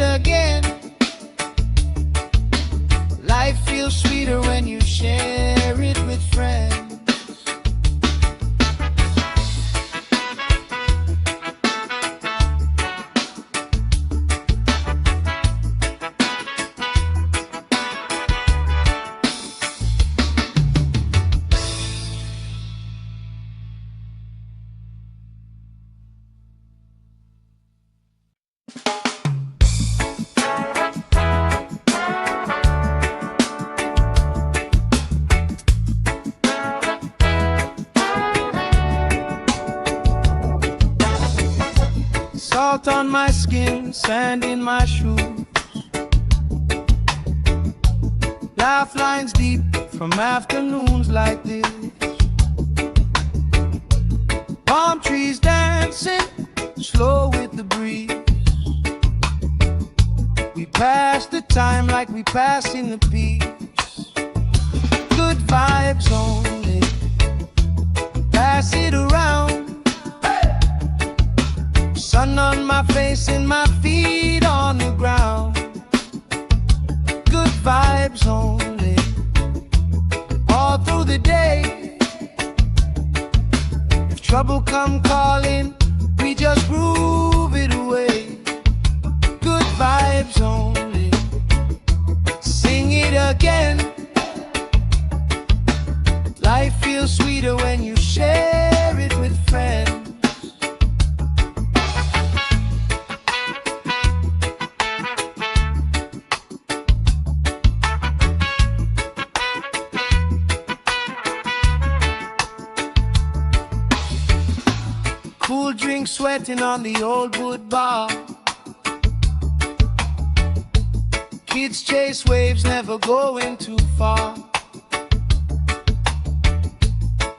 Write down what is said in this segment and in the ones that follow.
it again. Life feels sweeter when you share it with friends. Salt on my skin, sand in my shoes, laugh lines deep from afternoons like this. Palm trees dancing slow with the breeze. We pass the time like we pass in the peace. Good vibes only, pass it around. Sun on my face and my feet on the ground. Good vibes only, all through the day. If trouble come calling, we just groove it away. Good vibes only, sing it again. Life feels sweeter when you share it with friends. Cool drink sweating on the old wood bar. Kids chase waves, never going too far.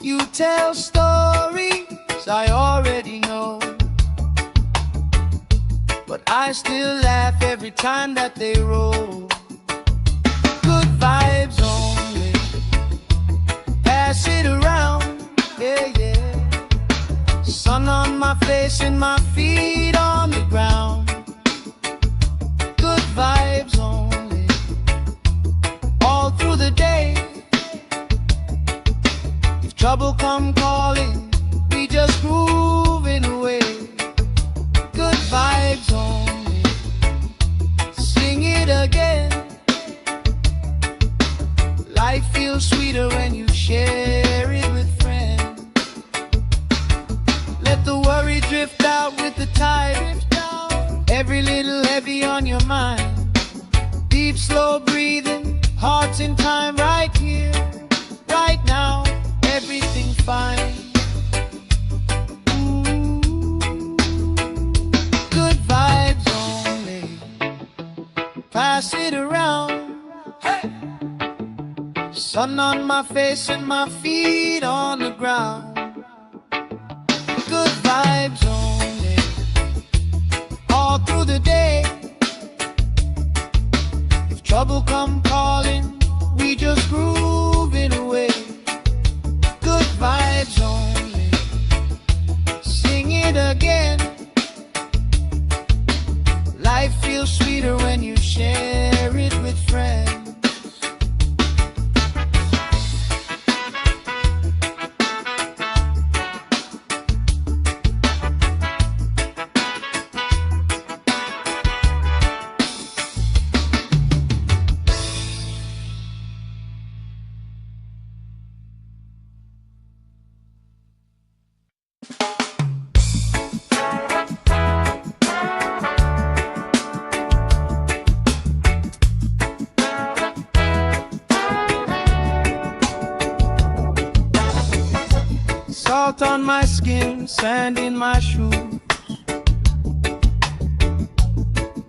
You tell stories I already know, but I still laugh every time that they roll. Good vibes only, pass it around, yeah, yeah. Sun on my face and my feet on the ground. Good vibes only, all through the day. If trouble come calling, we just grooving away. Good vibes only, sing it again. Life feels sweeter when you share it with friends. Let the worry drift out with the tide. Every little heavy on your mind. Deep, slow breathing, hearts in time, right here, right now. Everything fine. Ooh. Good vibes only, pass it around. Hey. Sun on my face and my feet on the ground. Good vibes only, all through the day. If trouble come calling, we just groove it away. Good vibes only, sing it again. Life feels sweeter when you share it with friends. Salt on my skin, sand in my shoes,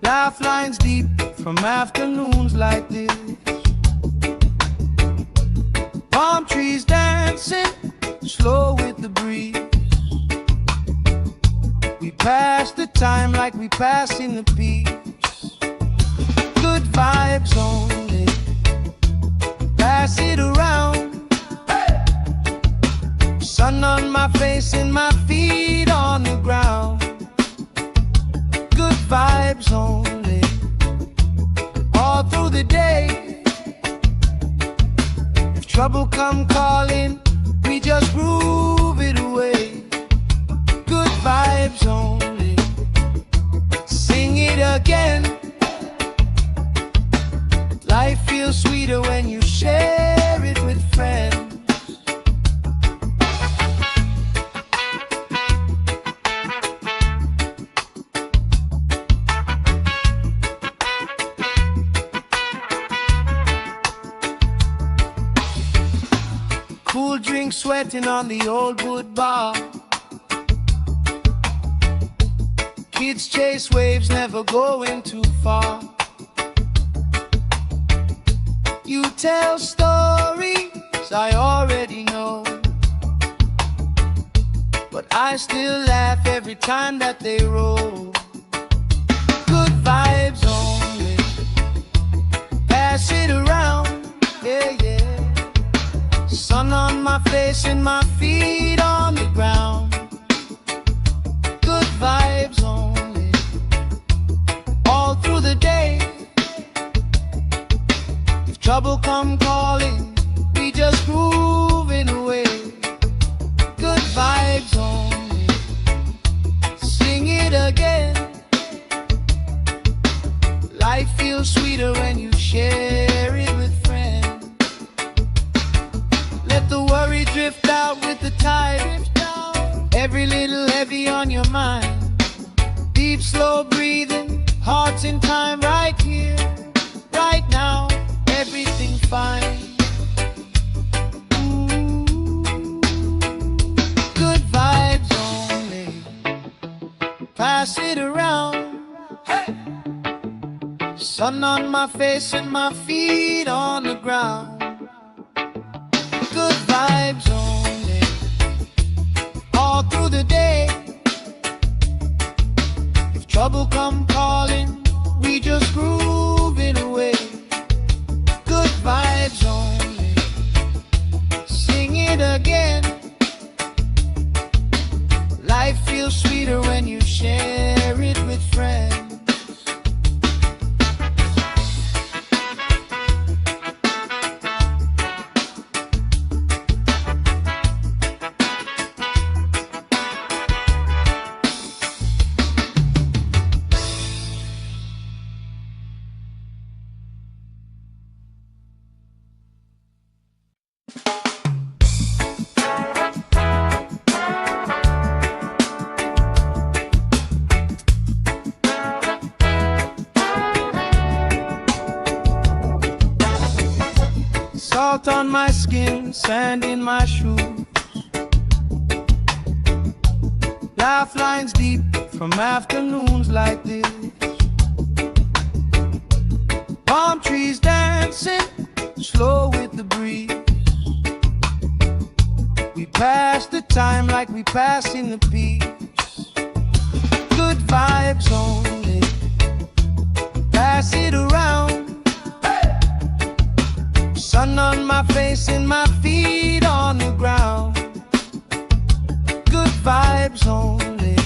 laugh lines deep from afternoons like this. Palm trees dancing slow with the breeze. We pass the time like we pass in the peace. Good vibes only, pass it around. Sun on my face and my feet on the ground. Good vibes only, the day. If trouble come calling, we just groove it away. Good vibes only. Sing it again. Life feels sweeter when you share it with friends. Cool drink sweating on the old wood bar. Kids chase waves, never going too far. You tell stories I already know, but I still laugh every time that they roll. Good vibes only. Pass it around, yeah, yeah. Sun on my face and my feet on the ground. Good vibes only. All through the day. If trouble come calling, we just grooving away. Good vibes only. Sing it again. Life feels sweeter when you share it with friends. Let the worry drift out with the tide. Every little heavy on your mind. Deep, slow breathing, hearts in time, right here, right now. Everything fine. Ooh. Good vibes only. Pass it around. Hey. Sun on my face and my feet on the ground. Good vibes only. All through the day. If trouble come calling, we just grooving away. Good vibes only. Sing it again. Life feels sweeter when you share it with friends. Salt on my skin, sand in my shoes. Laugh lines deep from afternoons like this. Palm trees dancing, slow with the breeze. We pass the time like we pass in the peace. Good vibes only. Pass it around. Sun on my face and my feet on the ground. Good vibes only.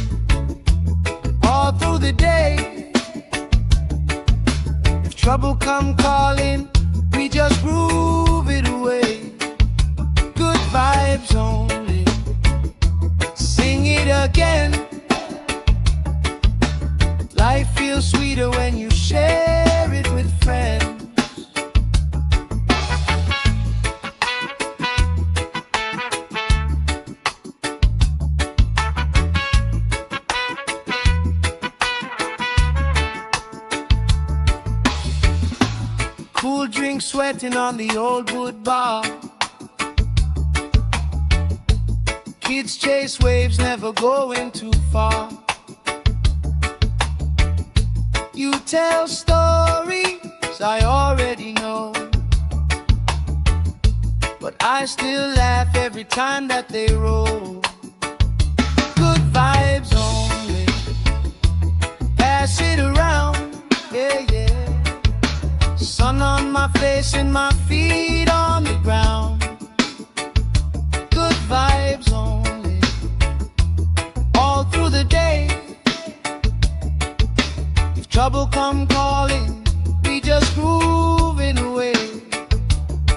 All through the day. If trouble come calling, we just groove it away. Good vibes only. Sing it again. Life feels sweeter when you share it with friends. Cool drink sweating on the old wood bar. Kids chase waves, never going too far. You tell stories I already know, but I still laugh every time that they roll. Good vibes only. Pass it around, yeah, yeah. Sun on my face and my feet on the ground. Good vibes only. All through the day. If trouble come calling, we just grooving away.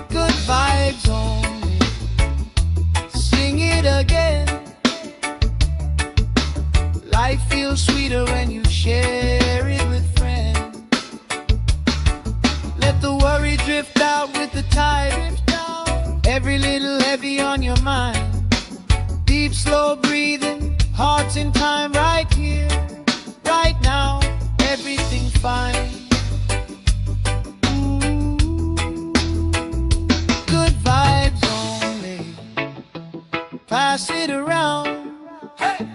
Good vibes only. Sing it again. Life feels sweeter when you share it with friends. Let the worry drift out with the tide. Every little heavy on your mind. Deep, slow breathing, hearts in time, right here, right now, everything fine. Ooh, good vibes only. Pass it around. Hey!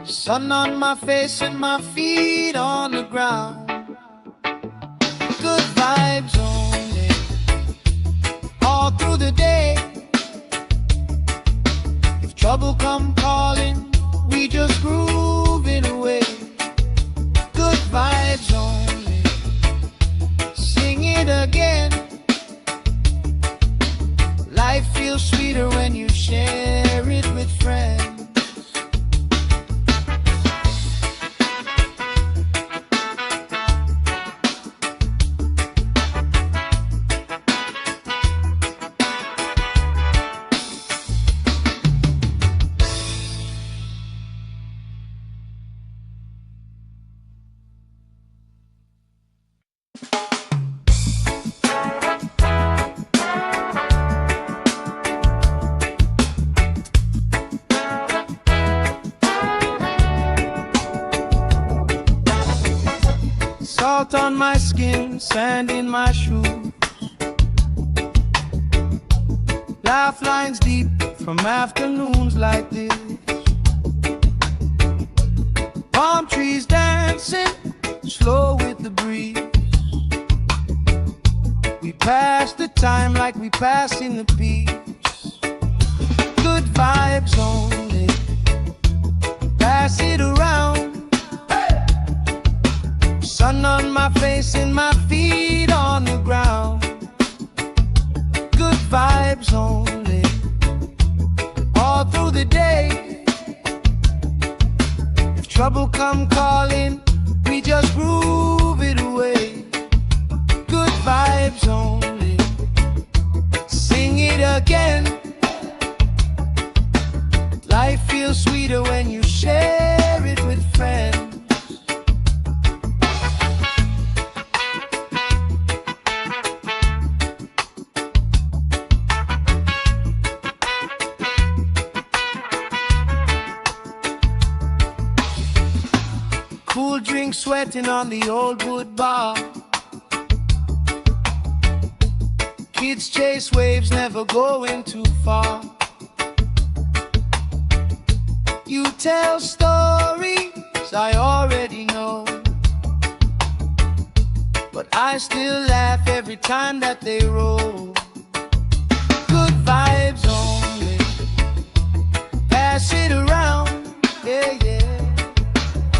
Sun on my face and my feet on the ground. Good vibes only. All through the day. If trouble come calling, we just grooving away. Good vibes only. Sing it again. Life feels sweeter when you share it with friends. Salt on my skin, sand in my shoes. Laugh lines deep from afternoons like this. Palm trees dancing, slow with the breeze. We pass the time like we passing the peace. Good vibes only. Pass it around. Sun on my face and my feet on the ground. Good vibes only. All through the day. If trouble come calling, we just groove it away. Good vibes only. Sing it again. Life feels sweeter when you share it with friends. Cool drink sweating on the old wood bar. Kids chase waves, never going too far. You tell stories I already know, but I still laugh every time that they roll. Good vibes only. Pass it around, yeah, yeah.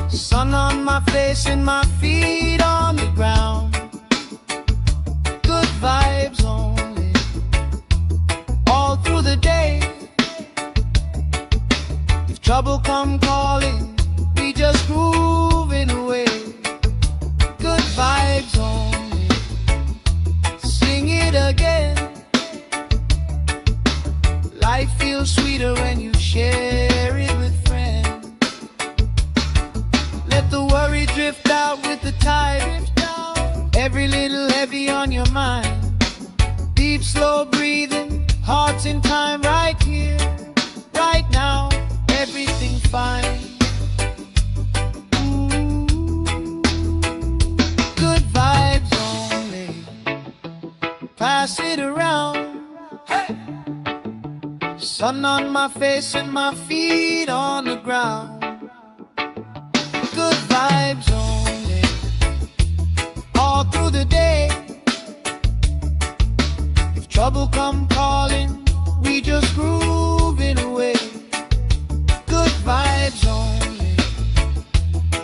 Sun on my face and my feet on the ground. Good vibes only. All through the day. If trouble come calling, we just grooving away. Good vibes only. Sing it again. Life feels sweeter when you share it with friends. Let the worry drift out with the tide. Every little heavy on your mind. Deep, slow breathing, hearts in time, right here, right now, everything fine. Ooh, good vibes only. Pass it around. Hey! Sun on my face and my feet on the ground. Good vibes only. All through the day. If trouble come calling, we just grooving away. Good vibes only.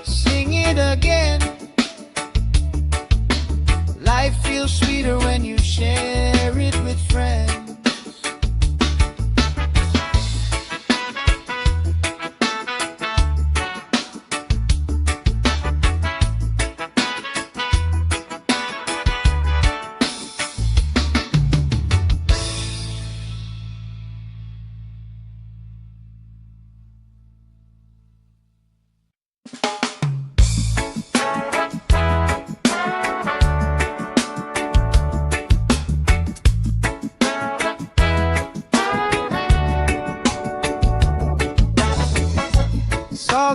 Sing it again. Life feels sweeter when you share it with friends.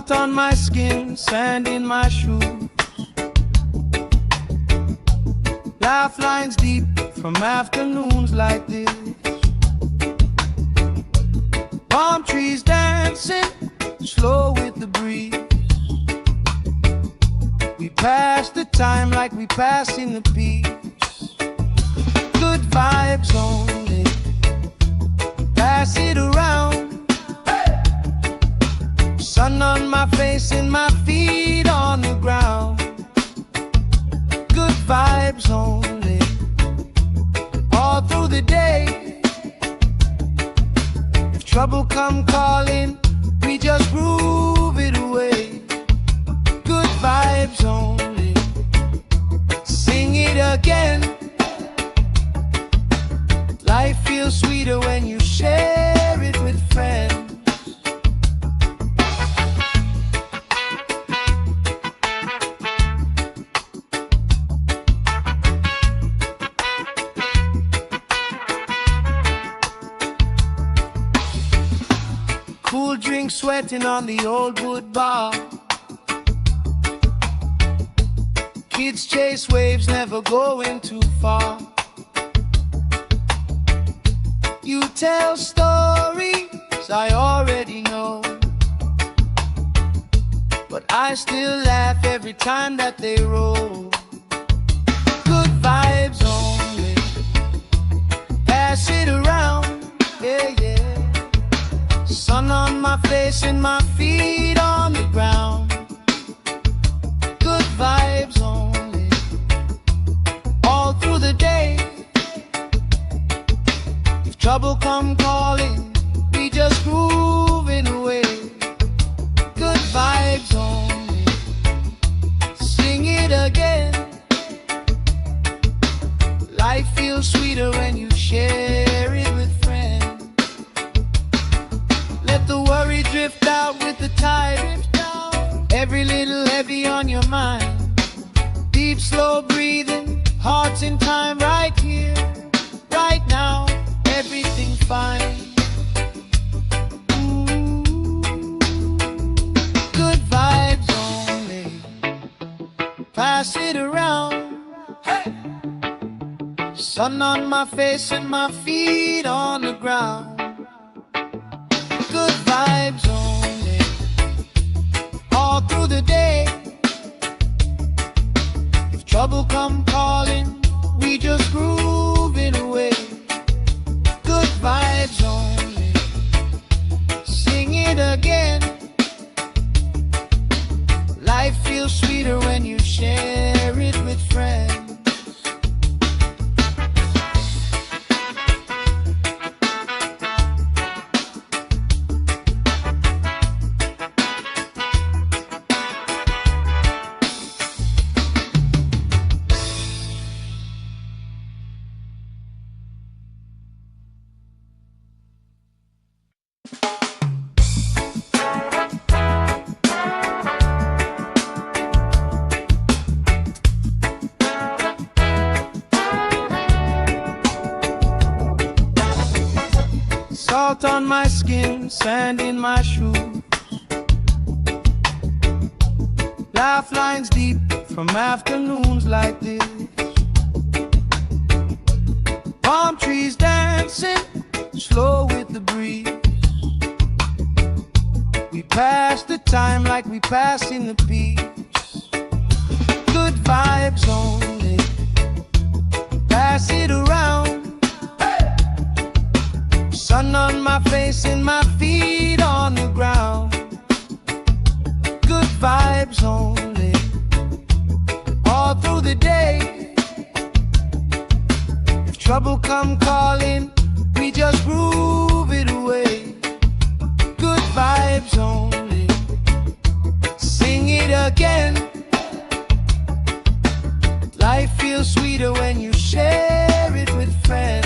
Salt on my skin, sand in my shoes. Laugh lines deep from afternoons like this. Palm trees dancing slow with the breeze. We pass the time like we pass in the peace. Good vibes only, pass it around. Sun on my face and my feet on the ground. Good vibes only, all through the day. If trouble come calling, we just groove it away. Good vibes only, sing it again. Life feels sweeter when you share it with friends. Cool drink sweating on the old wood bar. Kids chase waves, never going too far. You tell stories I already know, but I still laugh every time that they roll. Good vibes only, pass it around, yeah, yeah. Sun on my face and my feet on the ground. Good vibes only, all through the day. If trouble come calling, we just grooving away. Good vibes only, sing it again. Life feels sweeter when you share it with friends. Let the worry drift out with the tide. Every little heavy on your mind. Deep, slow breathing, hearts in time, right here, right now. Everything's fine. Ooh, good vibes only, pass it around. Hey! Sun on my face and my feet on the ground. Good vibes only, all through the day. If trouble come calling, we just groove it away. Good vibes only, sing it again. Life feels sweeter when you share it with friends. Salt on my skin, sand in my shoes. Laugh lines deep from afternoons like this. Palm trees dancing slow with the breeze. We pass the time like we pass in the peace. Good vibes only, pass it around. Sun on my face and my feet on the ground. Good vibes only, all through the day. If trouble come calling, we just groove it away. Good vibes only, sing it again. Life feels sweeter when you share it with friends.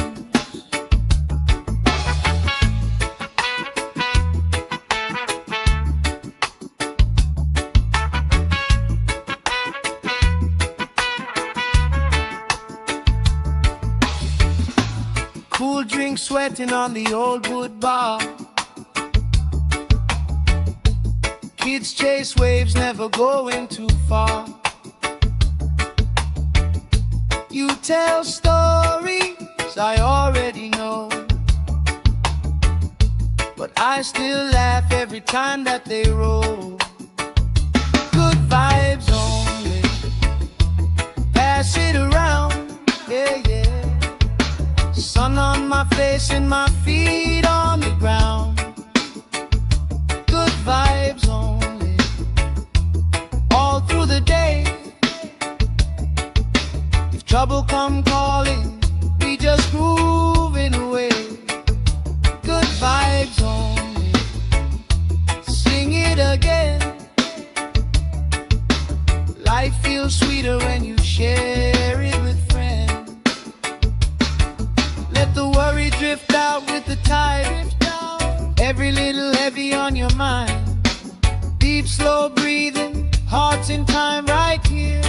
Cool drink sweating on the old wood bar. Kids chase waves, never going too far. You tell stories I already know, but I still laugh every time that they roll. Good vibes only, pass it around, yeah, yeah. Sun on my face and my feet on the ground. Good vibes only, all through the day. If trouble come calling, we just grooving away. Good vibes only, sing it again. Life feels sweeter when you share it with friends. Let the worry drift out with the tide. Every little heavy on your mind. Deep, slow breathing, hearts in time, right here,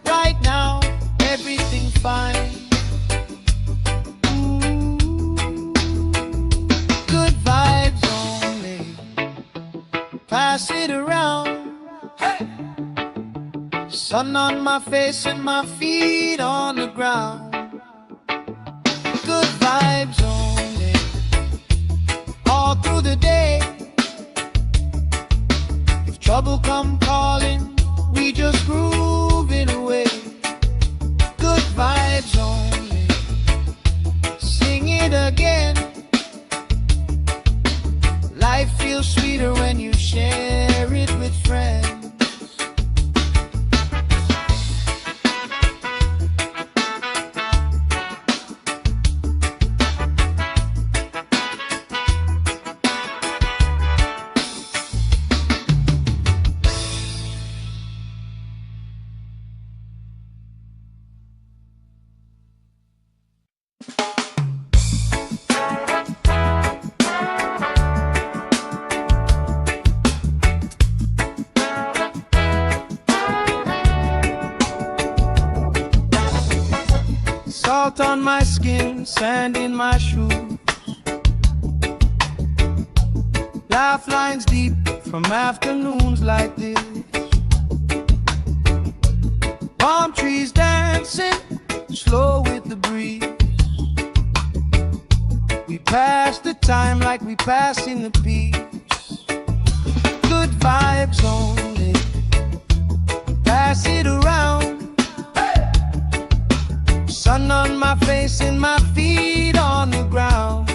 right now, everything fine. Good vibes only, pass it around. Hey! Sun on my face and my feet on the ground. Good vibes only, all through the day. If trouble come calling, we just grooving away. Good vibes only, sing it again. Life feels sweeter when you share it with friends. Salt on my skin, sand in my shoes. Laugh lines deep from afternoons like this. Palm trees dancing, slow with the breeze. We pass the time like we passing the peace. Good vibes only, pass it around. Sun on my face and my feet on the ground.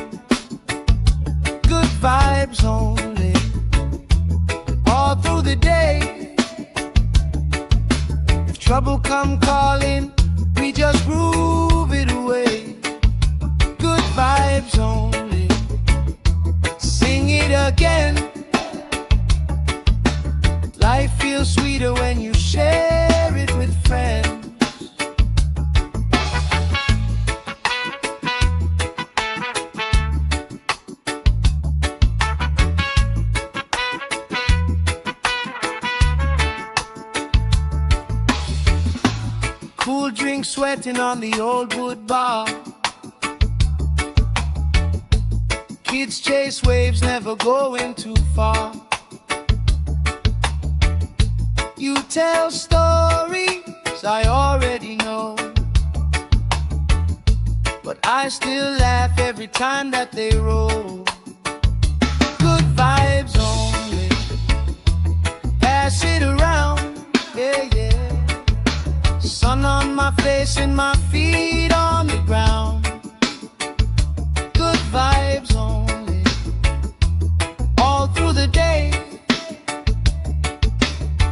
Good vibes only, all through the day. If trouble come calling, we just groove it away. Good vibes only, sing it again. Life feels sweeter when you share it with friends. Cool drink sweating on the old wood bar. Kids chase waves, never going too far. You tell stories I already know, but I still laugh every time that they roll. Good vibes only, pass it around, yeah, yeah. Sun on my face and my feet on the ground. Good vibes only, all through the day.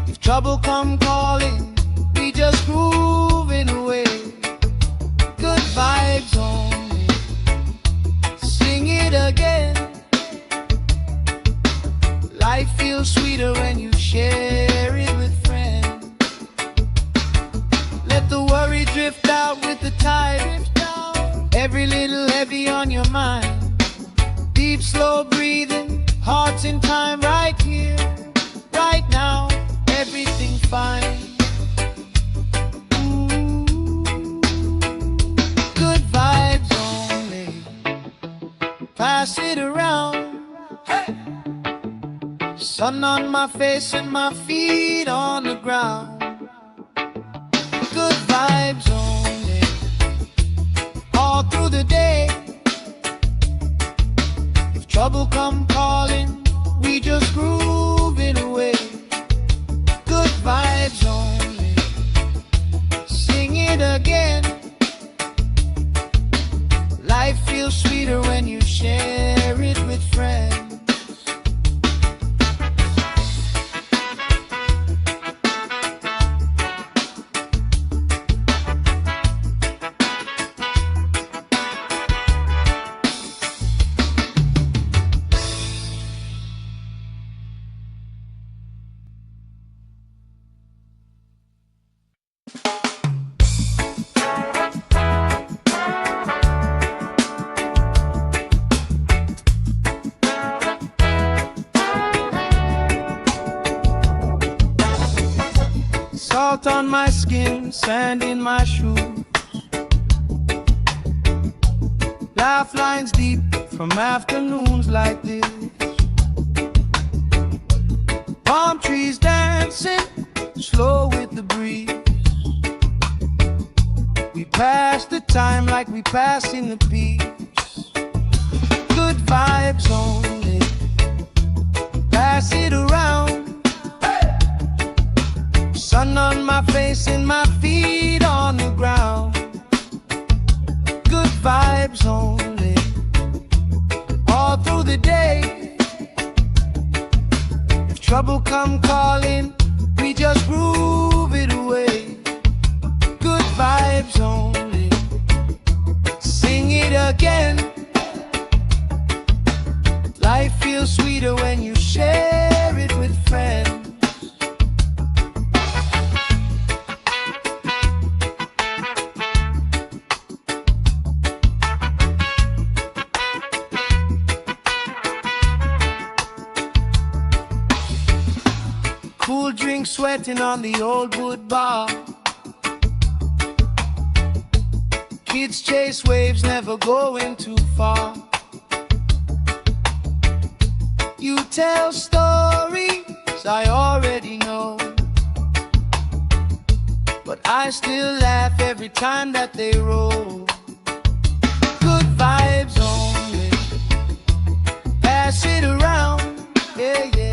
If trouble come calling, we just grooving away. Good vibes only, sing it again. Life feels sweeter when you share it with friends. Let the worry drift out with the tide. Every little heavy on your mind. Deep, slow breathing, hearts in time, right here, right now, everything fine. Good vibes only, pass it around. Hey! Sun on my face and my feet on the ground. Good vibes only, all through the day. If trouble come calling, we just grooving away. Good vibes only, sing it again. Life feels sweeter when you share it with friends. Salt on my skin, sand in my shoes. Laugh lines deep from afternoons like this. Palm trees dancing, slow with the breeze. We pass the time like we pass in the peace. Good vibes only, pass it around. Sun on my face and my feet on the ground. Good vibes only, all through the day. If trouble come calling, we just groove it away. Good vibes only, sing it again. Life feels sweeter when you share it with friends. Cool drink sweating on the old wood bar. Kids chase waves, never going too far. You tell stories I already know, but I still laugh every time that they roll. Good vibes only, pass it around, yeah, yeah.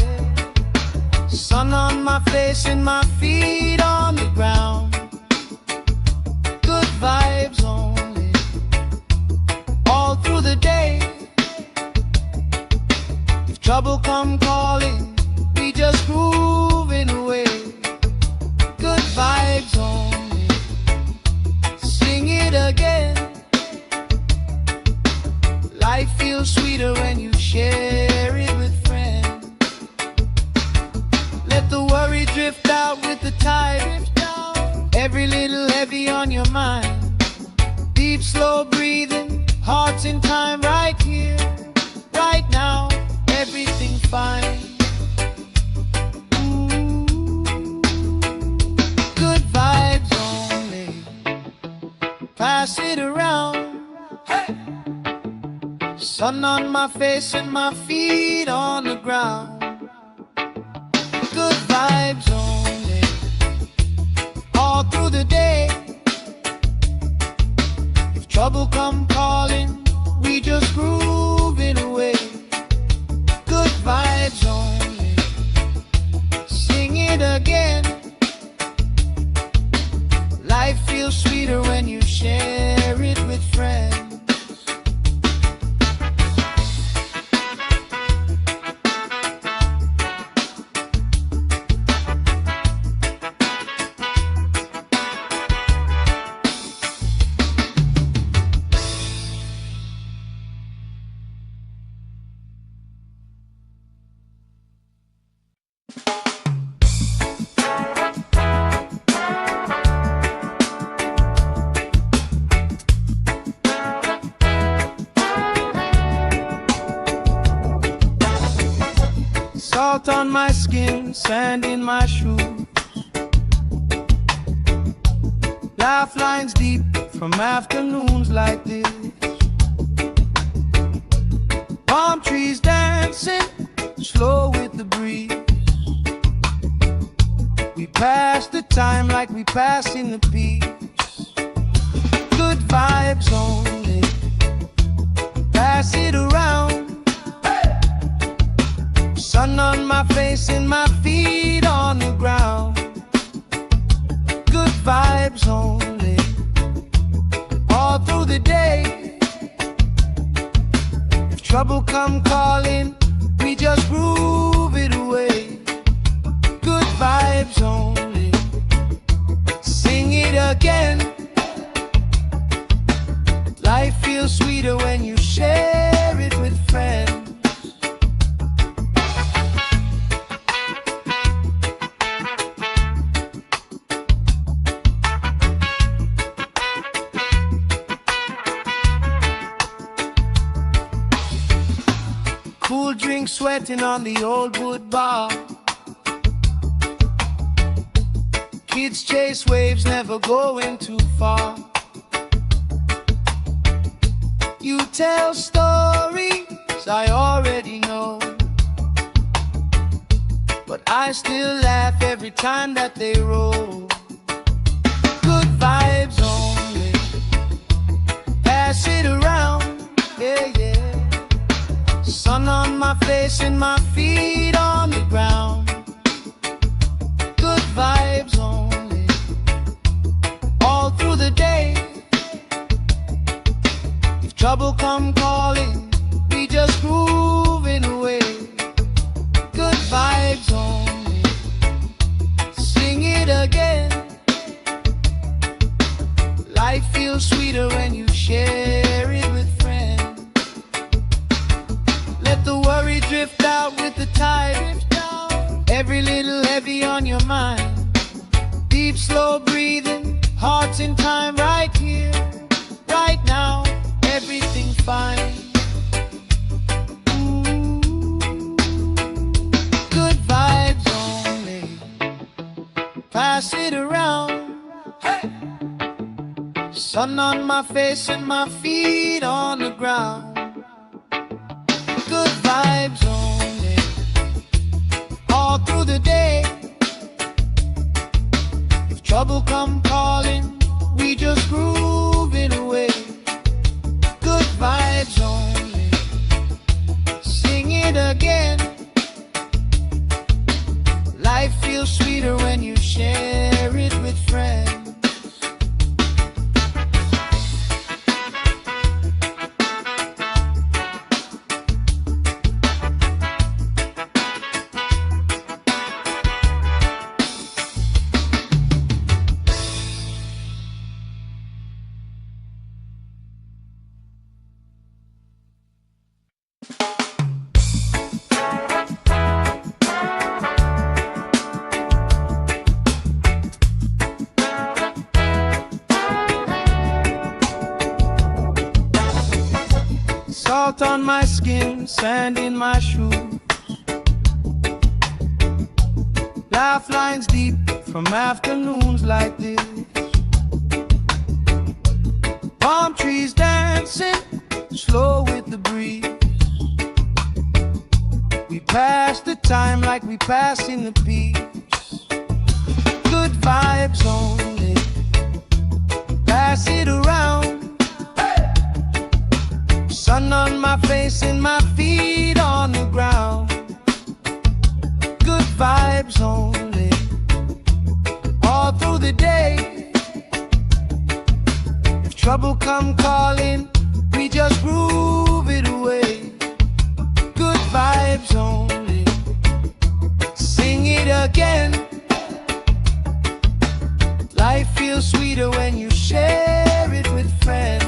Sun on my face and my feet on the ground. Good vibes only, all through the day. If trouble come calling, we just grooving away. Good vibes only, sing it again. Life feels sweeter when you share it with friends. Let the worry drift out with the tide. Every little heavy on your mind. Deep, slow breathing, hearts in time, right here, right now. Everything fine. Ooh. Good vibes only, pass it around. Hey. Sun on my face and my feet on the ground. Good vibes only, all through the day. If trouble come calling, we just groove it away. Good vibes only, sing it again. Life feels sweeter when you share it with friends. Salt on my skin, sand in my shoes. Laugh lines deep from afternoons like this. Palm trees dancing, slow with the breeze. We pass the time like we passing the peace. Good vibes only, pass it around. Sun on my face and my feet on the ground. Good vibes only, all through the day. If trouble come calling, we just groove it away. Good vibes only, sing it again. Life feels sweeter when you share it with friends. Cool drink sweating on the old wood bar. Kids chase waves, never going too far. You tell stories I already know, but I still laugh every time that they roll. Good vibes only, pass it around, yeah, yeah. Sun on my face and my feet on the ground. Good vibes only, all through the day. If trouble come calling, we just grooving away. Good vibes only, sing it again. Life feels sweeter when you share it with friends. Let the worry drift out with the tide. Every little heavy on your mind. Deep, slow breathing, hearts in time, right here, right now. Everything fine. Ooh. Good vibes only, pass it around. Hey. Sun on my face and my feet on the ground. Good vibes only, all through the day. If trouble come calling, we just groove it away. Good vibes only, sing it again. Life feels sweeter when you share it with friends. Salt on my skin, sand in my shoes. Laugh lines deep from afternoons like this. Palm trees dancing, slow with the breeze. We pass the time like we passing the peace. Good vibes only, pass it around. Sun on my face and my feet on the ground. Good vibes only, all through the day. If trouble come calling, we just groove it away. Good vibes only, sing it again. Life feels sweeter when you share it with friends.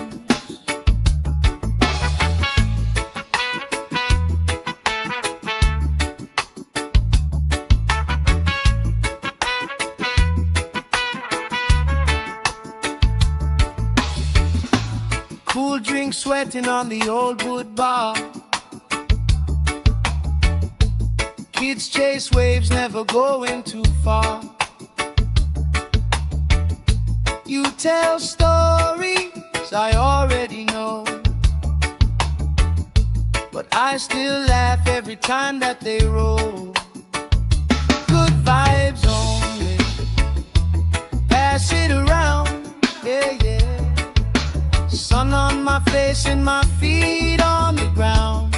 Cool drink sweating on the old wood bar. Kids chase waves, never going too far. You tell stories I already know, but I still laugh every time that they roll. Good vibes only, pass it around, yeah, yeah. Sun on my face and my feet on the ground.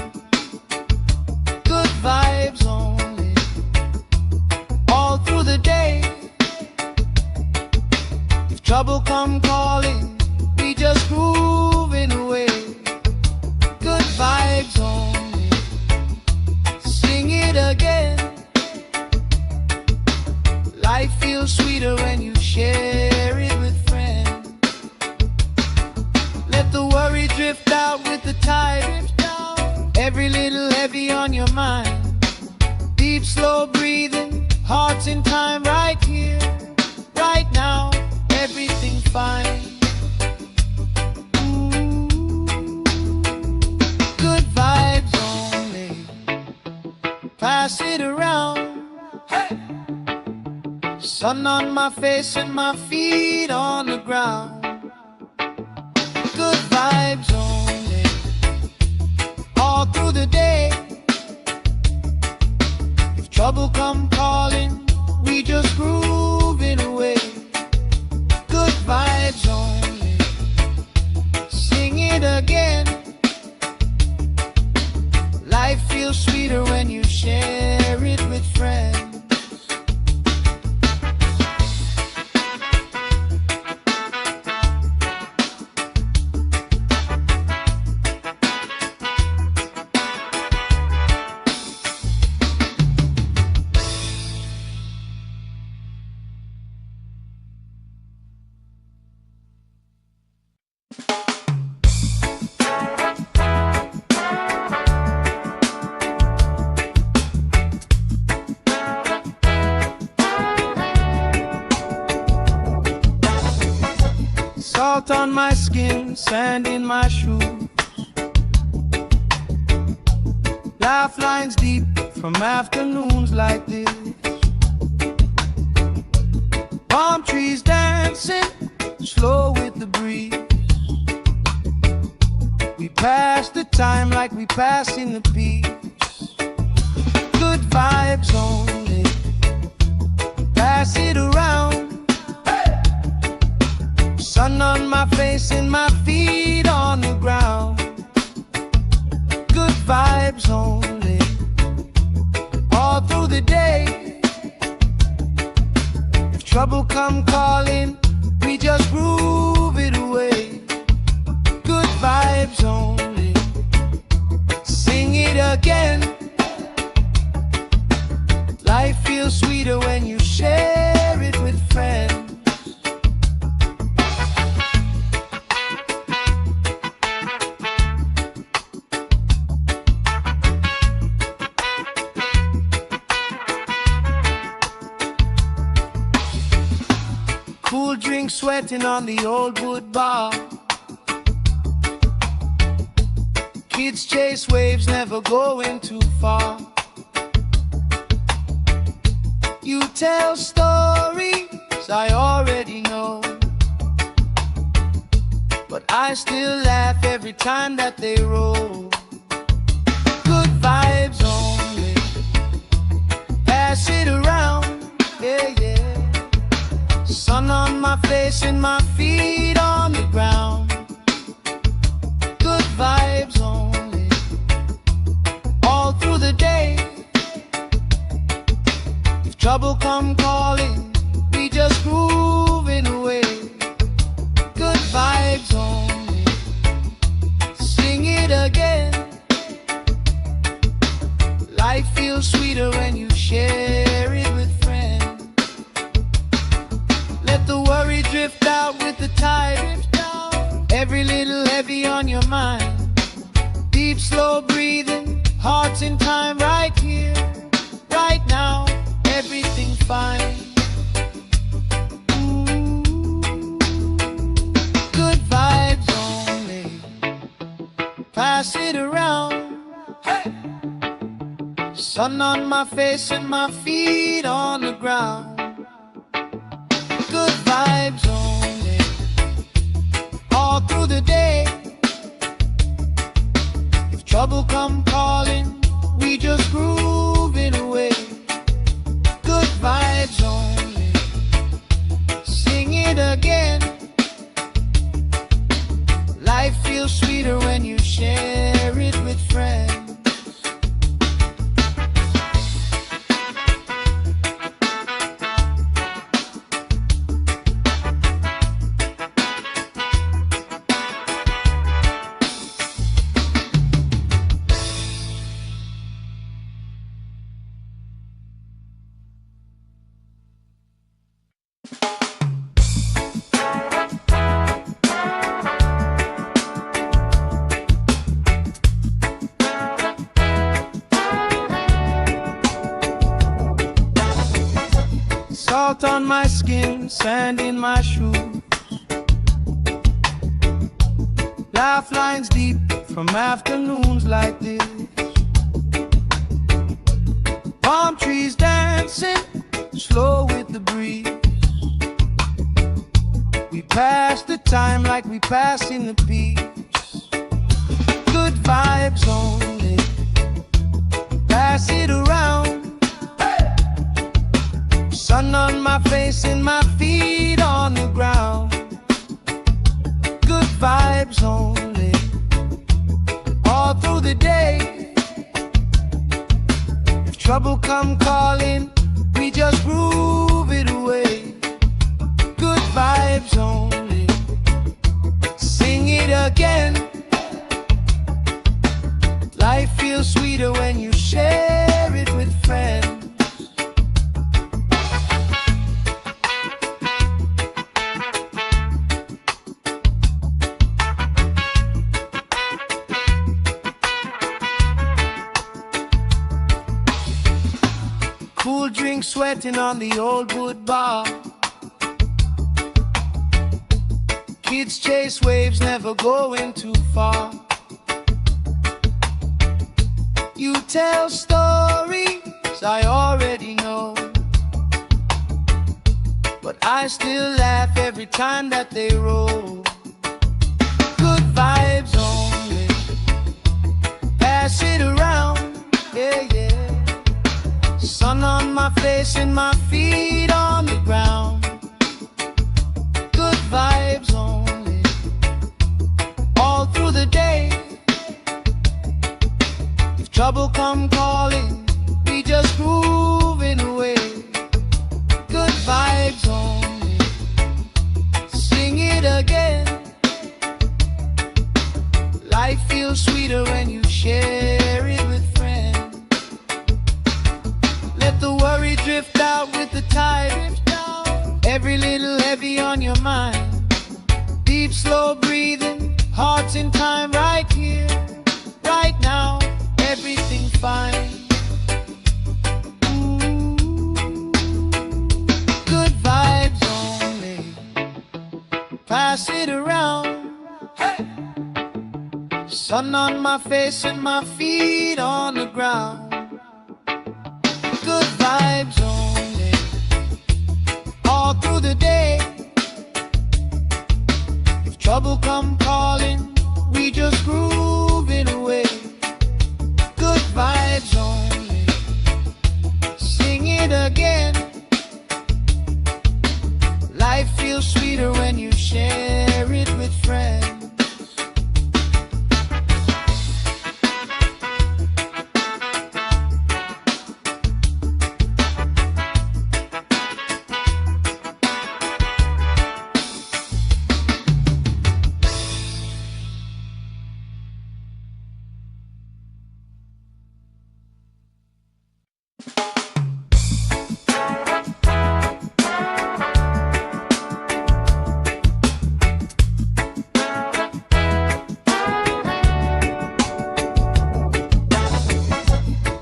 Good vibes only, all through the day. If trouble come calling, we just grooving away. Good vibes only, sing it again. Life feels sweeter when you share it with friends. Let the worry drift out with the tide. Every little heavy on your mind. Deep, slow breathing, hearts in time, right here, right now. Everything fine. Good vibes only, pass it around. Hey! Sun on my face and my feet on the ground. Good vibes only, all through the day. If trouble come calling, we just grooving away. Good vibes only, sing it again. Life feels sweeter when you share it with friends. Salt on my skin, sand in my shoes. Laugh lines deep from afternoons like this. Palm trees dancing, slow with the breeze. We pass the time like we pass in the peace. Good vibes only, pass it around. Sun on my face and my feet on the ground. Good vibes only, all through the day. If trouble come calling, we just groove it away. Good vibes only, sing it again. Life feels sweeter when you share it with friends. Cool drink sweating on the old wood bar. Kids chase waves, never going too far. You tell stories I already know, but I still laugh every time that they roll. Good vibes only, pass it around, yeah, yeah. Sun on my face and my feet on the ground. Good vibes only, all through the day. If trouble come calling, we just grooving away. Good vibes only, sing it again. Life feels sweeter when you share it with friends. Let the worry drift out with the tide. Every little heavy on your mind. Deep, slow breathing, hearts in time, right here, right now. Everything fine. Good vibes only, pass it around. Hey! Sun on my face and my feet on the ground. Good vibes only, all through the day. If trouble come calling, sand in my shoes. Laugh lines deep from afternoons like this. Palm trees dancing slow with the breeze. We pass the time like we pass in the peace. Good vibes only, pass it around. Sun on my face and my feet on the ground. Good vibes only, all through the day. If trouble come calling, we just groove it away. Good vibes only, sing it again. Life feels sweeter when you share it with friends. Cool drink sweating on the old wood bar. Kids chase waves, never going too far. You tell stories I already know, but I still laugh every time that they roll. Good vibes only, pass it around, yeah, yeah. Sun on my face and my feet on the ground. Good vibes only, all through the day. If trouble come calling, we just grooving away. Good vibes only, sing it again. Life feels sweeter when you share it with friends. Let the worry drift out with the tide. Every little heavy on your mind. Deep, slow breathing, hearts in time right here, right now. Everything fine. Ooh, good vibes only, pass it around. Hey! Sun on my face and my feet on the ground. Good vibes only, all through the day. If trouble come calling, we just groove it away. Good vibes only, sing it again. Life feels sweeter when you share it with friends.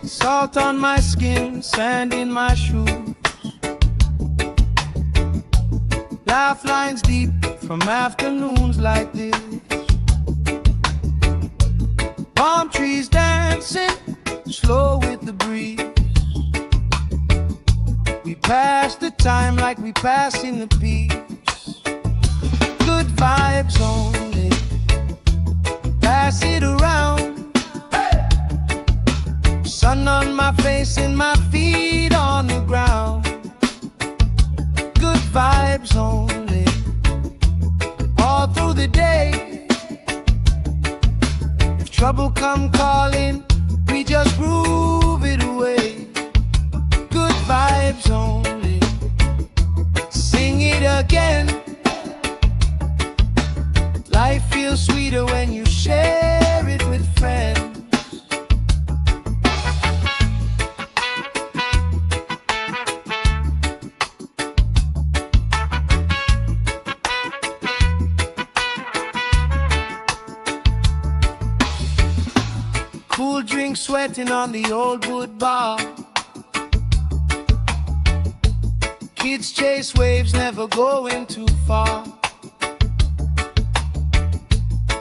Salt on my skin, sand in my shoes. Laugh lines deep from afternoons like this. Palm trees dancing slow with the breeze. We pass the time like we pass in the peace. Good vibes only, pass it around. Sun on my face and my feet on the ground. Good vibes only, all through the day. If trouble come calling, we just groove it away. Good vibes only, sing it again. Life feels sweeter when you share it with friends. Cool drink sweating on the old wood bar. Kids chase waves, never going too far.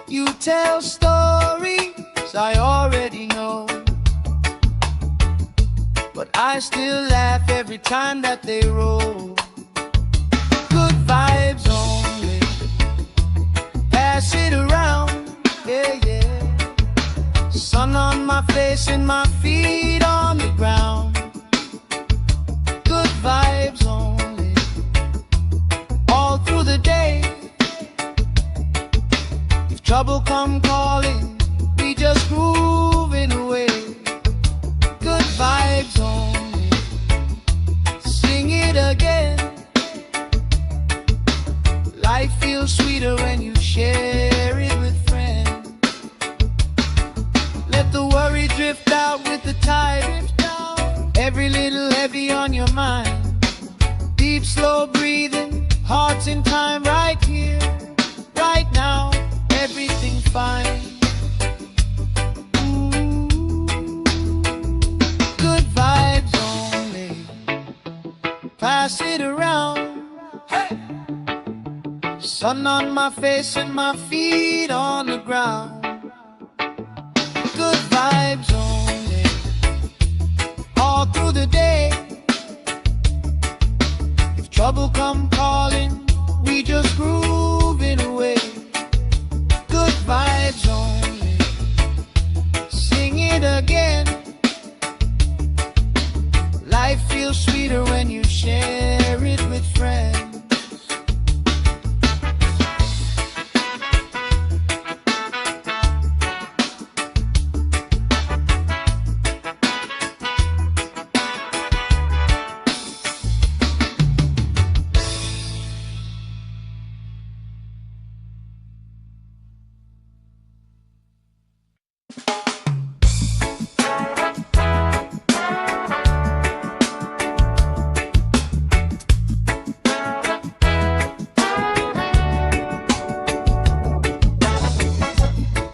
You tell stories I already know, but I still laugh every time that they roll. Good vibes only, pass it around, yeah, yeah. Sun on my face and my feet on the ground. Good vibes only, all through the day. If trouble come calling, we just grooving away. Good vibes only, sing it again. Life feels sweeter when you share it with friends. Let the worry drift out with the tide. Every little heavy on your mind. Deep, slow breathing, hearts in time, right here, right now, everything fine. Good vibes only, pass it around. Hey! Sun on my face and my feet on the ground. Good vibes only, all through the day. If trouble come calling, we just grooving away. Good vibes only, sing it again. Life feels sweeter when you share it with friends.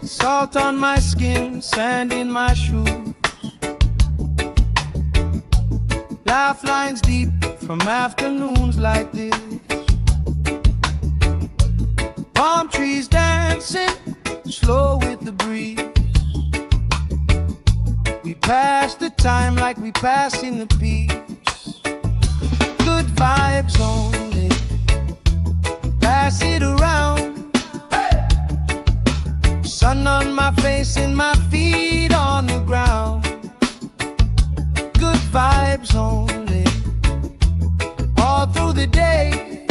Salt on my skin, sand in my shoes. Laugh lines deep from afternoons like this. Palm trees dancing, slow with the breeze. We pass the time like we pass in the peace. Good vibes only, pass it around. Sun on my face and my feet on the ground. Good vibes only, all through the day.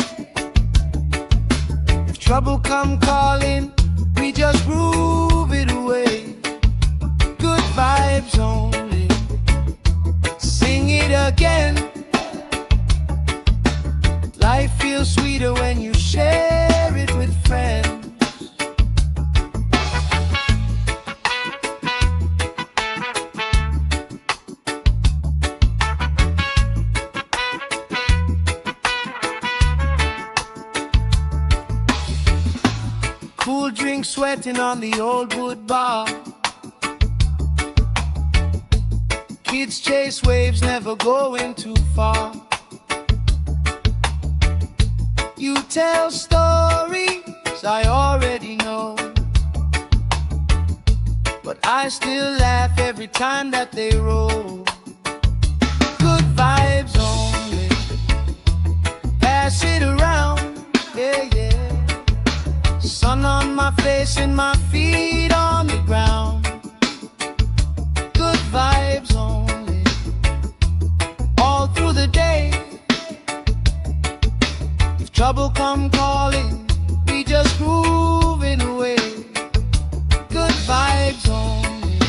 If trouble come calling, we just groove it away. Good vibes only, sing it again. Life feels sweeter when you share it with friends. Cool drink sweating on the old wood bar. Kids chase waves, never going too far. You tell stories I already know, but I still laugh every time that they roll. Good vibes only, pass it around, yeah, yeah. Sun on my face and my feet on the ground. Good vibes only, all through the day. If trouble come calling, we just grooving away. Good vibes only,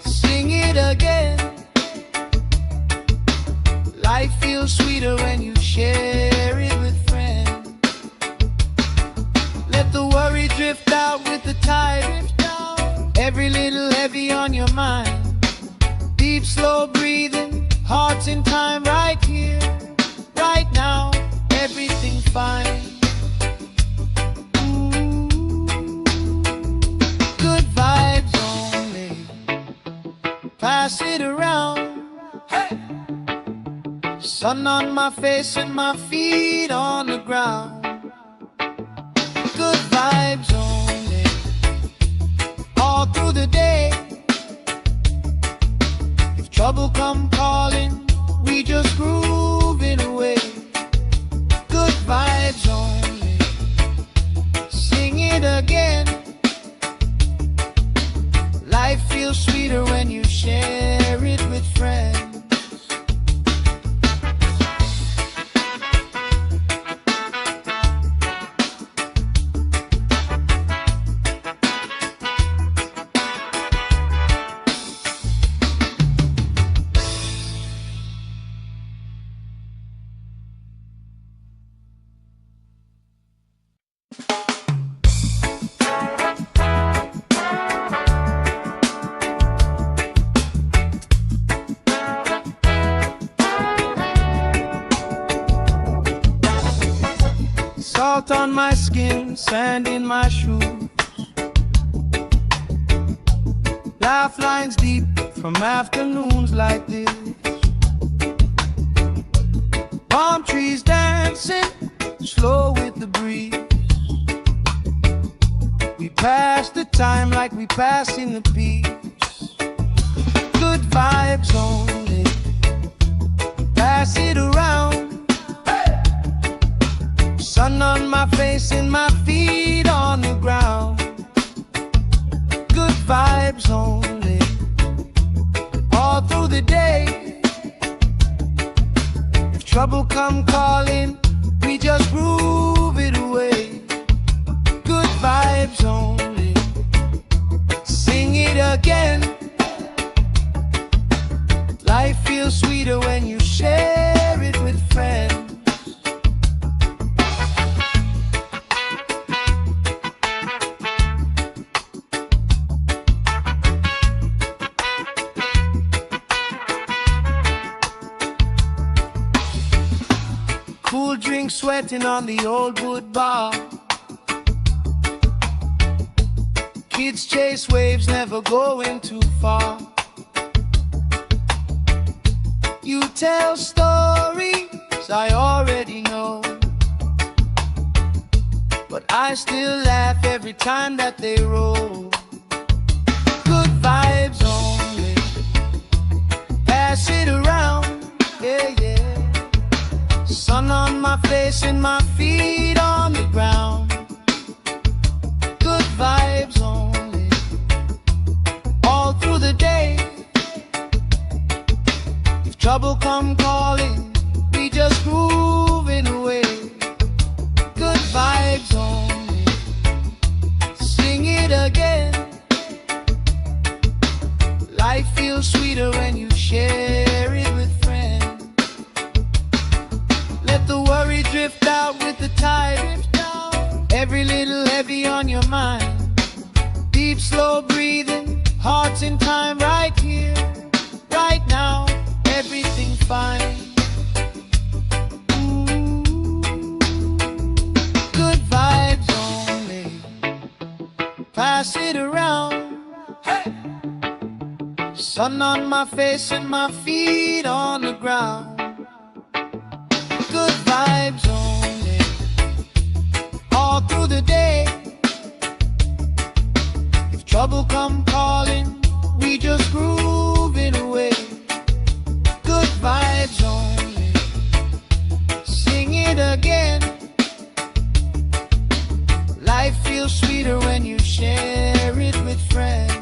sing it again. Life feels sweeter when you share it with friends. Let the worry drift out with the tide. Every little heavy on your mind. Deep, slow breathing, hearts in time, right here, right now, everything fine. Good vibes only, pass it around. Hey! Sun on my face and my feet on the ground. Good vibes only, all through the day. If trouble come calling, we just grooving away. Good vibes only, sing it again. Life feels sweeter when you share it with friends. Salt on my skin, sand in my shoes. Laugh lines deep from afternoons like this. Palm trees dancing, slow with the breeze. We pass the time like we passing the peace. Good vibes only, pass it around. Sun on my face and my feet on the ground. Good vibes only, all through the day. If trouble come calling, we just groove it away. Good vibes only, sing it again. Life feels sweeter when you share it with friends. Cool drink sweating on the old wood bar. Kids chase waves, never going too far. You tell stories I already know, but I still laugh every time that they roll. Good vibes only, pass it around, yeah, yeah. Sun on my face and my feet on the ground. Good vibes only, all through the day. If trouble come calling, we just grooving away. Good vibes only, sing it again. Life feels sweeter when you share it with friends. Let the worry drift out with the tide. Every little heavy on your mind. Deep, slow breathing, hearts in time, right here, right now. Everything fine. Ooh. Good vibes only, pass it around. Hey! Sun on my face and my feet on the ground. Good vibes only, all through the day. If trouble come calling, we just grooving away. Good vibes only, sing it again. Life feels sweeter when you share it with friends.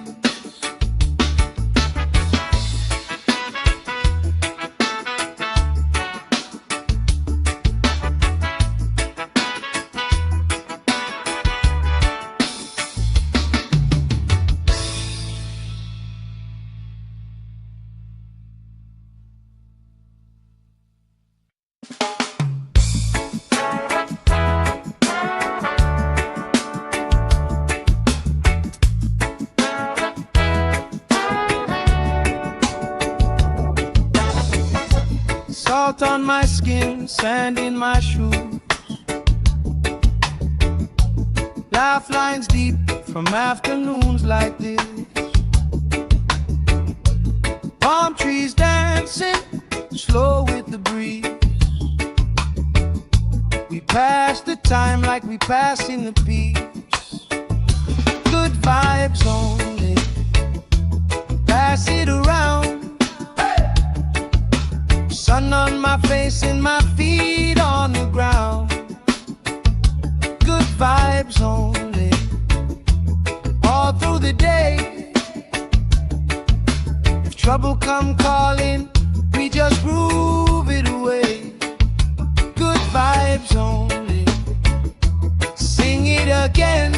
Salt on my skin, sand in my shoes. Laugh lines deep from afternoons like this. Palm trees dancing, slow with the breeze. We pass the time like we passing the peace. Good vibes only, pass it around. Sun on my face and my feet on the ground. Good vibes only, all through the day. If trouble come calling, we just groove it away. Good vibes only, sing it again.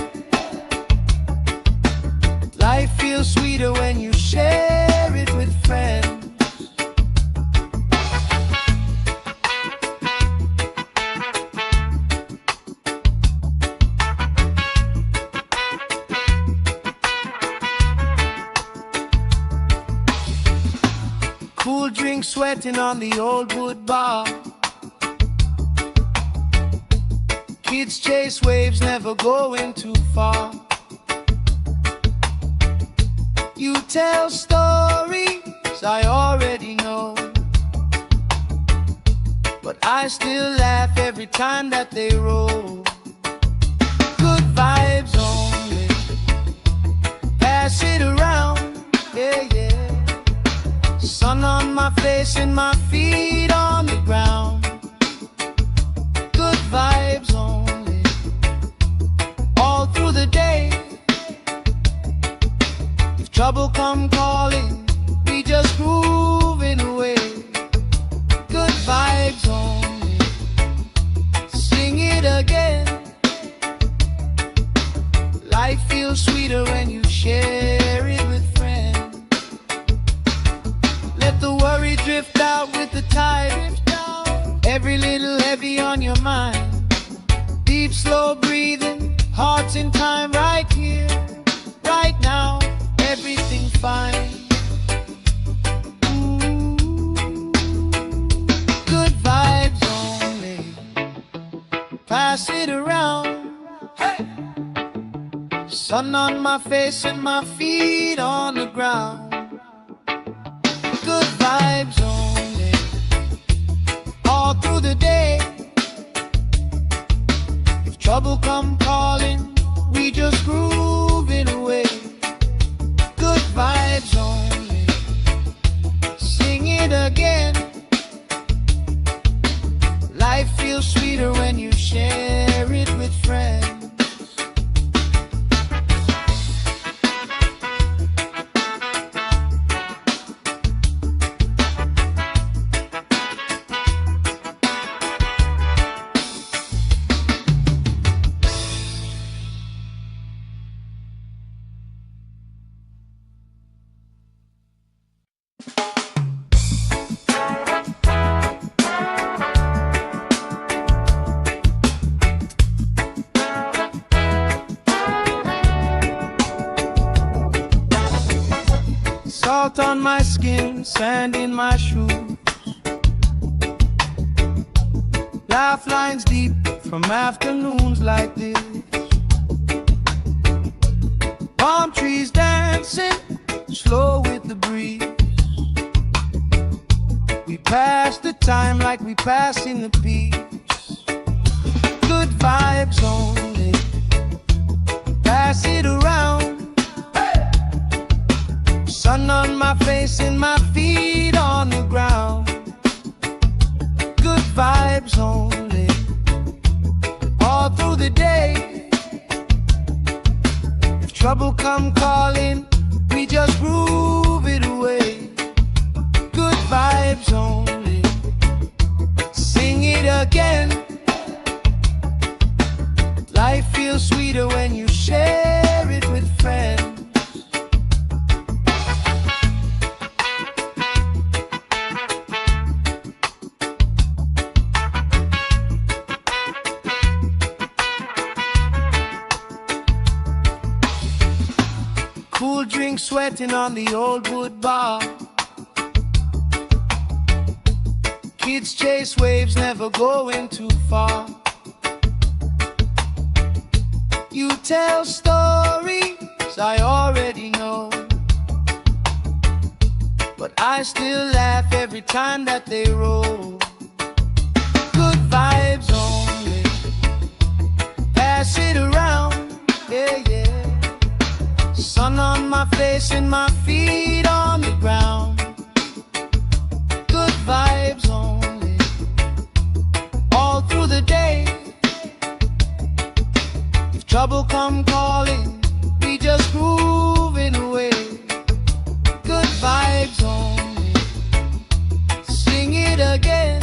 Life feels sweeter when you share it with friends. Cool drink sweating on the old wood bar. Kids chase waves, never going too far. You tell stories I already know, but I still laugh every time that they roll. Good vibes only, pass it around, yeah, yeah. Sun on my face and my feet on the ground. Good vibes only, all through the day. If trouble come calling, we just grooving away. Good vibes only, sing it again. Life feels sweeter when you share it with friends. Let the worry drift out with the tide. Every little heavy on your mind. Deep, slow breathing, hearts in time, right here, right now. Everything fine. Ooh. Good vibes only, pass it around. Hey. Sun on my face and my feet on the ground. Good vibes only, all through the day. If trouble come calling, we just groove it away. Good vibes only, sing it again. Life feels sweeter when you share it with friends. Salt on my skin, sand in my shoes. Laugh lines deep from afternoons like this. Palm trees dancing, slow with the breeze. We pass the time like we passing the peace. Good vibes only, pass it around. Sun on my face and my feet on the ground. Good vibes only, all through the day. If trouble come calling, we just groove it away. Good vibes only, sing it again. Life feels sweeter when you share it with friends. Cool drink sweating on the old wood bar. Kids chase waves, never going too far. You tell stories I already know, but I still laugh every time that they roll. Good vibes only, pass it around, yeah, yeah. Sun on my face and my feet on the ground. Good vibes only, all through the day. If trouble come calling, we just grooving away. Good vibes only, sing it again.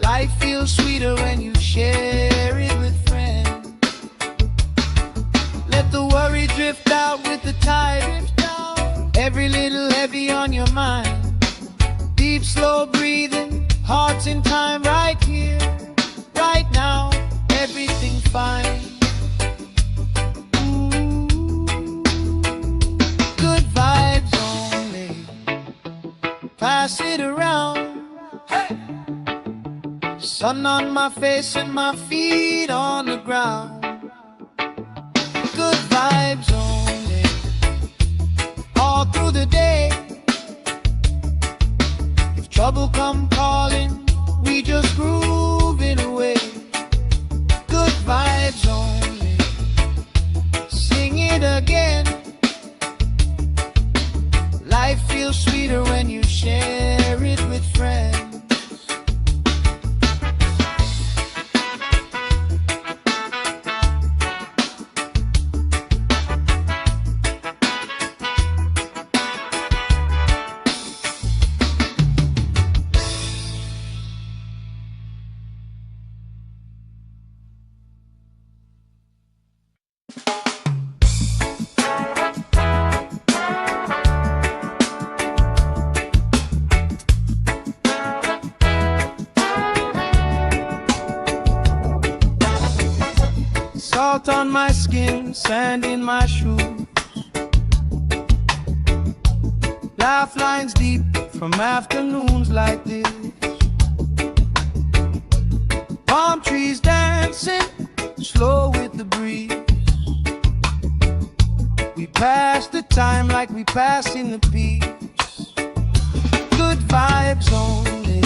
Life feels sweeter when you share it with friends. Let the worry drift out with the tide. Every little heavy on your mind. Deep, slow breathing, hearts in time, right here, right now. Everything fine. Good vibes only, pass it around. Hey! Sun on my face and my feet on the ground. Good vibes only, all through the day. If trouble come calling, we just grooving away. Good vibes only, sing it again. Life feels sweeter when you share it with friends. Salt on my skin, sand in my shoes. Laugh lines deep from afternoons like this. Palm trees dancing, slow with the breeze. We pass the time like we pass in the peace. Good vibes only,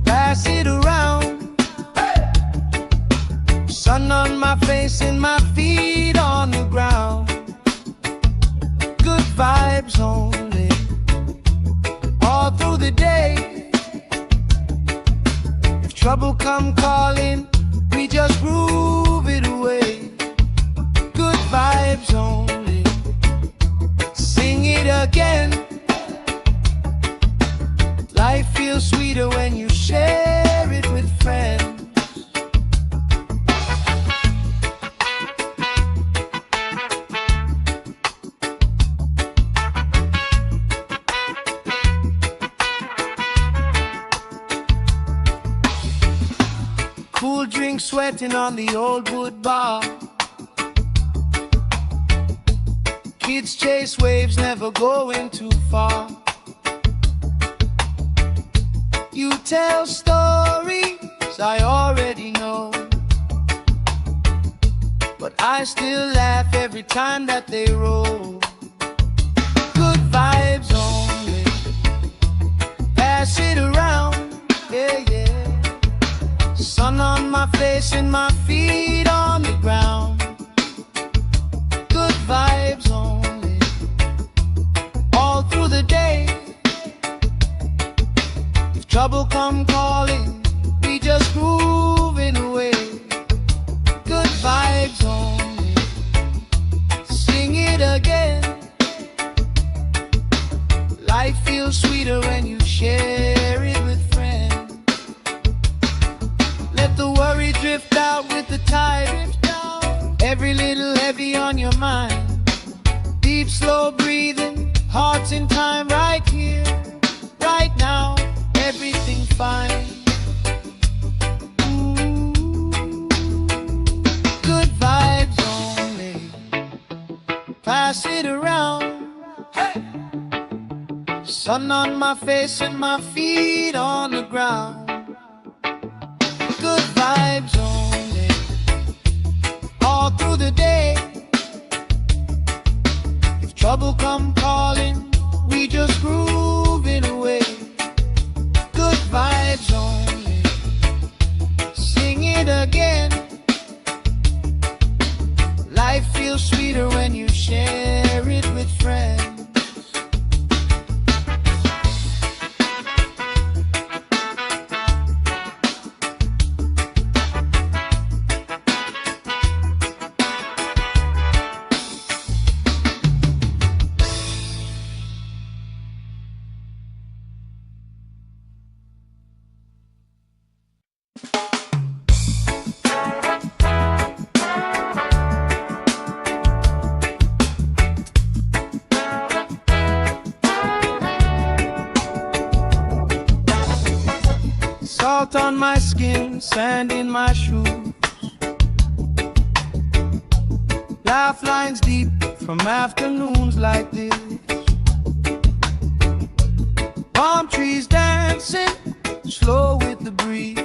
pass it around. Sun on my face and my feet on the ground. Good vibes only, all through the day. If trouble come calling, we just groove it away. Good vibes only, sing it again. Life feels sweeter when you share it with friends. Cool drink sweating on the old wood bar. Kids chase waves, never going too far. You tell stories I already know, but I still laugh every time that they roll. Good vibes only, pass it around, yeah, yeah. Sun on my face and my feet on the ground. Good vibes only, all through the day. If trouble come calling, we just grooving away. Good vibes only, sing it again. Life feels sweeter when you share it with friends. Let the worry drift out with the tide. Every little heavy on your mind. Deep, slow breathing, hearts in time, right here, right now. Everything fine. Good vibes only, pass it around. Hey! Sun on my face and my feet on the ground. Good vibes only, all through the day. If trouble come again. Life feels sweeter when you share it with friends. Salt on my skin, sand in my shoes, laugh lines deep from afternoons like this. Palm trees dancing slow with the breeze.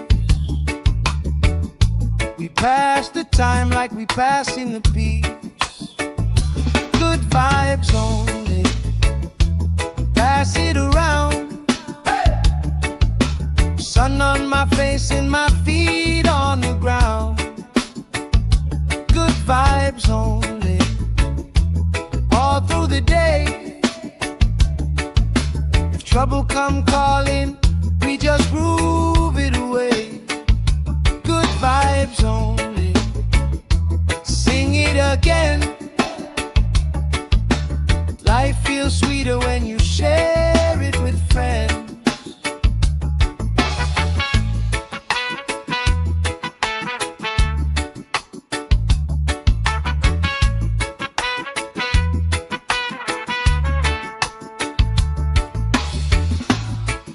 We pass the time like we pass in the peace. Good vibes only, pass it around. Sun on my face and my feet on the ground. Good vibes only, all through the day. If trouble come calling, we just groove it away. Good vibes only, sing it again. Life feels sweeter when you share it with friends.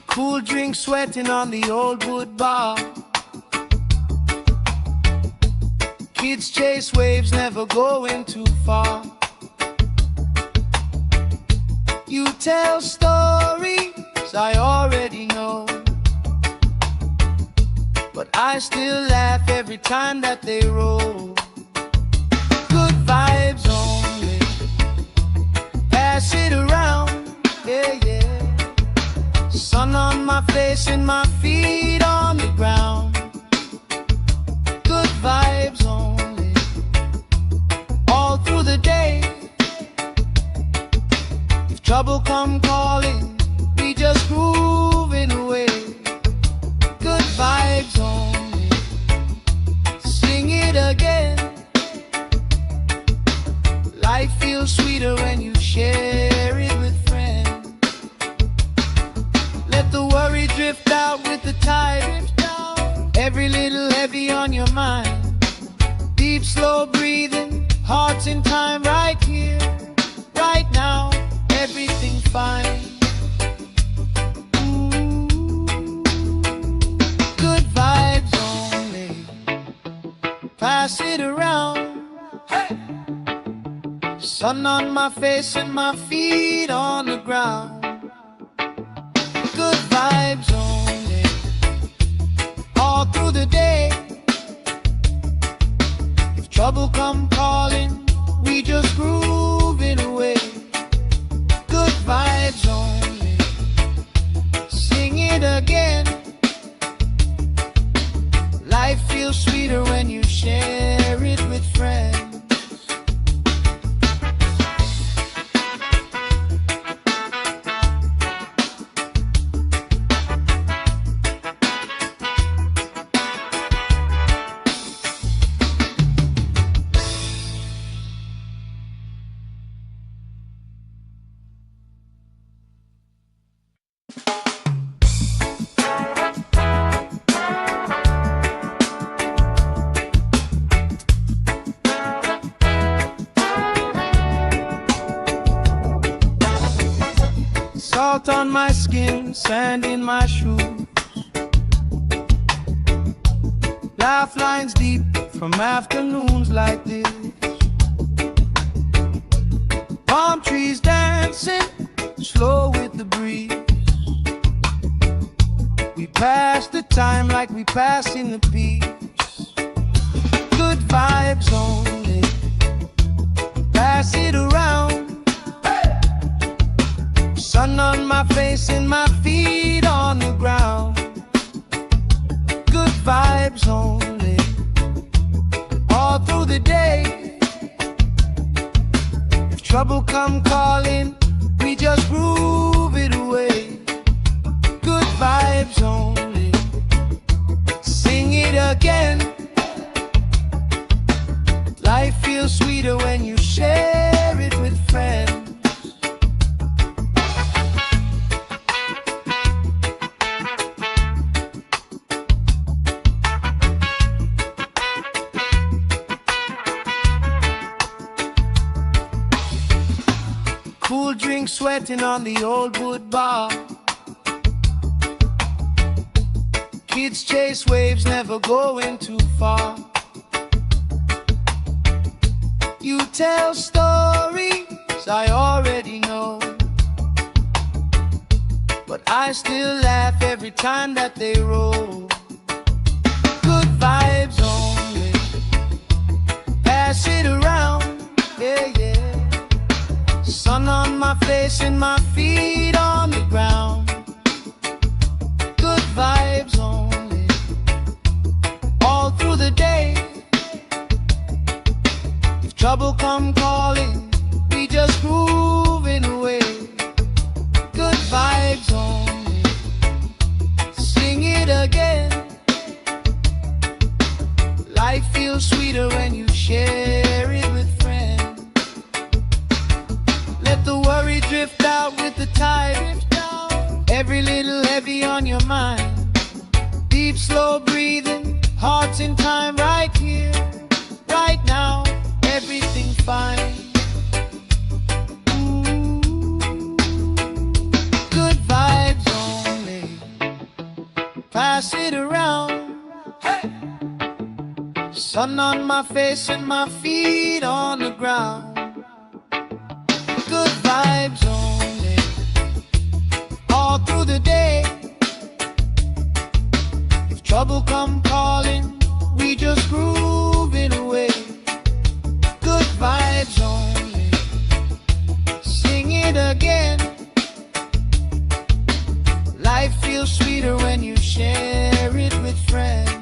Cool drink sweating on the old wood bar. Kids chase waves, never going too far. You tell stories I already know, but I still laugh every time that they roll. Good vibes only, pass it around, yeah, yeah. Sun on my face and my feet on the ground. Good vibes only, all through the day. If trouble come calling, we just grooving away. Good vibes only, sing it again. Life feels sweeter when you share it with friends. Let the worry drift out with the tide. Every little heavy on your mind. Deep, slow breathing, hearts in time, right here, right now. Everything fine. Ooh. Good vibes only, pass it around. Hey. Sun on my face and my feet on the ground. Good vibes only, all through the day. If trouble come calling, we just groove it away. Good vibes only, sing it again. Life feels sweeter when you share it with friends. Salt on my skin, sand in my shoes, laugh lines deep from afternoons like this. Palm trees dancing slow with the breeze. We pass the time like we pass in the peace. Good vibes only, pass it around. Sun on my face and my feet on the ground. Good vibes only, trouble come calling, we just groove it away. Good vibes only. Sing it again. Life feels sweeter when you share it with friends. Cool drink sweating on the old wood bar. Kids chase waves, never going too far. You tell stories I already know, but I still laugh every time that they roll. Good vibes only. Pass it around, yeah, yeah. Sun on my face and my feet on the ground. Good vibes only. All through the day. If trouble come calling, we just grooving away. Good vibes only. Sing it again. Life feels sweeter when you share it with friends. Let the worry drift out with the tide. Every little heavy on your mind. Deep, slow breathing, hearts in time, right here, right now. Everything fine. Ooh. Good vibes only. Pass it around. Hey. Sun on my face and my feet on the ground. Good vibes only. All through the day. If trouble come calling, we just groove it away. Good vibes only. Sing it again. Life feels sweeter when you share it with friends.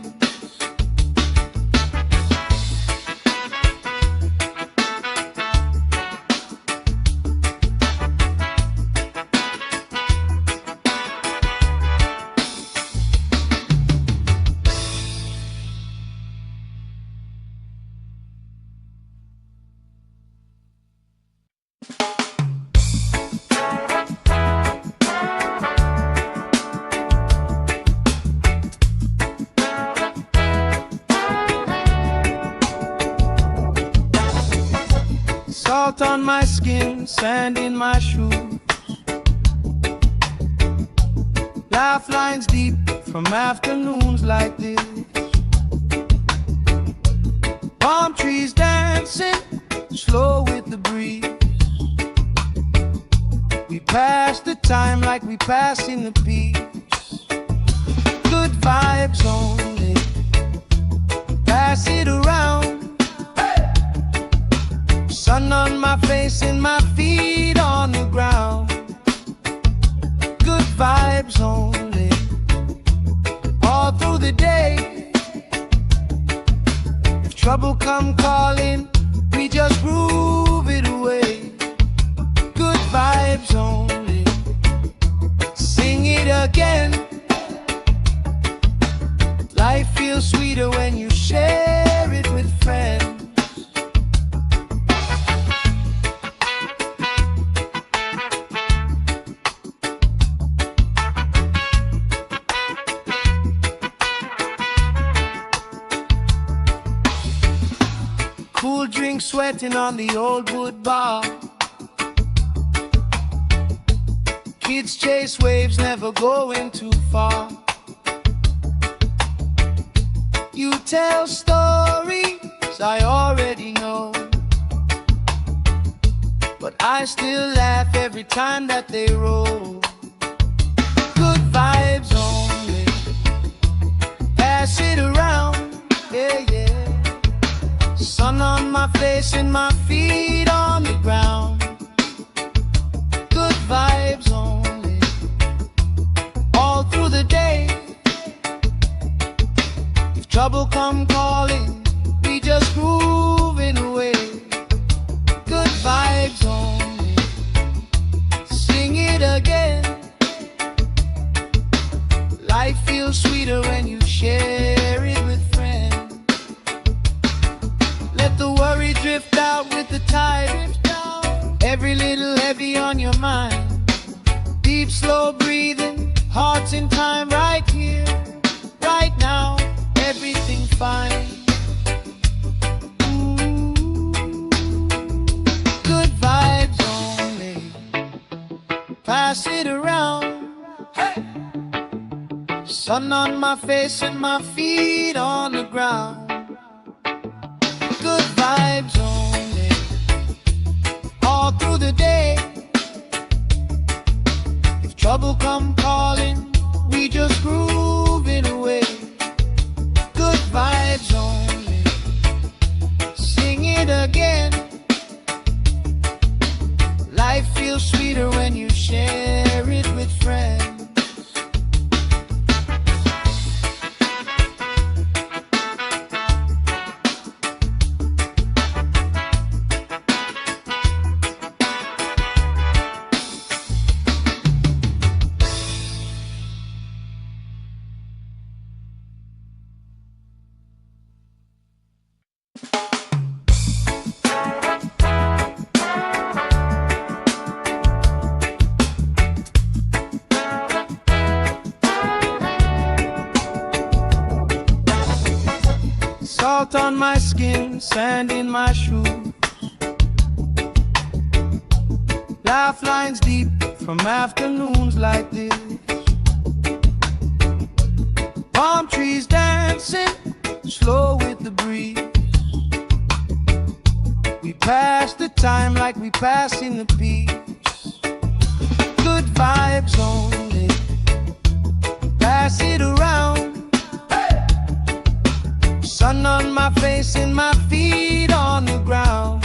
Salt on my skin, sand in my shoes. Laugh lines deep from afternoons like this. Palm trees dancing, slow with the breeze. We pass the time like we passing the peace. Good vibes only. Pass it around. Sun on my face and my feet on the ground. Good vibes only. All through the day. If trouble come calling, we just groove it away. Good vibes only. Sing it again. Life feels sweeter when you share it with friends. Cool drink sweating on the old wood bar. Kids chase waves, never going too far. You tell stories I already know, but I still laugh every time that they roll. Good vibes only. Pass it around, yeah, yeah. Sun on my face and my feet on the ground. Good vibes only. All through the day. If trouble come calling, we just grooving away. Good vibes only. the worry drift out with the tide. Every little heavy on your mind. Deep, slow breathing, hearts in time, right here, right now, everything fine. Good vibes only, pass it around. Hey! Sun on my face and my feet on the ground. Good vibes only, all through the day. If trouble come calling, we just groove it away. Good vibes only, sing it again. Life feels sweeter when you share it with friends. Salt on my skin, sand in my shoes. Laugh lines deep from afternoons like this. Palm trees dancing, slow with the breeze. We pass the time like we passing the peace. Good vibes only, pass it around. Sun on my face and my feet on the ground.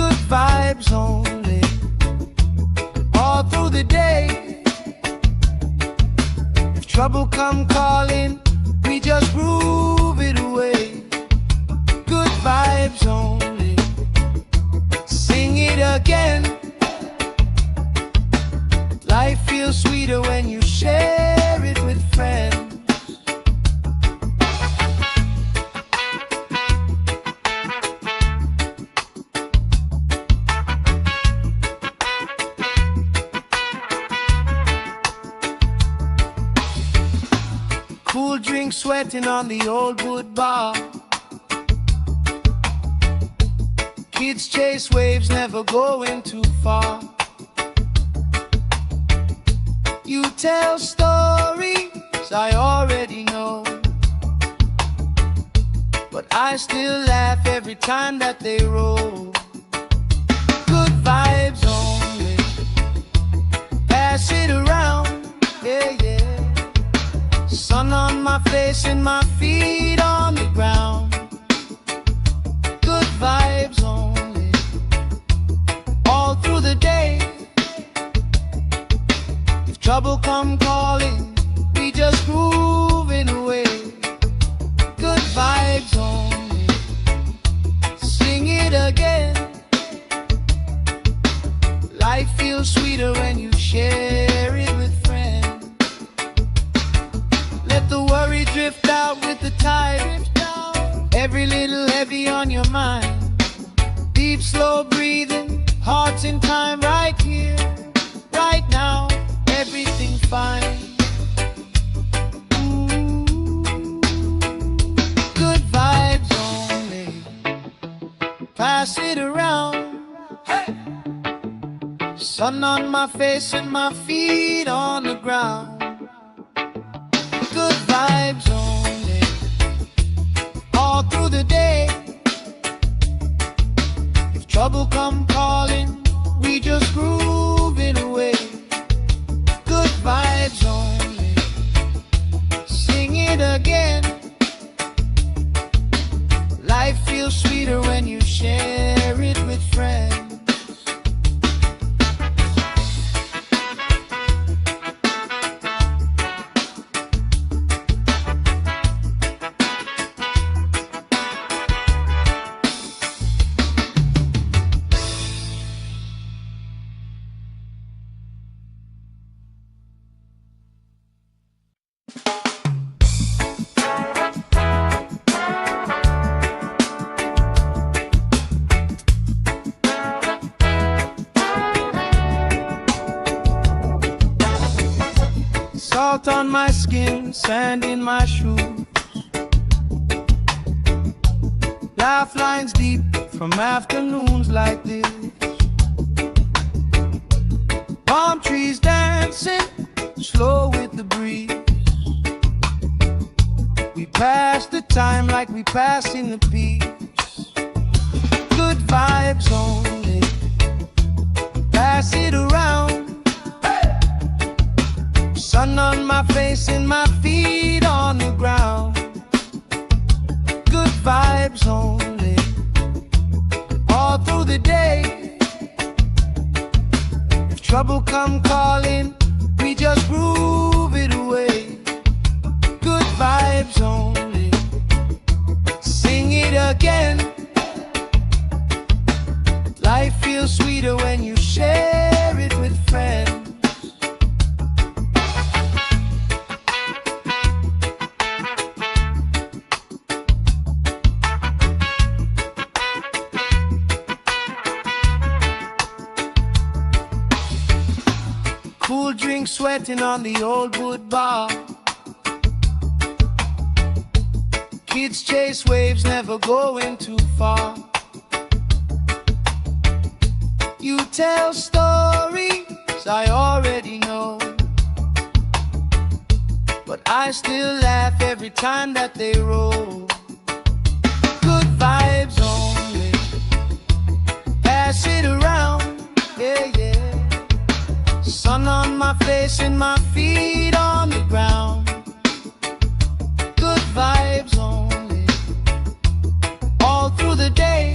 Good vibes only, all through the day. If trouble come calling, we just groove it away. Good vibes only, sing it again. Life feels sweeter when you share it with friends. Cool drink sweating on the old wood bar. Kids chase waves, never going too far. You tell stories I already know, but I still laugh every time that they roll. Good vibes only, pass it around, yeah, yeah. Sun on my face and my feet on the ground. Good vibes only, all through the day. If trouble come calling, we just groove it away. Good vibes only, sing it again. Life feels sweeter when you share it with friends. Let the worry drift out with the tide. Every little heavy on your mind. Deep, slow breathing, hearts in time, right here, right now, everything fine. Good vibes only, pass it around. Hey! Sun on my face and my feet on the ground. Good vibes only, all through the day. If trouble come calling, we just groove it away. Good vibes only, sing it again. Life feels sweeter when you share it with friends. skin, sand in my shoes. Lifelines deep from afternoons like this. Palm trees dancing slow with the breeze. We pass the time like we pass in the peace. Good vibes only, pass it around. Sun on my face and my feet on the ground. Good vibes only, all through the day. If trouble come calling, we just groove it away. Good vibes only, sing it again. Life feels sweeter when you share it with friends. Cool drink sweating on the old wood bar. Kids chase waves, never going too far. You tell stories I already know, but I still laugh every time that they roll. Good vibes only, pass it around, yeah, yeah. Sun on my face and my feet on the ground. Good vibes only, all through the day.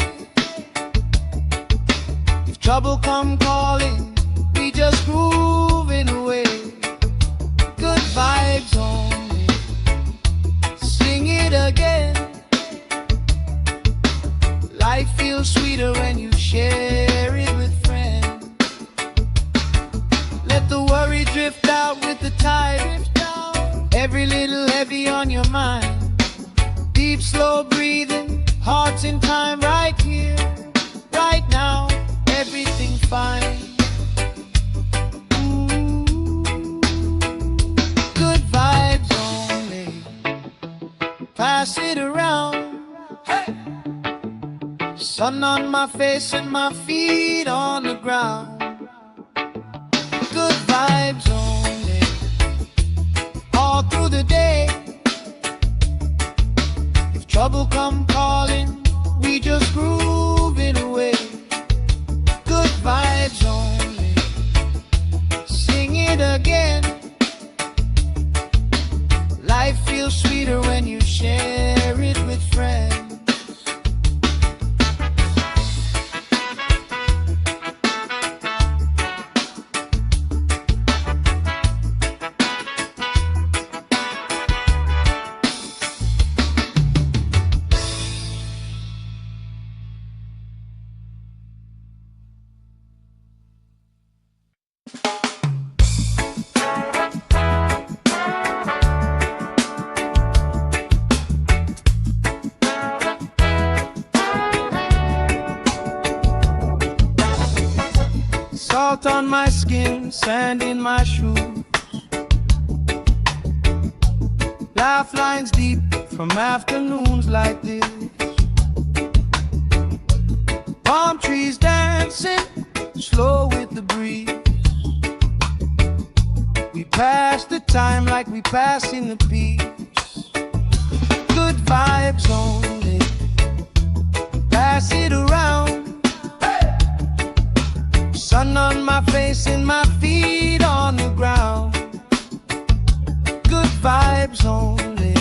If trouble come calling, we just groove it away. Good vibes only, sing it again. Life feels sweeter when you share it with friends. Let the worry drift out with the tide. Every little heavy on your mind. Deep, slow breathing, hearts in time, right here, right now. Everything fine. Ooh, good vibes only, pass it around. Hey! Sun on my face and my feet on the ground. Good vibes only, all through the day. If trouble come calling, we just groove it away. Good vibes only, sing it again. Life feels sweeter when you share it with friends. Salt on my skin, sand in my shoes. Lifelines deep from afternoons like this. Palm trees dancing slow with the breeze. We pass the time like we pass in the peace. Good vibes only, pass it around. Sun on my face and my feet on the ground. Good vibes only,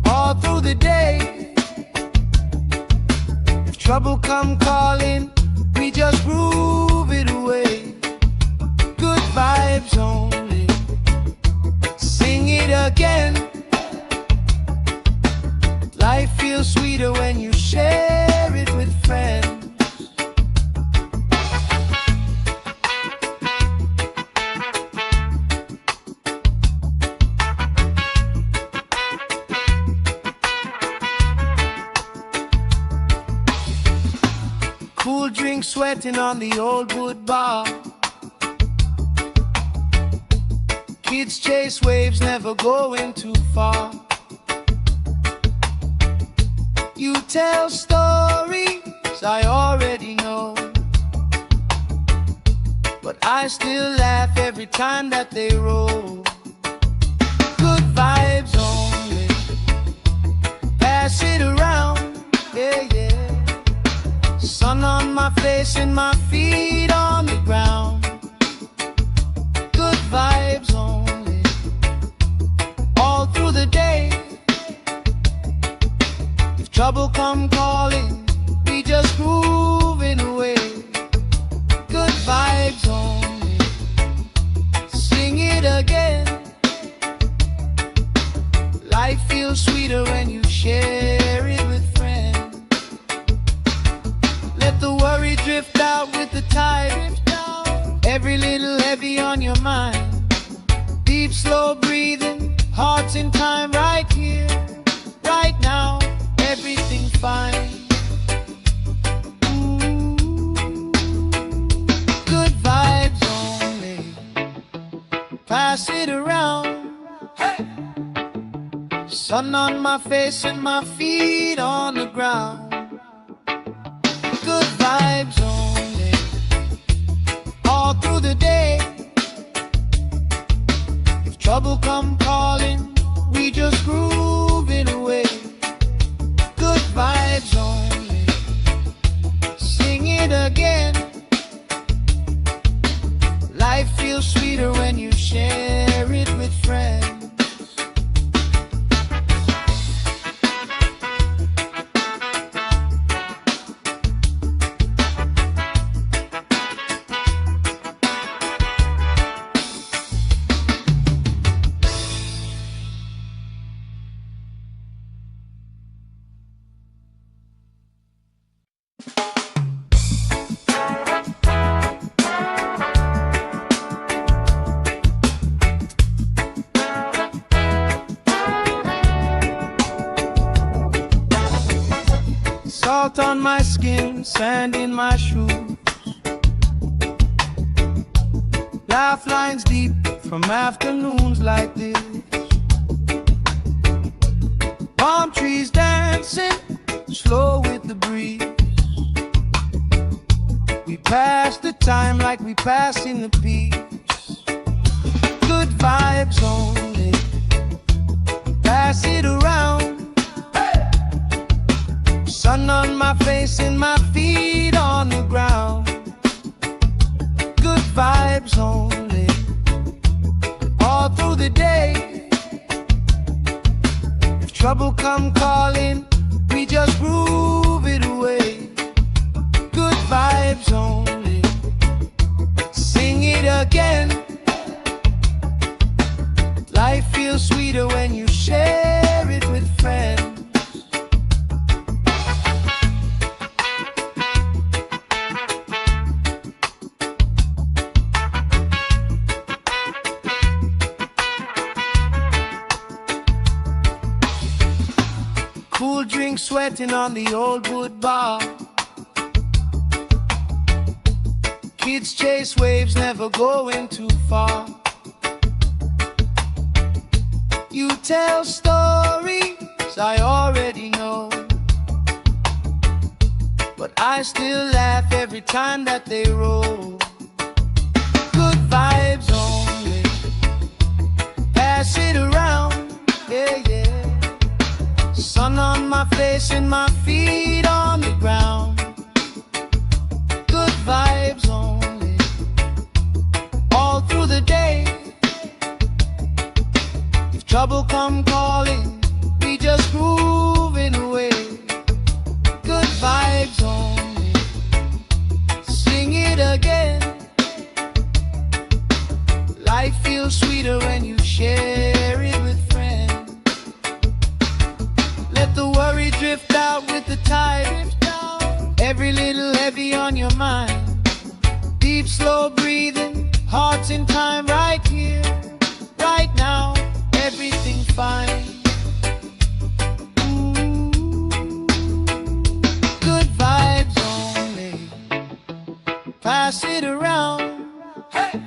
all through the day. If trouble come calling, we just groove it away. Good vibes only, sing it again. Life feels sweeter when you share it with friends. Cool drink sweating on the old wood bar. Kids chase waves, never going too far. You tell stories I already know, but I still laugh every time that they roll. Good vibes only, pass it around, yeah, yeah. Sun on my face and my feet on the ground. Good vibes only, all through the day. If trouble come calling, we just grooving away. Good vibes only, sing it again. Life feels sweeter when you share it with friends. Let the worry drift out with the tide. Every little heavy on your mind. Deep, slow breathing, hearts in time, right here, right now. Everything fine. Good vibes only, pass it around. Hey! Sun on my face and my feet on the ground. Good vibes only, all through the day. If trouble come calling, we just grooving away. Good vibes only, sing it again. Life feels sweeter when you share it with friends. Salt on my skin, sand in my shoes. Laugh lines deep from afternoons like this. Palm trees dancing, slow with the breeze. We pass the time like we pass in the peace. Good vibes only, pass it around. Sun on my face and my feet on the ground. Good vibes only, all through the day. If trouble come calling, we just groove it away. Good vibes only, sing it again. Life feels sweeter when you share it with friends. Cool drink sweating on the old wood bar. Kids chase waves, never going too far. You tell stories I already know, but I still laugh every time that they roll. Good vibes only, pass it around, yeah, yeah. Sun on my face and my feet on the ground. Good vibes only, all through the day. If trouble come calling, we just grooving away. Good vibes only, sing it again. Life feels sweeter when you share it with friends. Let the worry drift out with the tide. Every little heavy on your mind. Deep, slow breathing, hearts in time, right here, right now. Everything fine. Good vibes only, pass it around. Hey!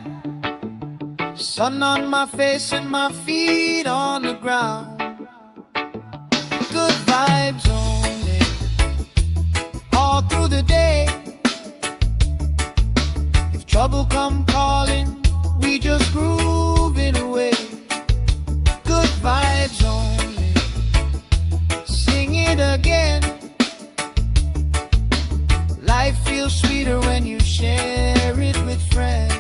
Sun on my face and my feet on the ground. Good vibes only, all through the day. If trouble come calling, we just groove it away. Good vibes only, sing it again. Life feels sweeter when you share it with friends.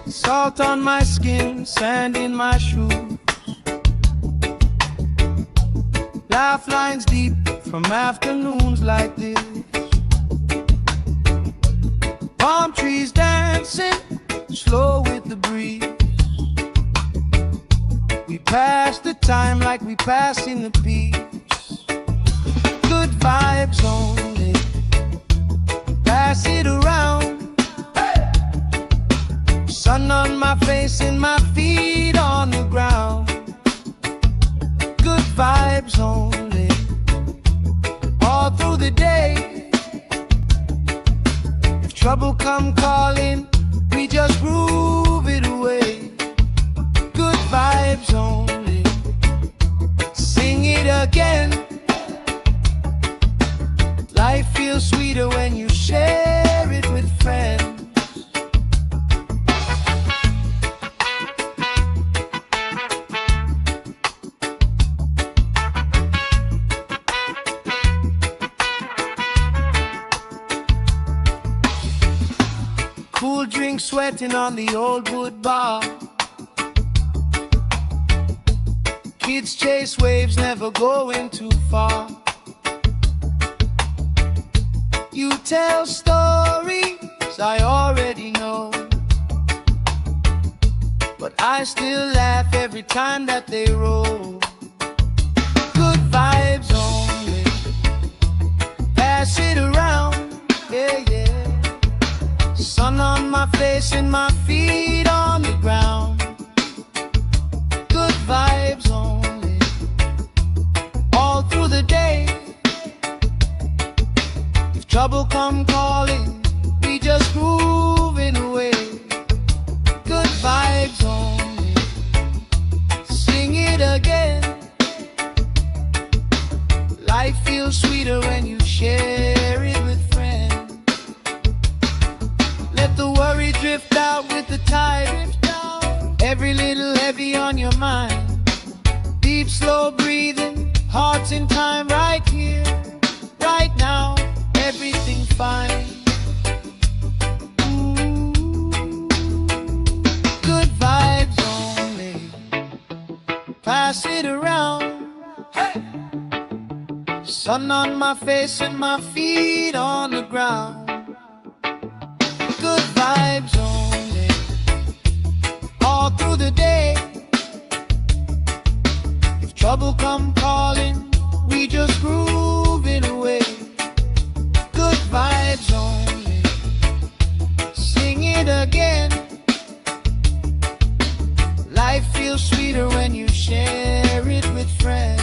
Salt on my skin, sand in my shoes. Laugh lines deep from afternoons like this. Palm trees dancing, slow with the breeze. We pass the time like we pass in the peace. Good vibes only, pass it around. Sun on my face and my feet on the ground. Good vibes only, all through the day. If trouble come calling, we just groove it away. Good vibes only, sing it again. Life feels sweeter when you share it with friends. Cool drink sweating on the old wood bar. Kids chase waves, never going too far. You tell stories I already know, but I still laugh every time that they roll. Good vibes only, pass it around, yeah, yeah. Sun on my face and my feet on the ground. Good vibes only, all through the day. If trouble come calling, we just groove it away. Good vibes only, sing it again. Life feels sweeter when you share it with friends. Let the worry drift out with the tide. Every little heavy on your mind. Deep, slow breathing, hearts in time, right here, right now. Everything fine. Ooh. Good vibes only, pass it around. Hey. Sun on my face and my feet on the ground. Good vibes only, all through the day. If trouble come calling, we just groove it away. Good vibes only, sing it again. Life feels sweeter when you share it with friends.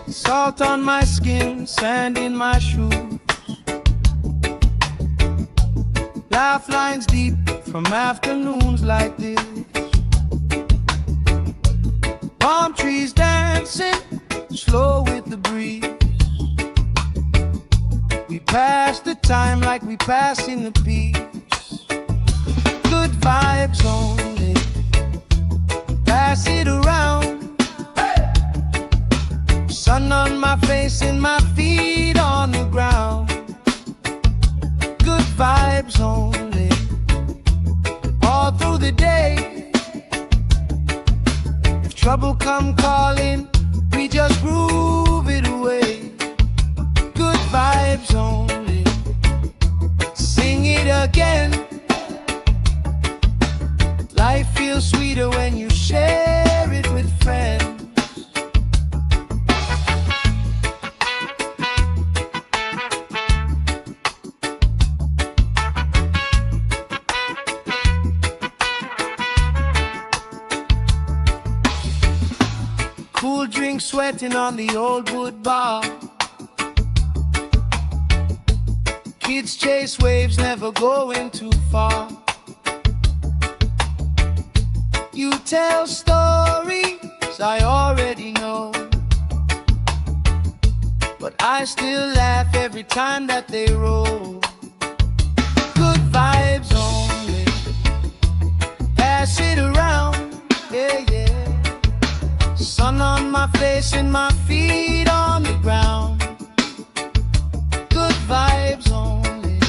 Salt on my skin, sand in my shoes. Laugh lines deep from afternoons like this. Palm trees dancing, slow with the breeze. We pass the time like we passing the peace. Good vibes only, pass it around. Sun on my face and my feet on the ground. Good vibes only, all through the day. If trouble come calling, we just groove it away. Good vibes only, sing it again. Life feels sweeter when you share it with friends. Cool drink sweating on the old wood bar. Kids chase waves, never going too far. You tell stories I already know, but I still laugh every time that they roll. Good vibes only, pass it around, yeah, yeah. Sun on my face and my feet on the ground. Good vibes only,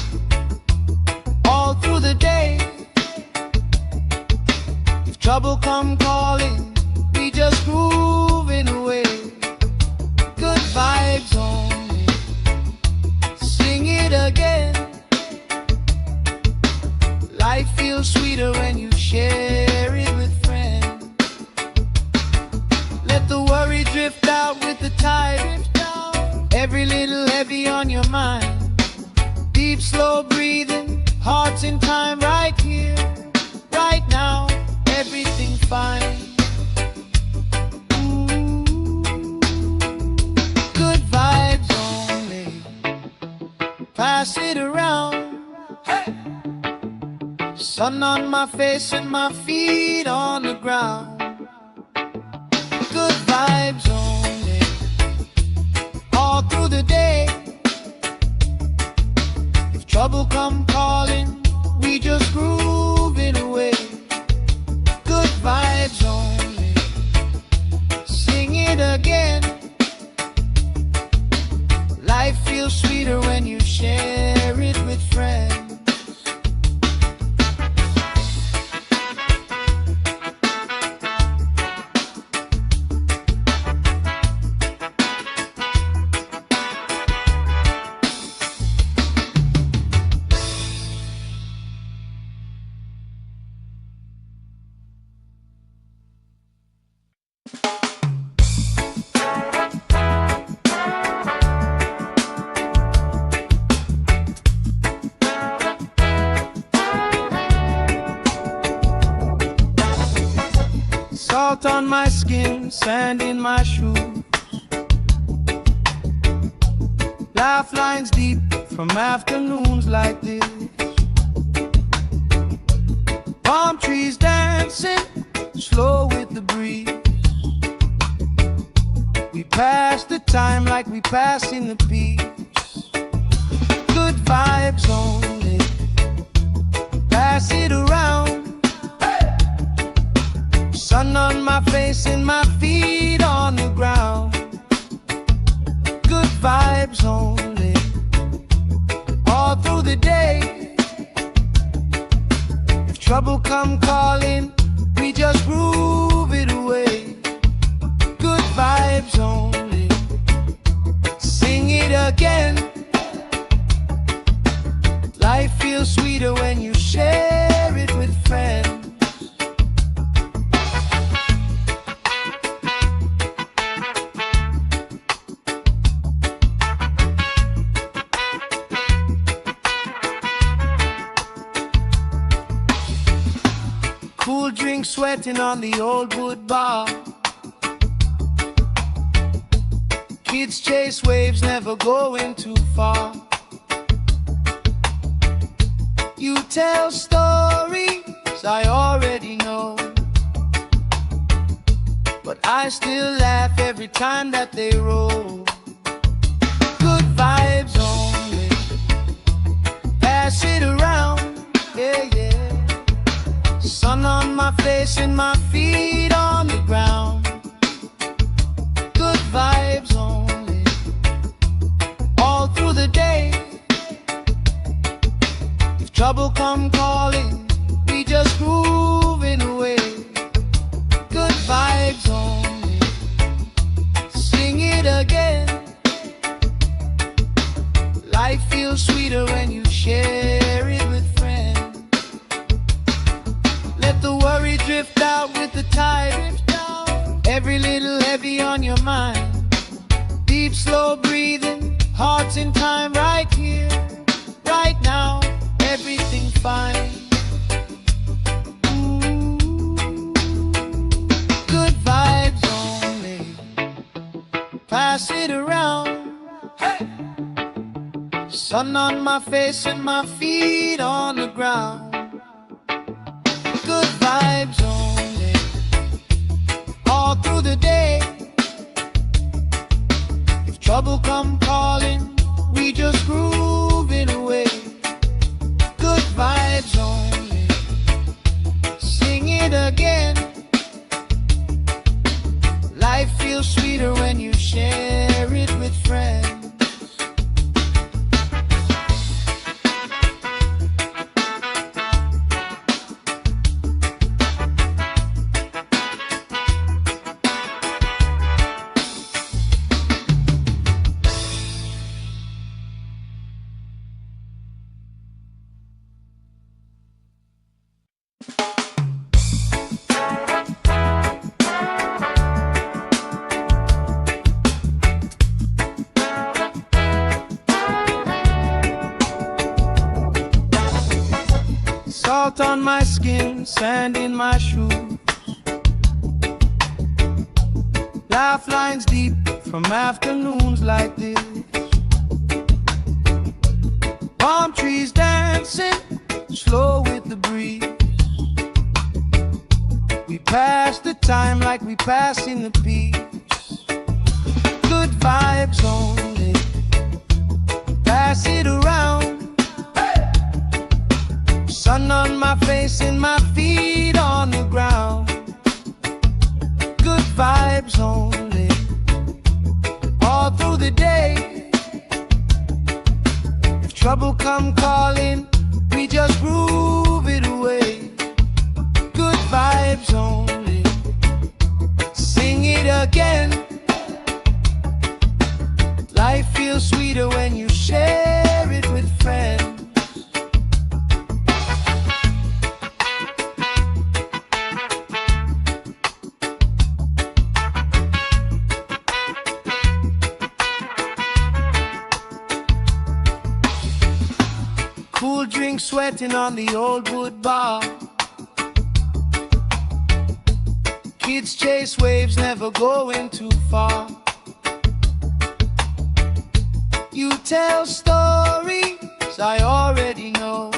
all through the day. If trouble come calling, we just grooving away. Good vibes only, sing it again. Life feels sweeter when you share it with friends. Let the worry drift out with the tide. Every little heavy on your mind. Deep, slow breathing, hearts in time, right here, right now. Everything fine. Ooh, good vibes only, pass it around. Hey! Sun on my face and my feet on the ground. Good vibes only, all through the day. If trouble come calling, we just groove it away. Good vibes only, sing it again. Life feels sweeter when you share it with friends. Salt on my skin, sand in my shoes. Laugh lines deep from afternoons like this. Palm trees dancing, slow with the breeze. We pass the time like we passing the peace. Good vibes only, pass it around. Sun on my face and my feet on the ground. Good vibes only, all through the day. If trouble come calling, we just groove it away. Good vibes only, sing it again. Life feels sweeter when you share it with friends. Cool drink sweating on the old wood bar. Kids chase waves, never going too far. You tell stories I already know, but I still laugh every time that they roll. Good vibes only, pass it around, yeah, yeah. Sun on my face and my feet on the ground. Good vibes only, all through the day. If trouble come calling, we just grooving away. Good vibes only, sing it again. Life feels sweeter when you share it with friends. Let the worry drift out with the tide. Every little heavy on your mind. Deep, slow breathing, hearts in time, right here, right now. Everything fine. Good vibes only, pass it around. Hey! Sun on my face and my feet on the ground. Good vibes only, all through the day. If trouble come calling, we just grooving away. Good vibes only, sing it again. Life feels sweeter when you share it with friends. Salt on my skin, sand in my shoes. Laugh lines deep from afternoons like this. Palm trees dancing, slow with the breeze. We pass the time like we passing the peace. Good vibes only, pass it around. Sun on my face and my feet on the ground. Good vibes only, all through the day. If trouble come calling, we just groove it away. Good vibes only, sing it again. Life feels sweeter when you share it with friends. Cool drink sweating on the old wood bar. Kids chase waves, never going too far. You tell stories I already know,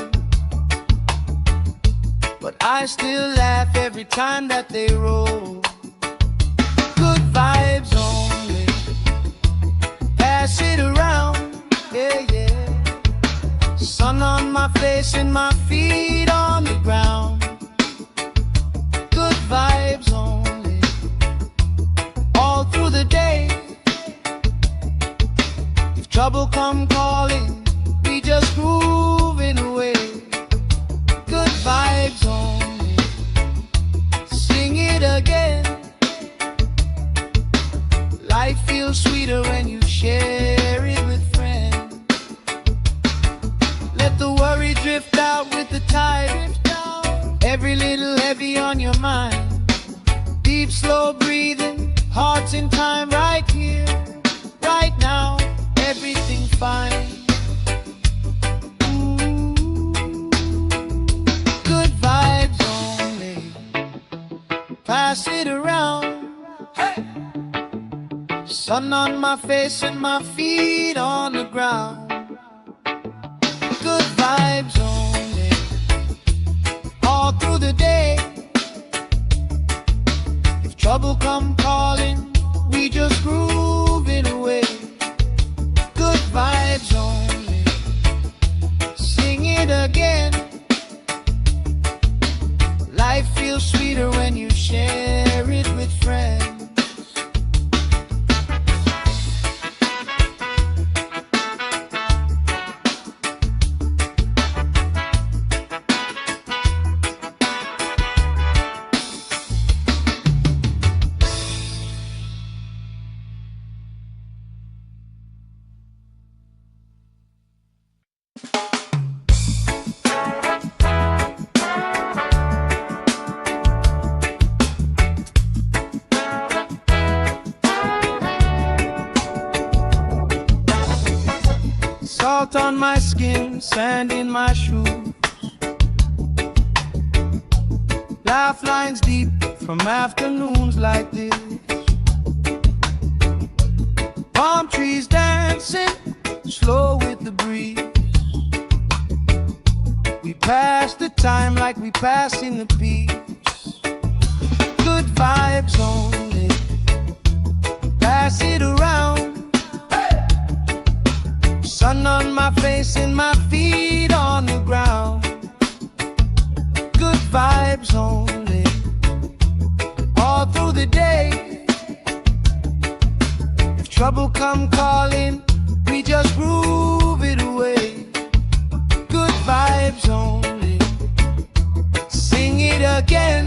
but I still laugh every time that they roll. Good vibes only, pass it around, yeah, yeah. Sun on my face and my feet on the ground. Good vibes only, all through the day. If trouble come calling, we just grooving away. Good vibes only, sing it again. Life feels sweeter when you share it with friends. Let the worry drift out with the tide. Every little heavy on your mind. Deep, slow breathing, hearts in time, right here, right now. Everything fine. Good vibes only, pass it around. Hey! Sun on my face and my feet on the ground. Good vibes only, all through the day. If trouble come calling, feels sweeter when you share it with friends. Salt on my skin, sand in my shoes, lifelines deep from afternoons like this. Palm trees dancing slow with the breeze. We pass the time like we pass in the peace. Good vibes only, pass it around. Sun on my face and my feet on the ground. Good vibes only, all through the day. If trouble come calling, we just groove it away. Good vibes only, sing it again.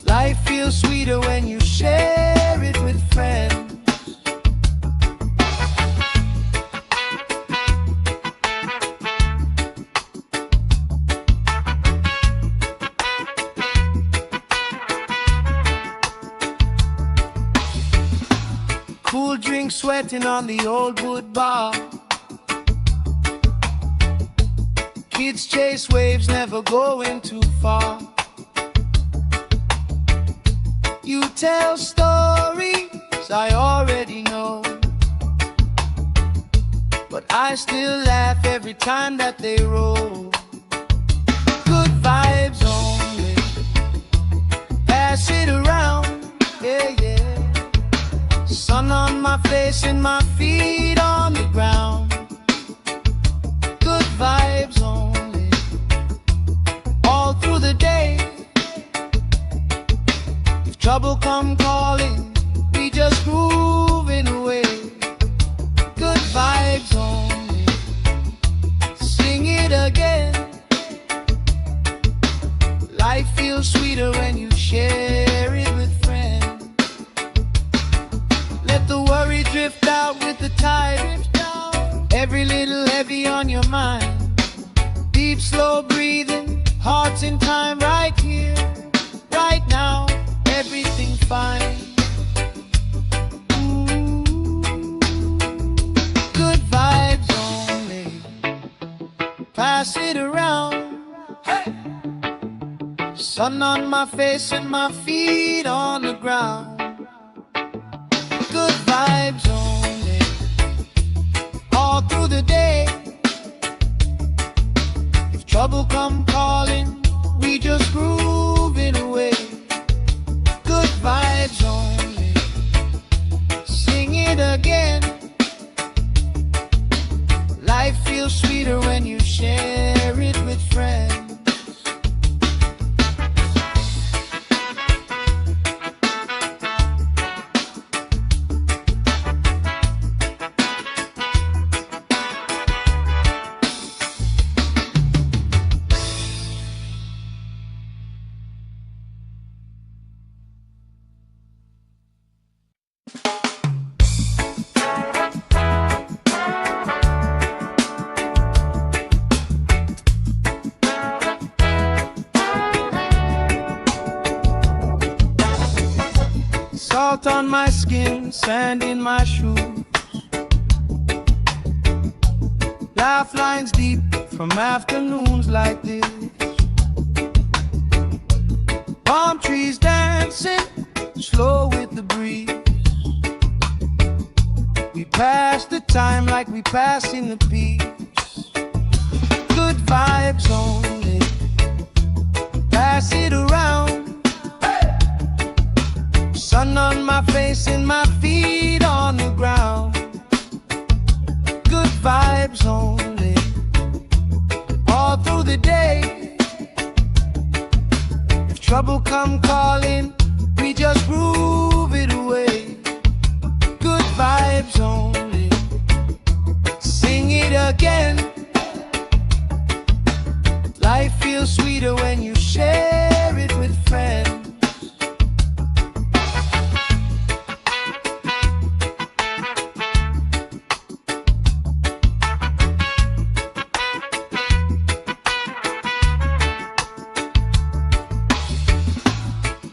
Life feels sweeter when you share it with friends. Cool drink sweating on the old wood bar. Kids chase waves, never going too far. You tell stories I already know, but I still laugh every time that they roll. Good vibes only, pass it around, yeah, yeah. Sun on my face and my feet on the ground. Good vibes only, all through the day. If trouble come calling, we just grooving away. Good vibes only, sing it again. Life feels sweeter when you share it with friends. Let the worry drift out with the tide. Every little heavy on your mind. Deep, slow breathing, hearts in time, right here, right now. Everything fine. Ooh. Good vibes only, pass it around. Hey. Sun on my face and my feet on the ground. Good vibes only, all through the day. If trouble come calling, we just groove it away. Good vibes only, sing it again. Life feels sweeter when you share it with friends. Salt on my skin, sand in my shoes, lifelines deep from afternoons like this. Palm trees dancing slow with the breeze. We pass the time like we pass in the peace. Good vibes only, pass it around. Sun on my face and my feet on the ground. Good vibes only, all through the day. trouble come calling, we just groove it away. Good vibes only. Sing it again. Life feels sweeter when you share it with friends.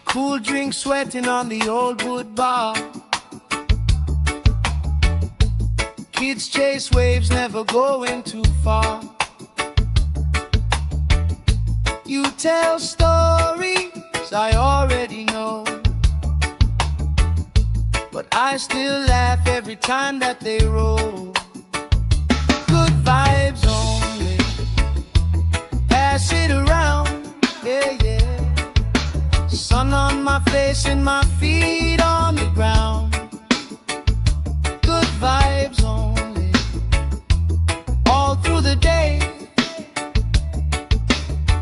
Cool drink sweating on the old wood bar. Kids chase waves, never going too far. You tell stories I already know, but I still laugh every time that they roll. Good vibes only. Pass it around, yeah, yeah. Sun on my face and my feet on the ground. Good vibes only. All through the day.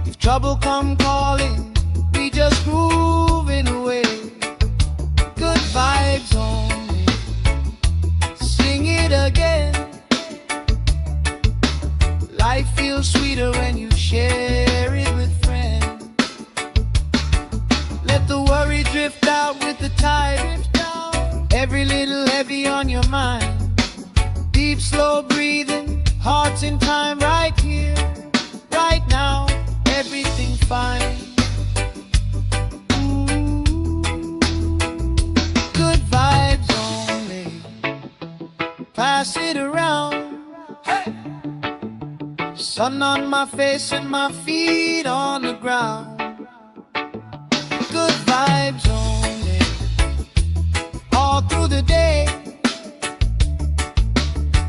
If trouble come calling, we just moving away. Good vibes only. Sing it again. Life feels sweeter when you share it with friends. Let the worry drift out with the tide. Every little heavy on your mind. Deep, slow breathing, hearts in time, right here, right now. Everything fine. Good vibes only. Pass it around. Hey! Sun on my face and my feet on the ground. Good vibes only. All through the day.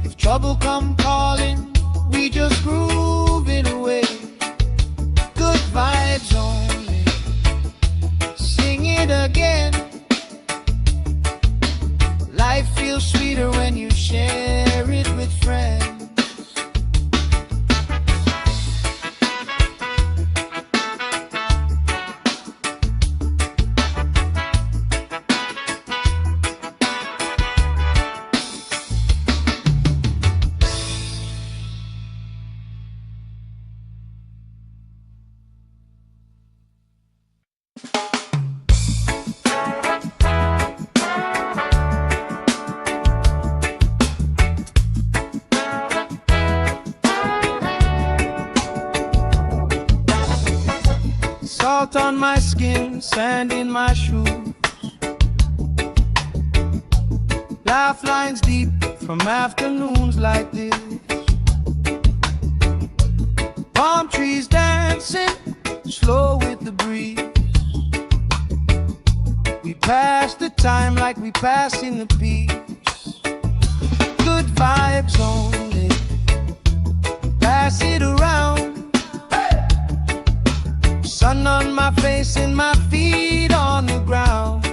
If trouble come calling, we just groove it away. Good vibes only. Sing it again. Life feels sweeter when you share it with friends. Salt on my skin, sand in my shoes. Laugh lines deep from afternoons like this. Palm trees dancing, slow with the breeze. We pass the time like we pass in the peace. Good vibes only. Pass it around. Sun on my face and my feet on the ground.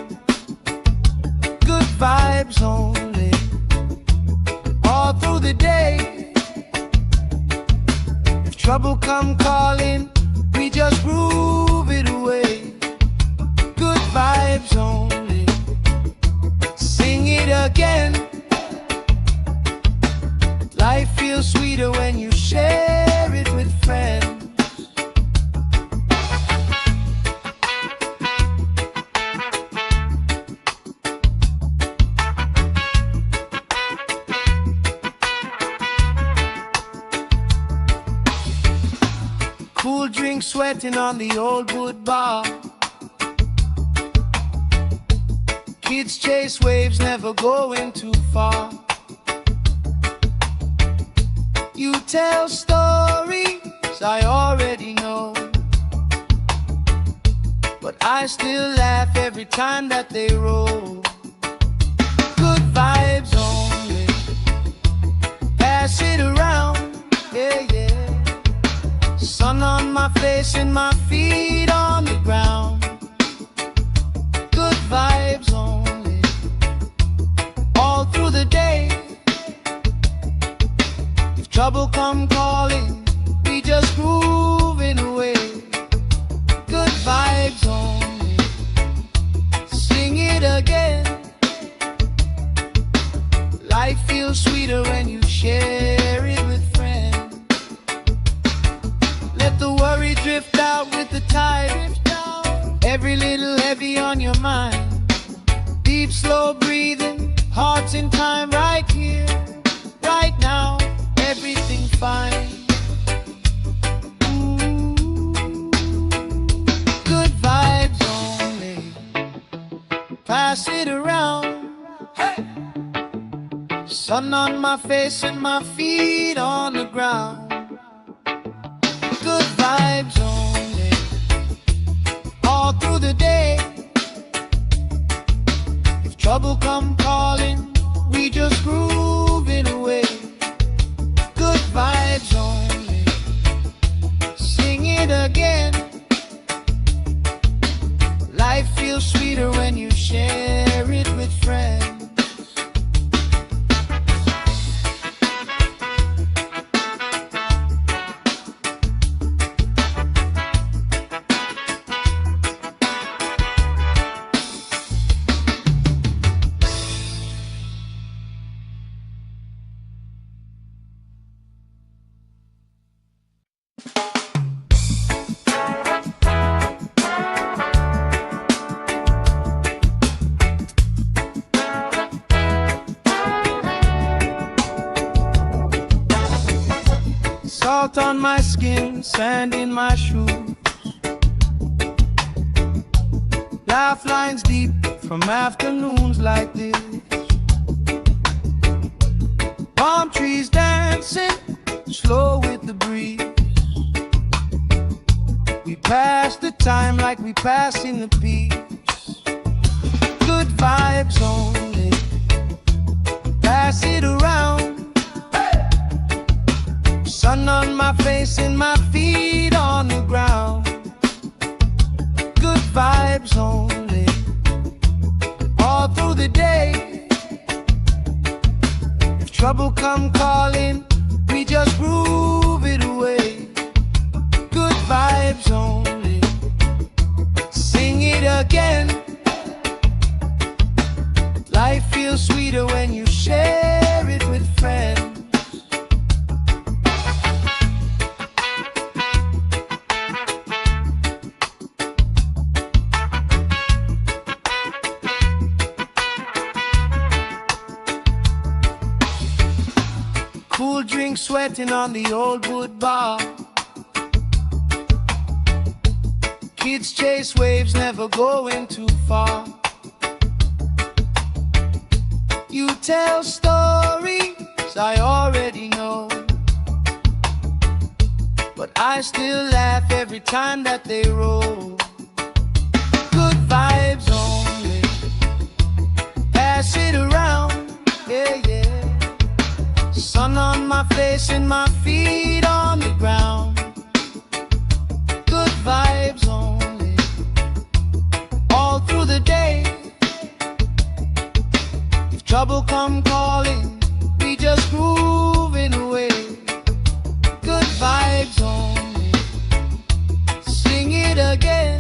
Good vibes only. All through the day. If trouble come calling, we just groove it away. Good vibes only. Sing it again. Life feels sweeter when you share it with friends. Cool drink sweating on the old wood bar. Kids chase waves, never going too far. You tell stories I already know, but I still laugh every time that they roll. Good vibes only. Pass it around, yeah, yeah. Sun on my face and my feet on the ground. Good vibes only. All through the day. If trouble come calling, we just grooving away. Good vibes only. out with the tide. Every little heavy on your mind. Deep, slow breathing, hearts in time, right here, right now, everything fine. Good vibes only, pass it around. Hey! Sun on my face and my feet on the ground. Good vibes only, all through the day. If trouble come calling, we just grooving away. Good vibes only, sing it again. Life feels sweeter when you share it with friends. Salt on my skin, sand in my shoes. Laugh lines deep from afternoons like this. Palm trees dancing, slow with the breeze. We pass the time like we passing the peace. Good vibes only, pass it around. Sun on my face and my feet on the ground. Good vibes only, all through the day. If trouble come calling, we just groove it away. Good vibes only, sing it again. Life feels sweeter when you share it with friends. Cool drink sweating on the old wood bar. Kids chase waves, never going too far. You tell stories I already know, but I still laugh every time that they roll. Good vibes only, pass it around, yeah, yeah. Sun on my face and my feet on the ground. Good vibes only, all through the day. If trouble come calling, we just grooving away. Good vibes only, sing it again.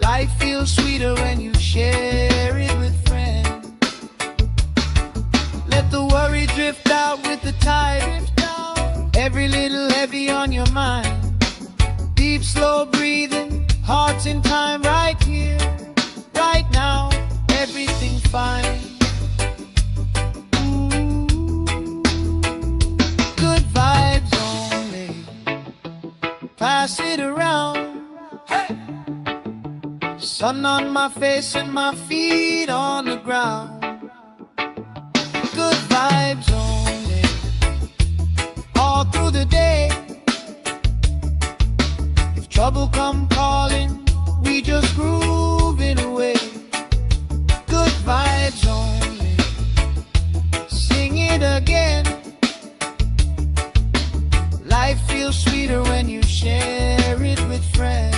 Life feels sweeter when you share it with friends. Let the worry drift out with the tide. Every little heavy on your mind. Deep, slow breathing, hearts in time, right here, right now, everything fine. Good vibes only, pass it around. Hey! Sun on my face and my feet on the ground. Good vibes only, all through the day. If trouble come calling, we just grooving away. Good vibes only, sing it again. Life feels sweeter when you share it with friends.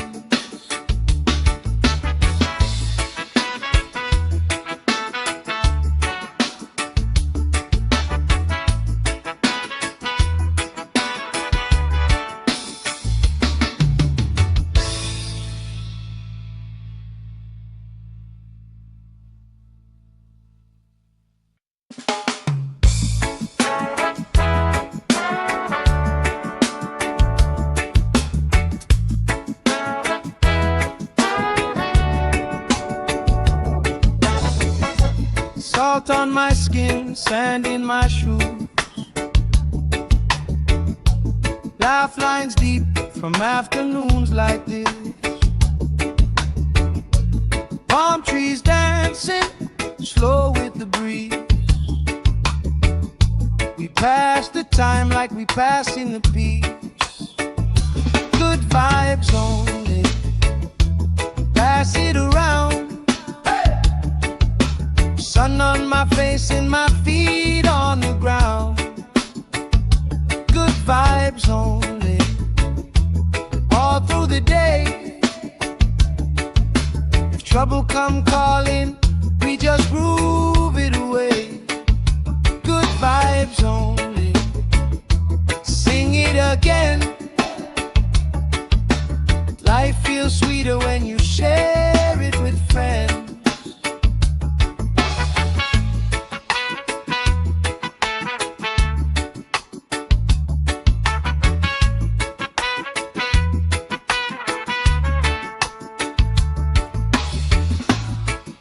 Salt on my skin, sand in my shoes, laugh lines deep from afternoons like this. Palm trees dancing slow with the breeze. We pass the time like we pass in the peace. Good vibes only, pass it around. Sun on my face and my feet on the ground. Good vibes only, all through the day. If trouble come calling, we just groove it away. Good vibes only, sing it again. Life feels sweeter when you share it with friends.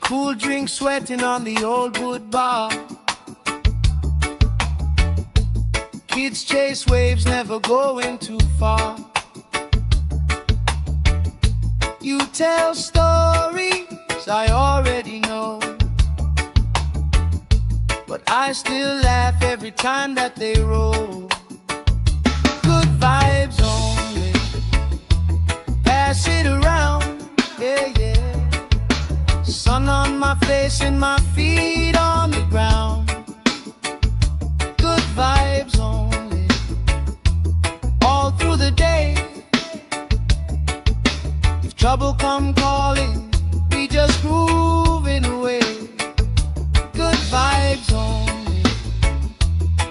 Cool drink sweating on the old wood bar. Kids chase waves, never going too far. You tell stories I already know, but I still laugh every time that they roll. Good vibes only, pass it around, yeah, yeah. Sun on my face and my feet on the ground. Good vibes only, all through the day. If trouble come calling, we just grooving away. Good vibes only,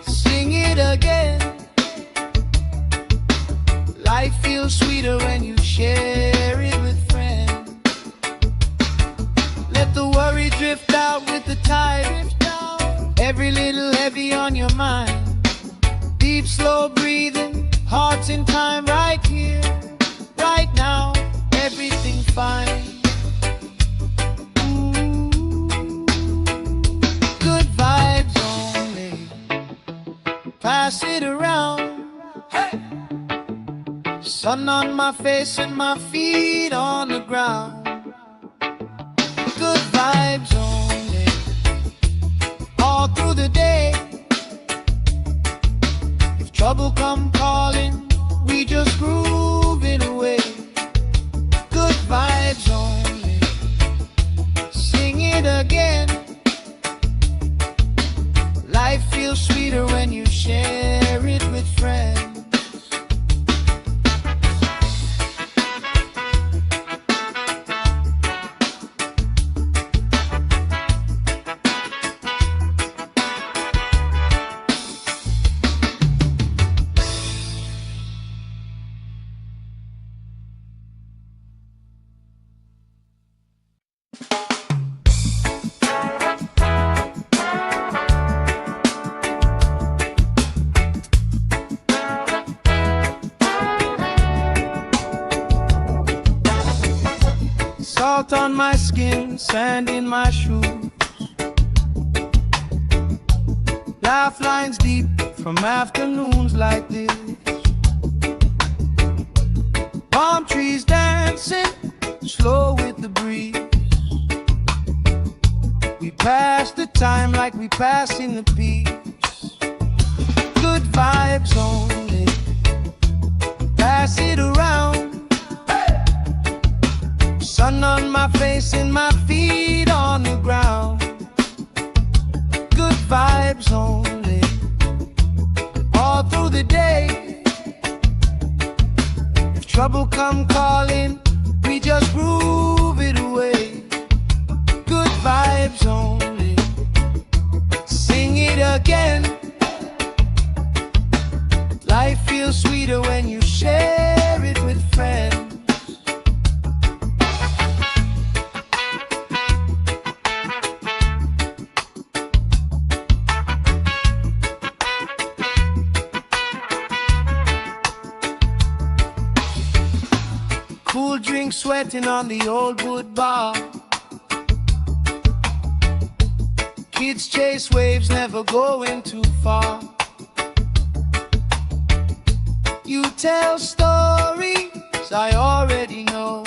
sing it again. Life feels sweeter when you share it with friends. Let the worry drift out with the tide. Every little heavy on your mind. Deep, slow breathing, hearts in time, right here, right now. Everything fine. Ooh. Good vibes only, pass it around. Hey. Sun on my face and my feet on the ground. Good vibes only, all through the day. If trouble come calling, we just groove it away. Good vibes only, sing it again. Life feels sweeter when you share it with friends. Salt on my skin, sand in my shoes, laugh lines deep from afternoons like this. Palm trees dancing slow with the breeze. We pass the time like we pass in the peace. Good vibes only, pass it around. Sun on my face and my feet on the ground. Good vibes only, all through the day. If trouble come calling, we just groove it away. Good vibes only, sing it again. Life feels sweeter when you share it with friends. Cool drink sweating on the old wood bar. Kids chase waves, never going too far. You tell stories I already know,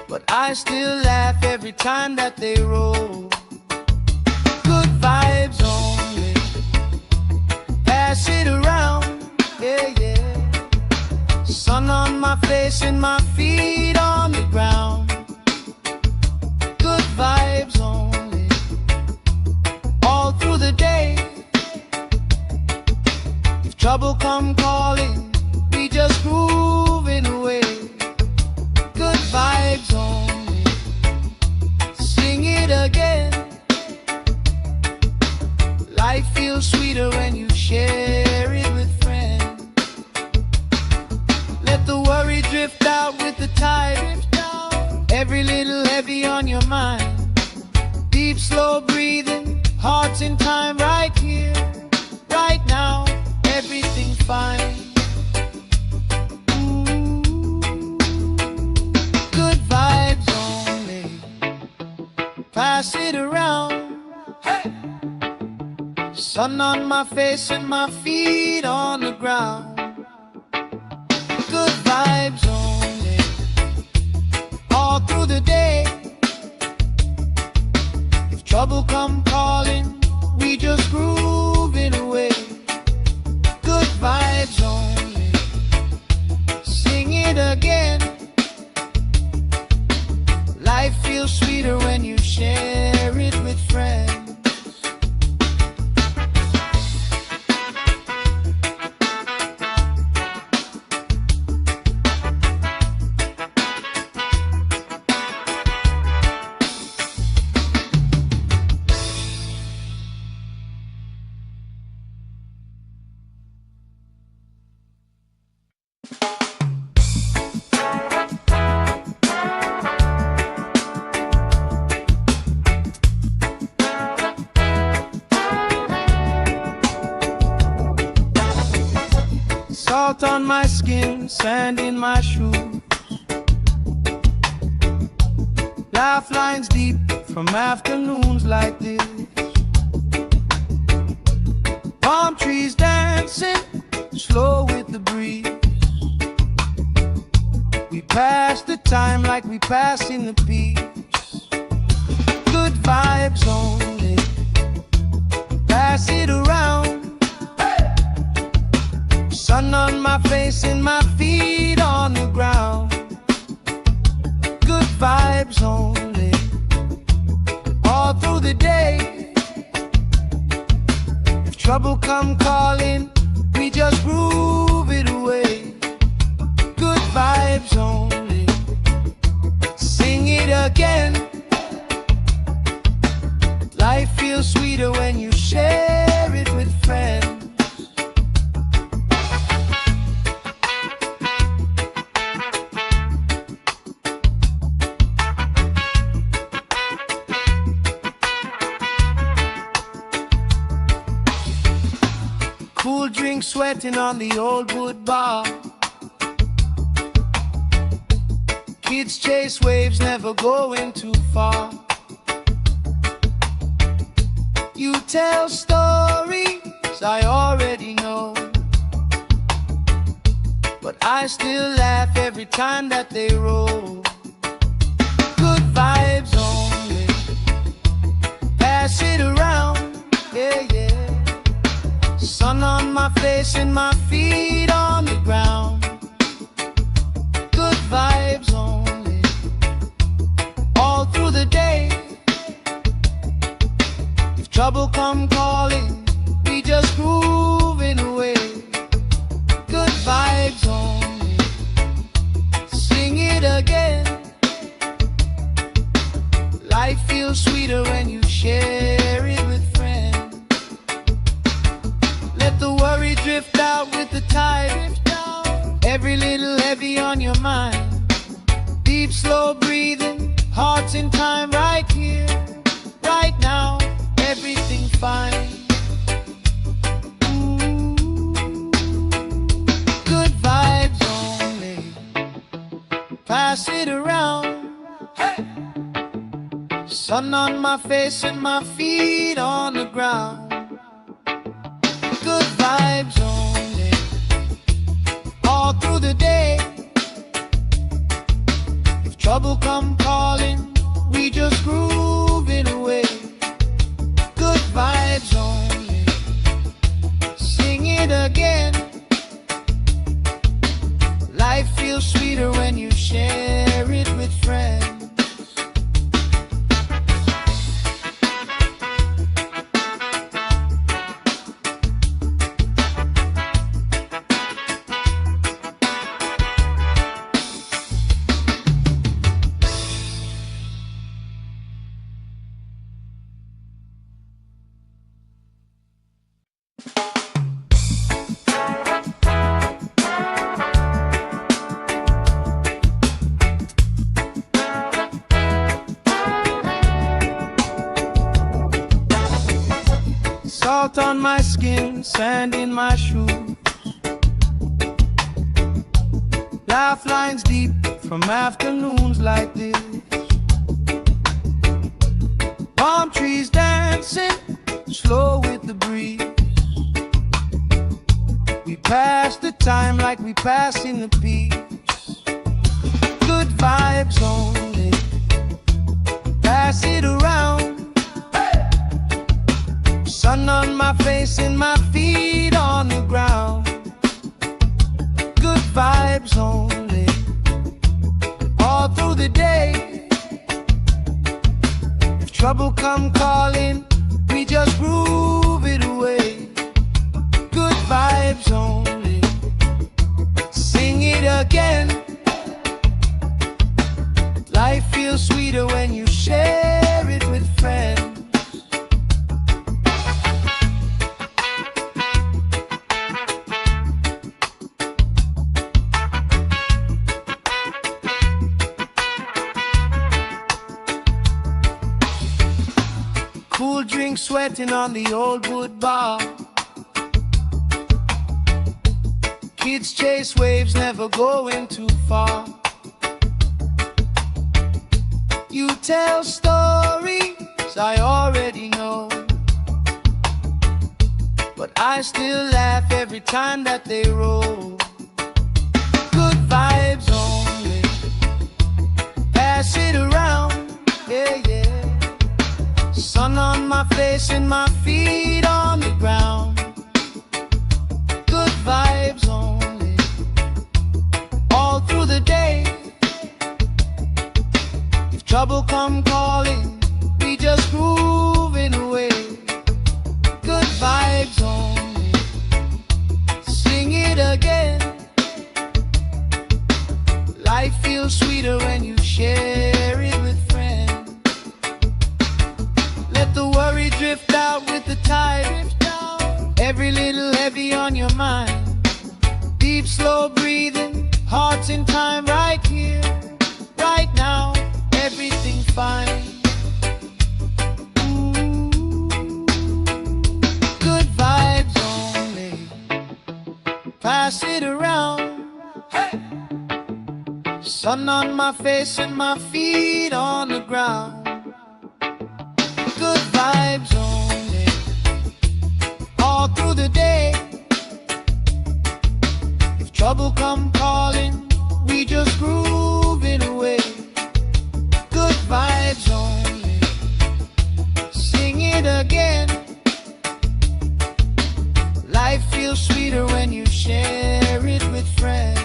but I still laugh every time that they roll. Good vibes only, pass it around, yeah, yeah. Sun on my face and my feet on the ground. Good vibes only, all through the day. If trouble come calling, we just grooving away. Good vibes only, sing it again. Life feels sweeter when you share it with friends. Let the worry drift out with the tide. Every little heavy on your mind. Deep, slow breathing, hearts in time, right here, right now, everything fine. Good vibes only, pass it around. Hey! Sun on my face and my feet on the ground. Good vibes only, all through the day. If trouble come calling, we just grooving away. Good vibes only, sing it again. Life feels sweeter when you share it with friends. Salt on my skin, sand in my shoes. Laugh lines deep from afternoons like this. Palm trees dancing, slow with the breeze. We pass the time like we pass in the peace. Good vibes only, pass it around. Sun on my face and my feet on the ground. Good vibes only, all through the day. If trouble come calling, we just groove it away. Good vibes only, sing it again. Life feels sweeter when you share it with friends. Cool drink sweating on the old wood bar. Kids chase waves, never going too far. You tell stories I already know, but I still laugh every time that they roll. Good vibes only, pass it around, yeah, yeah. Sun on my face and my feet on the ground. Good vibes only, all through the day. If trouble come calling, we just grooving away. Good vibes only, sing it again. Life feels sweeter when you share it with friends. Let the worry drift out with the tide. Every little heavy on your mind. Deep, slow breathing, hearts in time, right here, right now, everything fine. Good vibes only, pass it around. Hey! Sun on my face and my feet on the ground. Good vibes only, all through the day. If trouble come calling, we just grooving away. Good vibes only, sing it again. Life feels sweeter when you share it with friends. Salt on my skin, sand in my shoes. Laugh lines deep from afternoons like this. Palm trees dancing, slow with the breeze. We pass the time like we passing the peace. Good vibes only, pass it around. Sun on my face and my feet on the ground. Good vibes only, all through the day. If trouble come calling, we just groove it away. Good vibes only, sing it again. Life feels sweeter when you share it with friends. Cool drink sweating on the old wood bar. Kids chase waves, never going too far. You tell stories I already know, but I still laugh every time that they roll. Good vibes only, pass it around, yeah, yeah. Sun on my face and my feet on the ground. Good vibes only, all through the day. If trouble come calling, we just grooving away. Good vibes only, sing it again. Life feels sweeter when you share it with friends. Let the worry drift out with the tide. Every little heavy on your mind. Deep, slow breathing, hearts in time, right here, right now. Everything's fine. Ooh. Good vibes only, pass it around. Hey! Sun on my face and my feet on the ground. Good vibes only, all through the day. If trouble come calling, we just grooving away. Good vibes only, sing it again. Life feels sweeter when you share it with friends.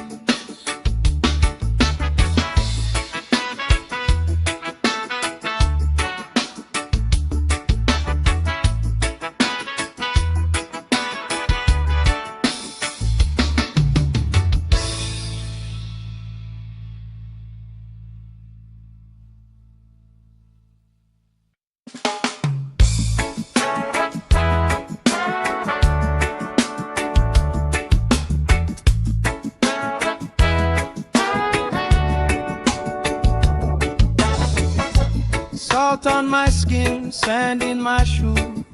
Salt on my skin, sand in my shoes.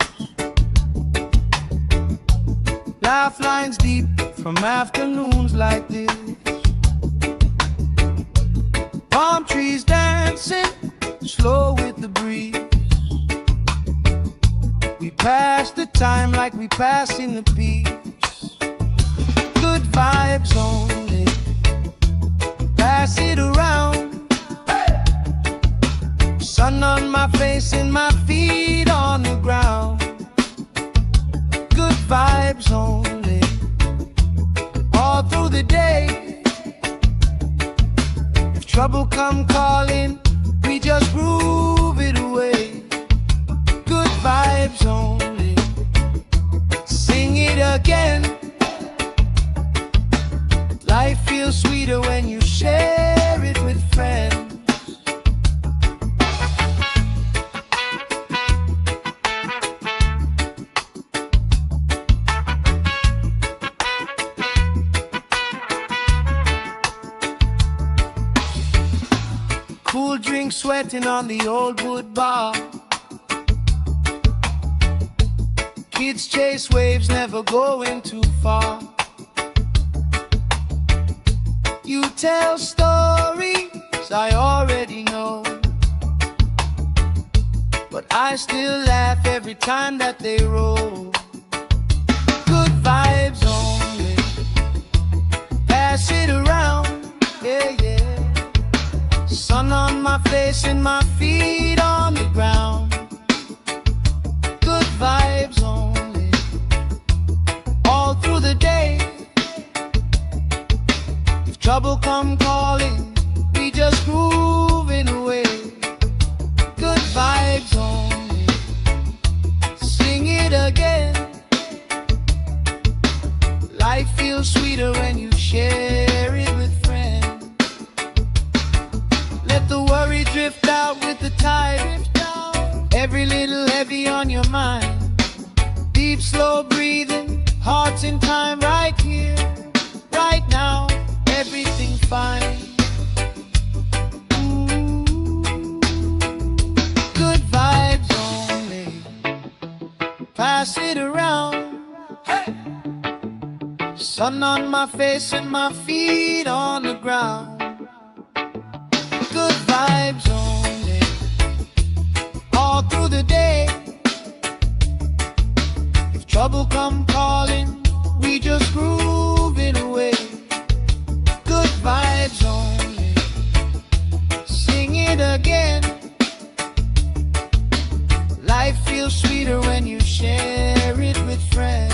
Laugh lines deep from afternoons like this. Palm trees dancing, slow with the breeze. passing the peace. Good vibes only. Pass it around. Sun on my face and my feet on the ground. Good vibes only. All through the day. If trouble come calling, we just groove it away. Good vibes only. Sing it again. Life feels sweeter when you share it with friends. Cool drink sweating on the old wood bar. Kids chase waves, never going too far. You tell stories I already know, but I still laugh every time that they roll. Good vibes only. Pass it around, yeah, yeah. Sun on my face and my feet on the ground. Good vibes only. All through the day. If trouble come calling, we just grooving away. Good vibes only. Sing it again. Life feels sweeter when you share it with friends. Let the worry drift out with the tide. Every little heavy on your mind. Deep, slow breathing, hearts in time, right here, right now. Everything fine. Ooh. Good vibes only. Pass it around. Hey. Sun on my face and my feet on the ground. Good vibes only. All through the day. If trouble come calling, we just groove it away. Good vibes only. Sing it again. Life feels sweeter when you share it with friends.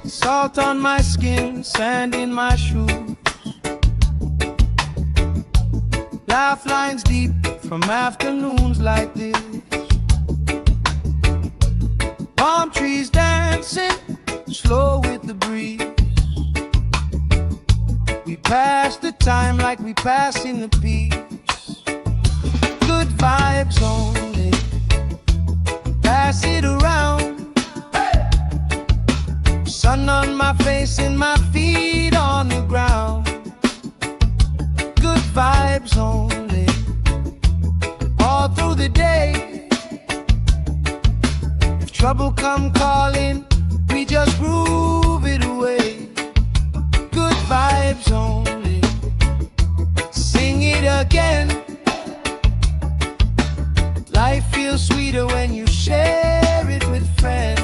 Salt on my skin, sand in my shoes. Laugh lines deep from afternoons like this. Palm trees dancing, slow with the breeze. We pass the time like we passing the peace. Good vibes only. Pass it around. Sun on my face and my feet on the ground. Good vibes only. All through the day. If trouble come calling, we just groove it away. Good vibes only. Sing it again. Life feels sweeter when you share it with friends.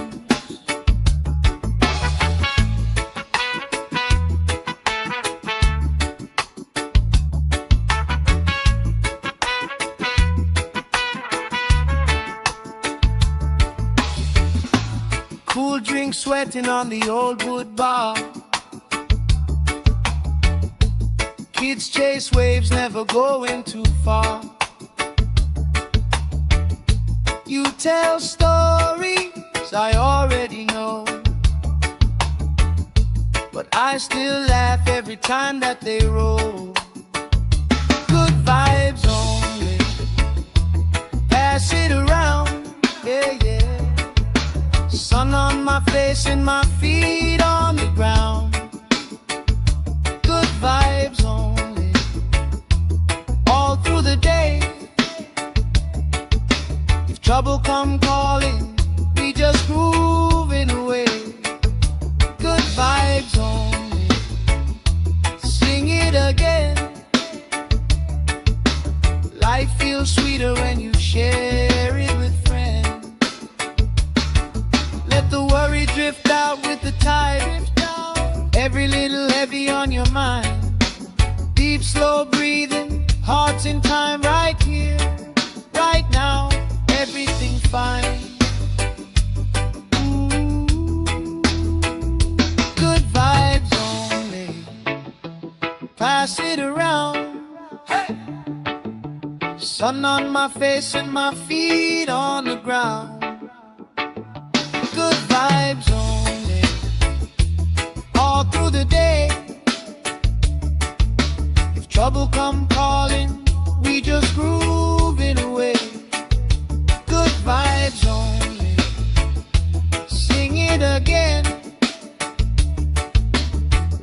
Cool drink sweating on the old wood bar. Kids chase waves, never going too far. You tell stories I already know, but I still laugh every time that they roll. Good vibes only. pass it around, yeah, yeah. Sun on my face and my feet on the ground. Good vibes only, all through the day. If trouble come calling, we just grooving away. Good vibes only, sing it again. Life feels sweeter when you share it with friends. Let the worry drift out with the tide. Every little heavy on your mind. Deep, slow breathing, hearts in time, right here, right now. Everything fine. Good vibes only, pass it around. Hey! Sun on my face and my feet on the ground. Good vibes only, all through the day. If trouble come calling, we just grooving away. Good vibes only, sing it again.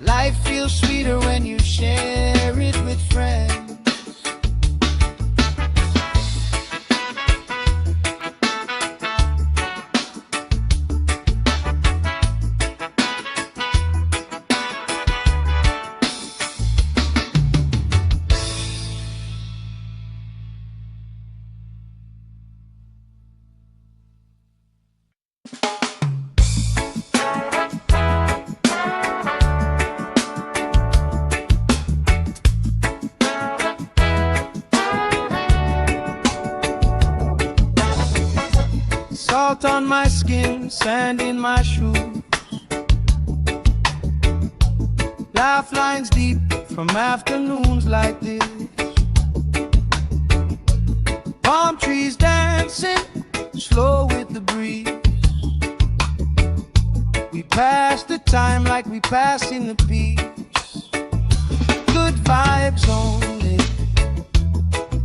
Life feels sweeter when you share it with friends. Salt on my skin, sand in my shoes. Laugh lines deep from afternoons like this. Palm trees dancing, slow with the breeze. We pass the time like we pass in the peace. Good vibes only,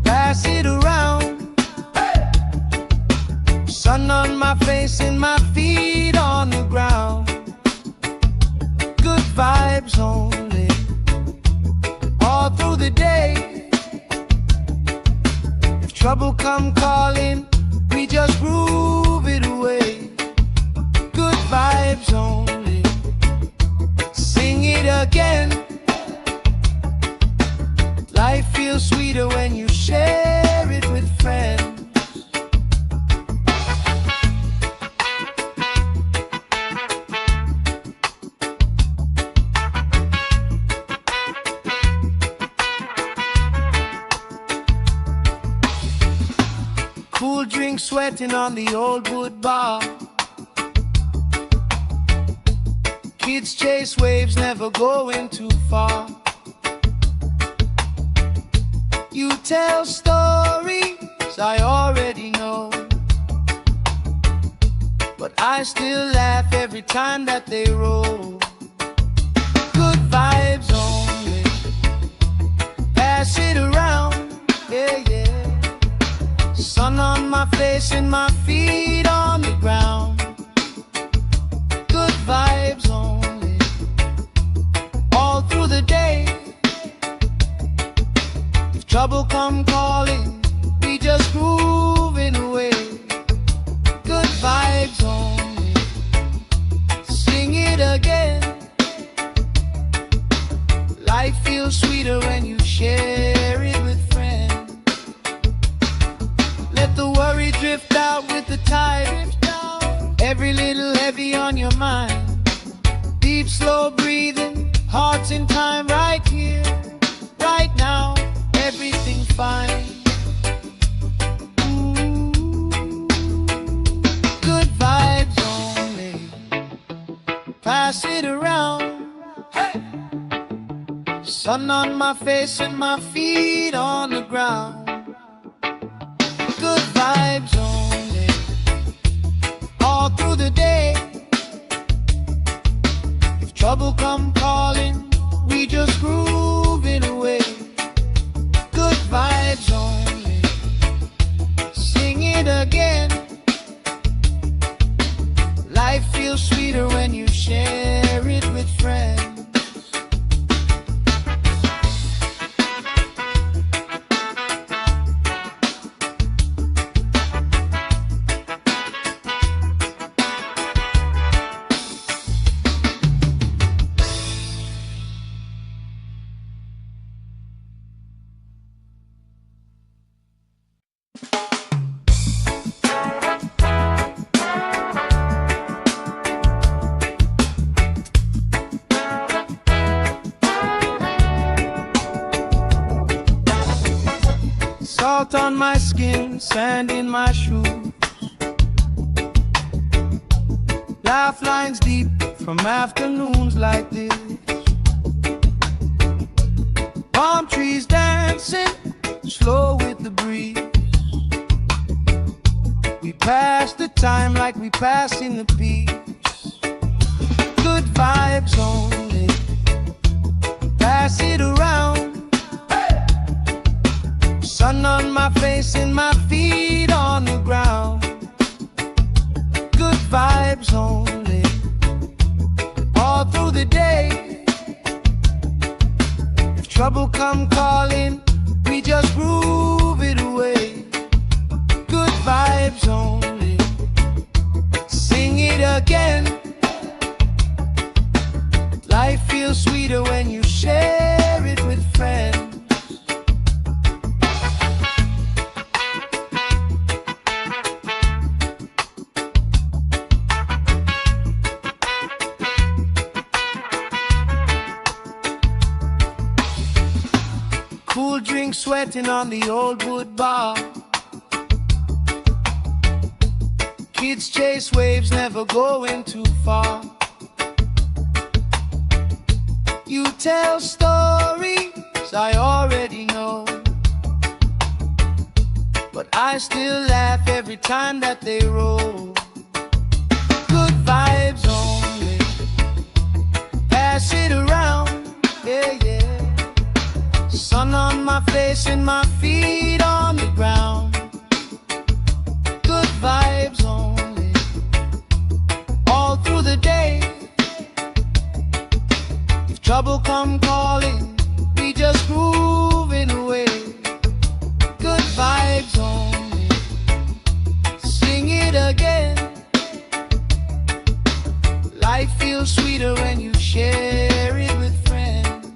pass it around. Sun on my face and my feet on the ground. Good vibes only, all through the day. If trouble come calling, we just groove it away. Good vibes only, sing it again. Life feels sweeter when you share it with friends. Cool drink sweating on the old wood bar. Kids chase waves, never going too far. You tell stories I already know, but I still laugh every time that they roll. Good vibes only, pass it around, yeah, yeah. Sun on my face and my feet on the ground. Good vibes only, all through the day. If trouble come calling, we just grooving away. Good vibes only, sing it again. Life feels sweeter when you share it with friends. Let the worry drift out with the tide. Every little heavy on your mind. Deep, slow breathing, hearts in time, right here, right now. Everything fine. Good vibes only, pass it around. Hey! Sun on my face and my feet on the ground. Good vibes only, all through the day. If trouble come calling, we just groove it away. Good vibes only, sing it again. Life feels sweeter when you share it with friends. Salt on my skin, sand in my shoes, laugh lines deep from afternoons like this. Palm trees dancing slow with the breeze. We pass the time like we pass in the peace. Good vibes only, pass it around. Sun on my face and my feet on the ground. Good vibes only, all through the day. If trouble come calling, we just groove it away. Good vibes only, sing it again. Life feels sweeter when you share it with friends. Cool drink sweating on the old wood bar. Kids chase waves, never going too far. You tell stories I already know, but I still laugh every time that they roll. Good vibes only, pass it around, yeah, yeah. Sun on my face and my feet on the ground. Good vibes only, all through the day. If trouble come calling, we just grooving away. Good vibes only, sing it again. Life feels sweeter when you share it with friends.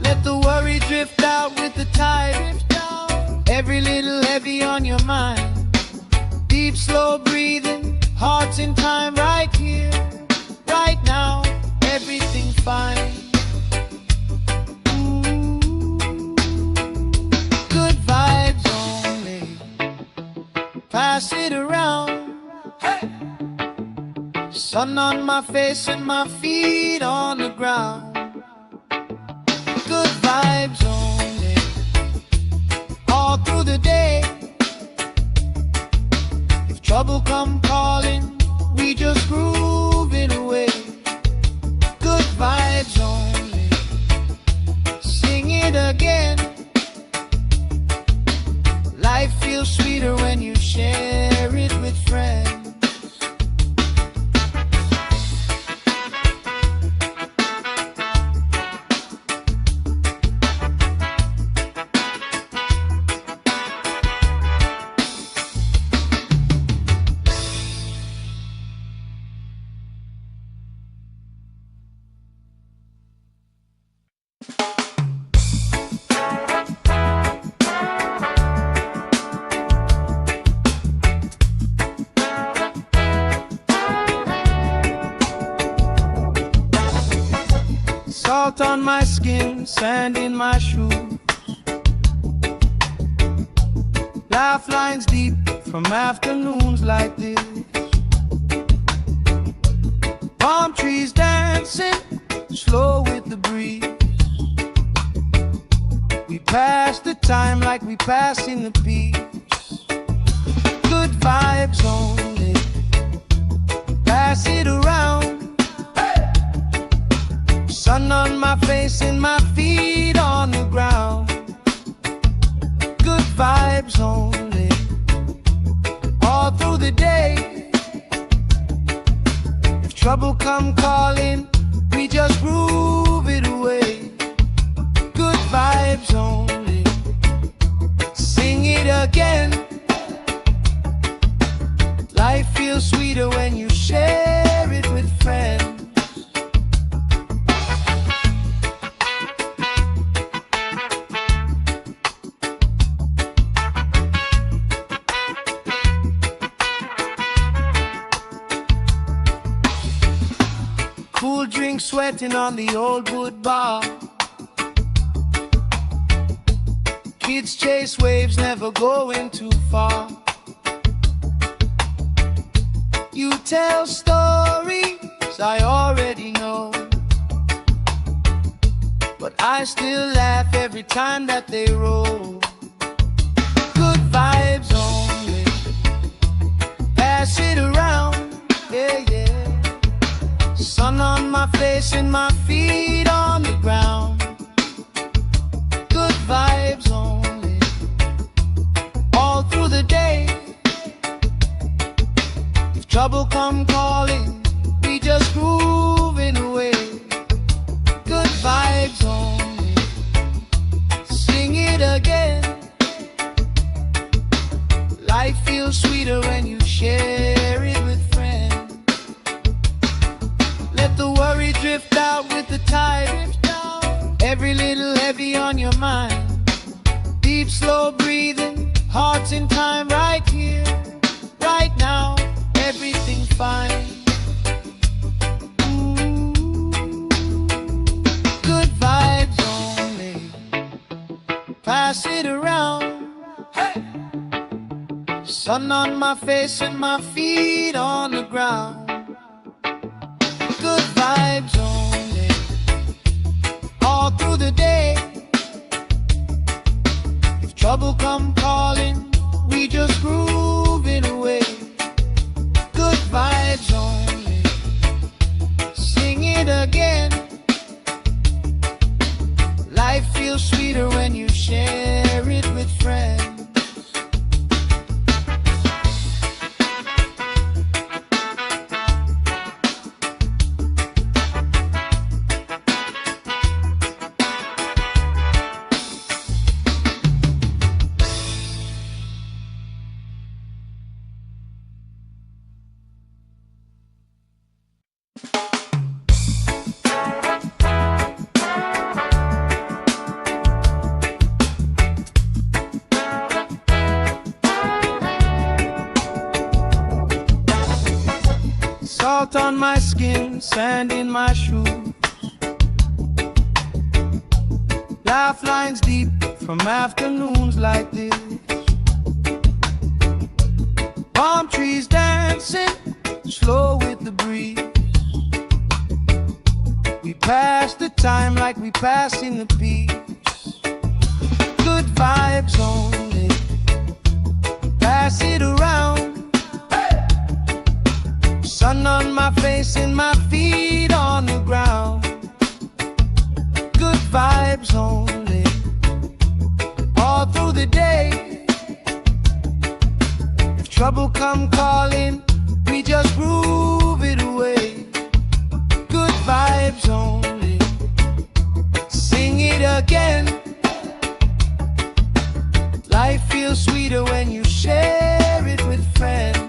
Let the worry drift out with the tide. Every little heavy on your mind. Deep, slow breathing, hearts in time, right here, right now. Everything fine. Ooh. Good vibes only, pass it around. Hey. Sun on my face and my feet on the ground. Good vibes only, all through the day. If trouble come calling, we just groove it away. Good vibes only, sing it again. Life feels sweeter when you share it with friends. Salt on my skin, sand in my shoes, laugh lines deep from afternoons like this. Palm trees dancing slow with the breeze. We pass the time like we pass in the peace. Good vibes only, pass it around. Sun on my face and my feet on the ground. Good vibes only, trouble come calling, we just groove it away. Good vibes only. Sing it again. Life feels sweeter when you share it with friends. Cool drink sweating on the old wood bar. Kids chase waves, never going too far. You tell stories I already know, but I still laugh every time that they roll. Good vibes only. Pass it around, yeah, yeah. Sun on my face and my feet on the ground. Good vibes only. All through the day. If trouble come calling, we just grooving away. Good vibes only. Sing it again. Life feels sweeter when you share it with friends. Let the worry drift out with the tide. Every little heavy on your mind. Deep, slow breathing, hearts in time, right here, right now. Everything's fine. Ooh. Good vibes only. Pass it around. Hey. Sun on my face and my feet on the ground. Good vibes only. All through the day. If trouble come calling, we just groove it away. Good vibes only. Sing it again. Life feels sweeter when you share it with friends. Salt on my skin, sand in my shoes. Laugh lines deep from afternoons like this. Palm trees dancing, slow with the breeze. We pass the time like we passing the peace. Good vibes only. Pass it around. Sun on my face and my feet on the ground. Good vibes only. All through the day. If trouble come calling, we just groove it away. Good vibes only. Sing it again. Life feels sweeter when you share it with friends.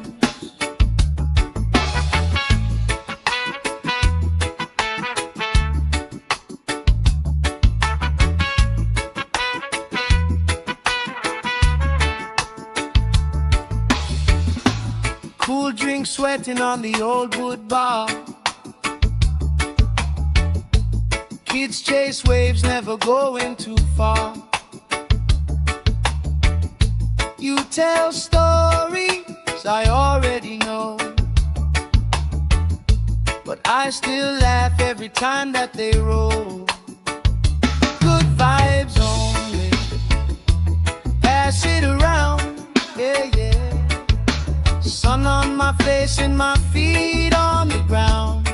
Cool drink sweating on the old wood bar. Kids chase waves, never going too far. You tell stories I already know, but I still laugh every time that they roll. Good vibes only. Pass it around, yeah, yeah. Sun on my face and my feet on the ground.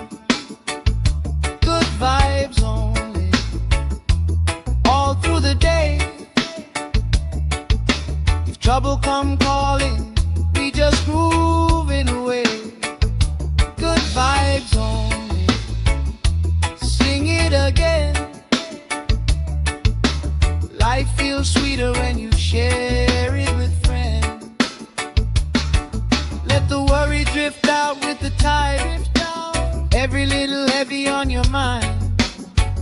Good vibes only. All through the day. If trouble come calling, we just grooving away. Good vibes only. every little heavy on your mind.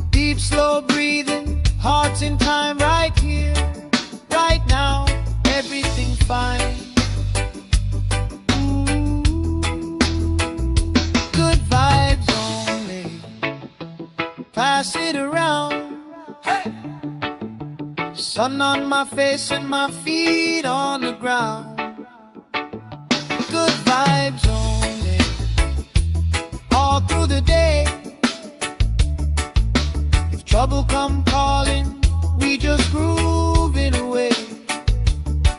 Deep, slow breathing, hearts in time, right here, right now, everything fine. Good vibes only, pass it around. Hey! Sun on my face and my feet on the ground. Good vibes only, all through the day. If trouble come calling, we just groove it away.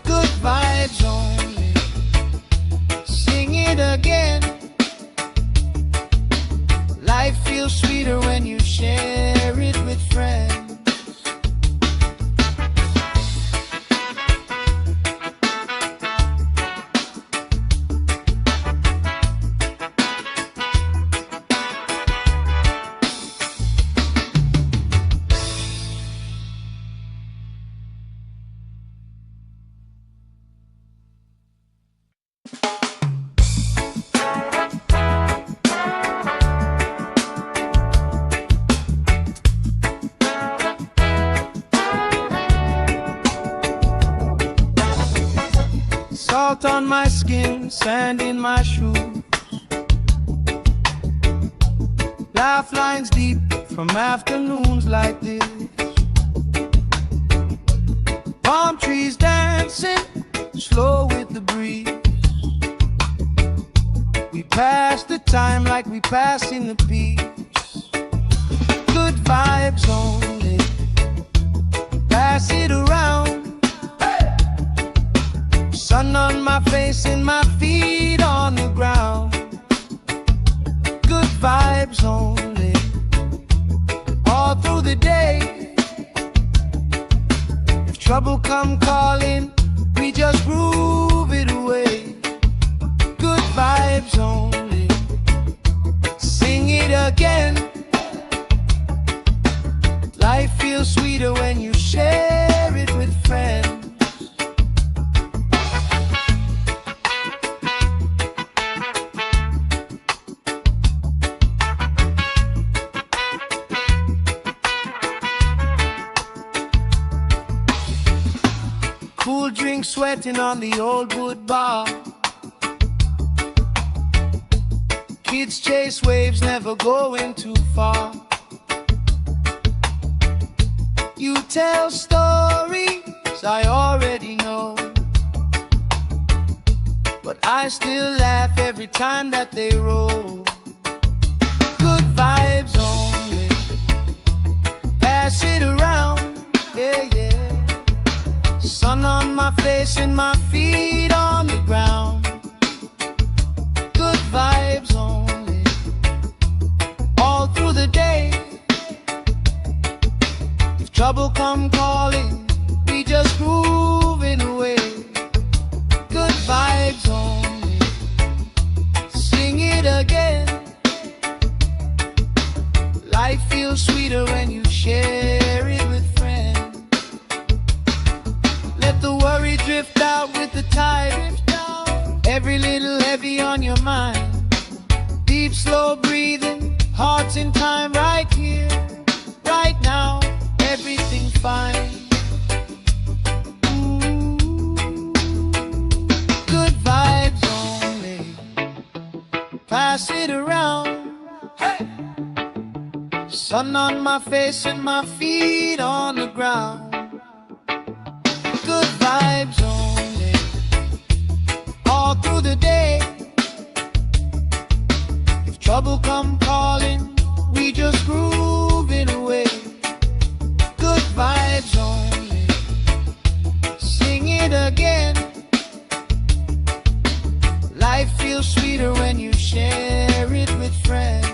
Good vibes only, sing it again. Life feels sweeter when you share it with friends. Salt on my skin, sand in my shoes. Laugh lines deep from afternoons like this. Palm trees dancing, slow with the breeze. We pass the time like we passing the peace. Good vibes only, pass it around. Sun on my face and my feet on the ground. Good vibes only, all through the day. If trouble come calling, we just groove it away. Good vibes only, sing it again. Life feels sweeter when you share it with friends. Cool drink sweating on the old wood bar. Kids chase waves, never going too far. You tell stories I already know, but I still laugh every time that they roll. Good vibes only, pass it around, yeah, yeah. Sun on my face and my feet on the ground. Good vibes only, all through the day. If trouble come calling, we just groove it away. Good vibes only, sing it again. Life feels sweeter when you share it with friends. Let the worry drift out with the tide. Every little heavy on your mind. Deep, slow breathing, hearts in time, right here, right now, everything fine. Good vibes only, pass it around. Hey! Sun on my face and my feet on the ground. Good vibes only, all through the day. If trouble come calling, we just groove it away. Good vibes only, sing it again. Life feels sweeter when you share it with friends.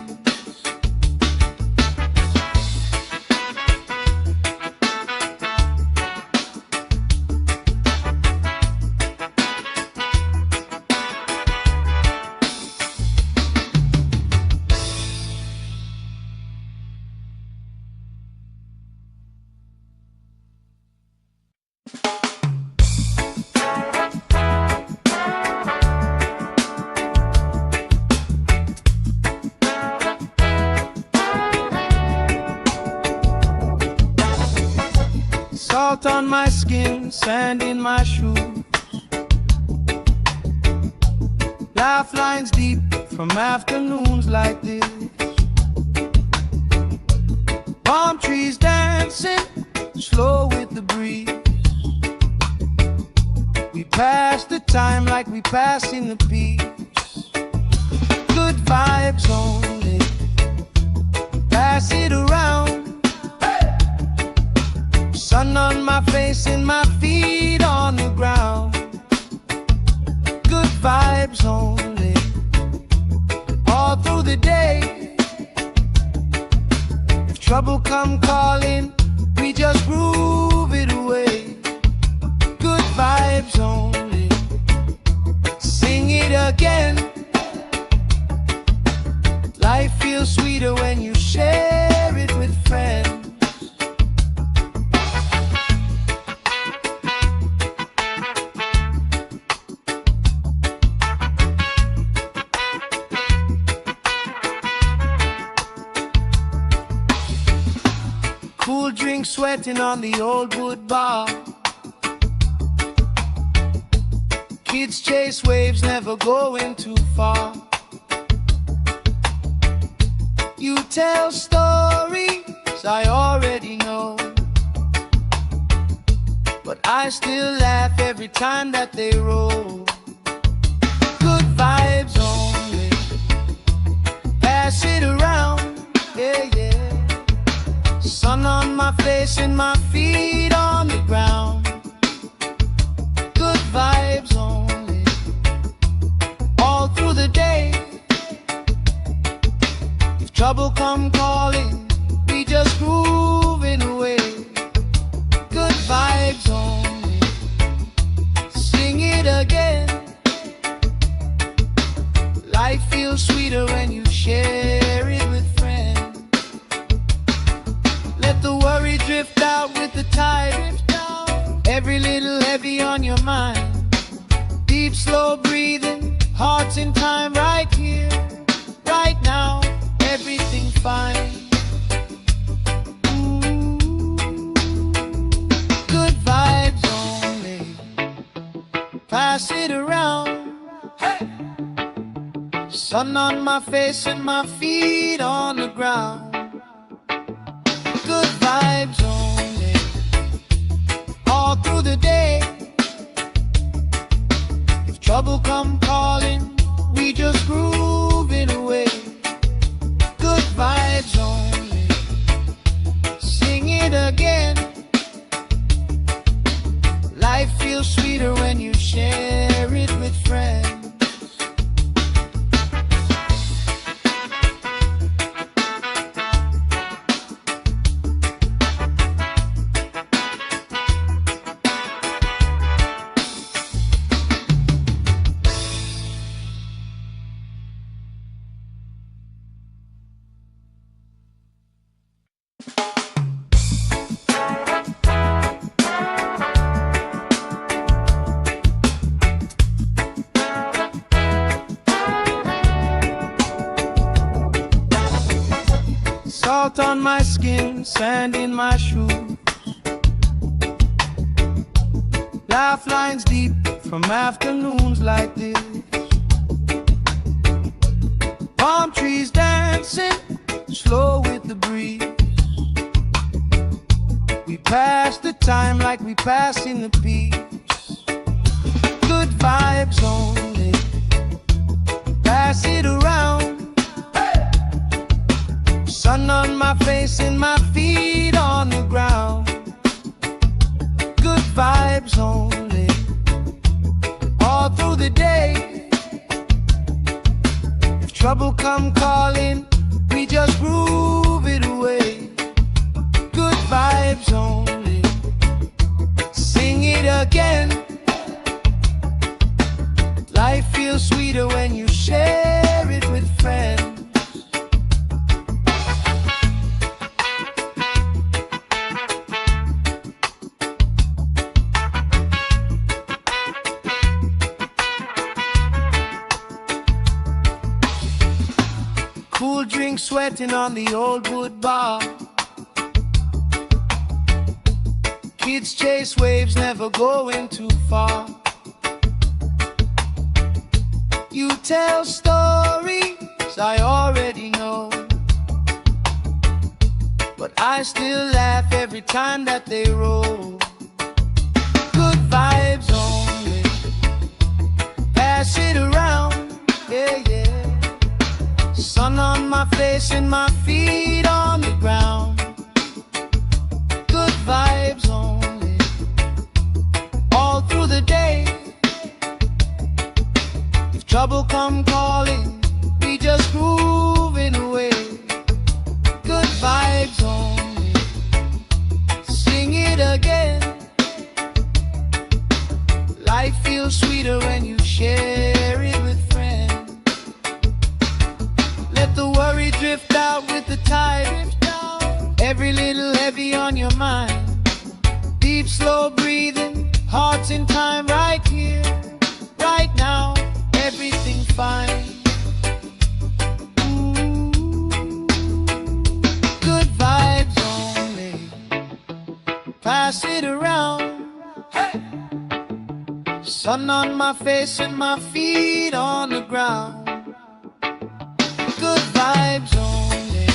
Salt on my skin, sand in my shoes, laugh lines deep from afternoons like this. Palm trees dancing slow with the breeze. We pass the time like we pass in the peace. Good vibes only, pass it around. Sun on my face and my feet on the ground. Good vibes only, all through the day. If trouble come calling, we just groove it away. Good vibes only, sing it again. Life feels sweeter when you share it with friends. Cool drink sweating on the old wood bar. Kids chase waves, never going too far. You tell stories I already know, but I still laugh every time that they roll. Good vibes only, pass it around, yeah, yeah. Sun on my face and my feet on the ground. Good vibes only, all through the day. If trouble come calling, we just groove it away. Good vibes only, sing it again. Life feels sweeter when you share it with friends. Let the worry drift out with the tide. Every little heavy on your mind. Deep, slow breathing, hearts in time, right here, right now. Everything fine. Ooh, good vibes only, pass it around. Hey! Sun on my face and my feet on the ground. Good vibes only, all through the day. If trouble come calling, we just groove it away. Good vibes only, sing it again. Life feels sweeter when you share it with friends. Salt on my skin, sand in my shoes, laugh lines deep from afternoons like this. Palm trees dancing slow with the breeze. We pass the time like we pass in the peace. Good vibes only, pass it around. Sun on my face and my feet on the ground. Good vibes only, all through the day. If trouble come calling, we just groove it away. Good vibes only, sing it again. Life feels sweeter when you share it with friends. Cool drink sweating on the old wood bar. Kids chase waves, never going too far. You tell stories I already know, but I still laugh every time that they roll. Good vibes only, pass it around, yeah, yeah. Sun on my face and my feet on the ground. Good vibes only, all through the day. If trouble come calling, we just grooving away. Good vibes only, sing it again. Life feels sweeter when you share it with friends. Let the worry drift out with the tide. Every little heavy on your mind. Deep, slow breathing, hearts in time, right here, right now. Everything fine. Good vibes only, pass it around. Hey! Sun on my face and my feet on the ground. Good vibes only,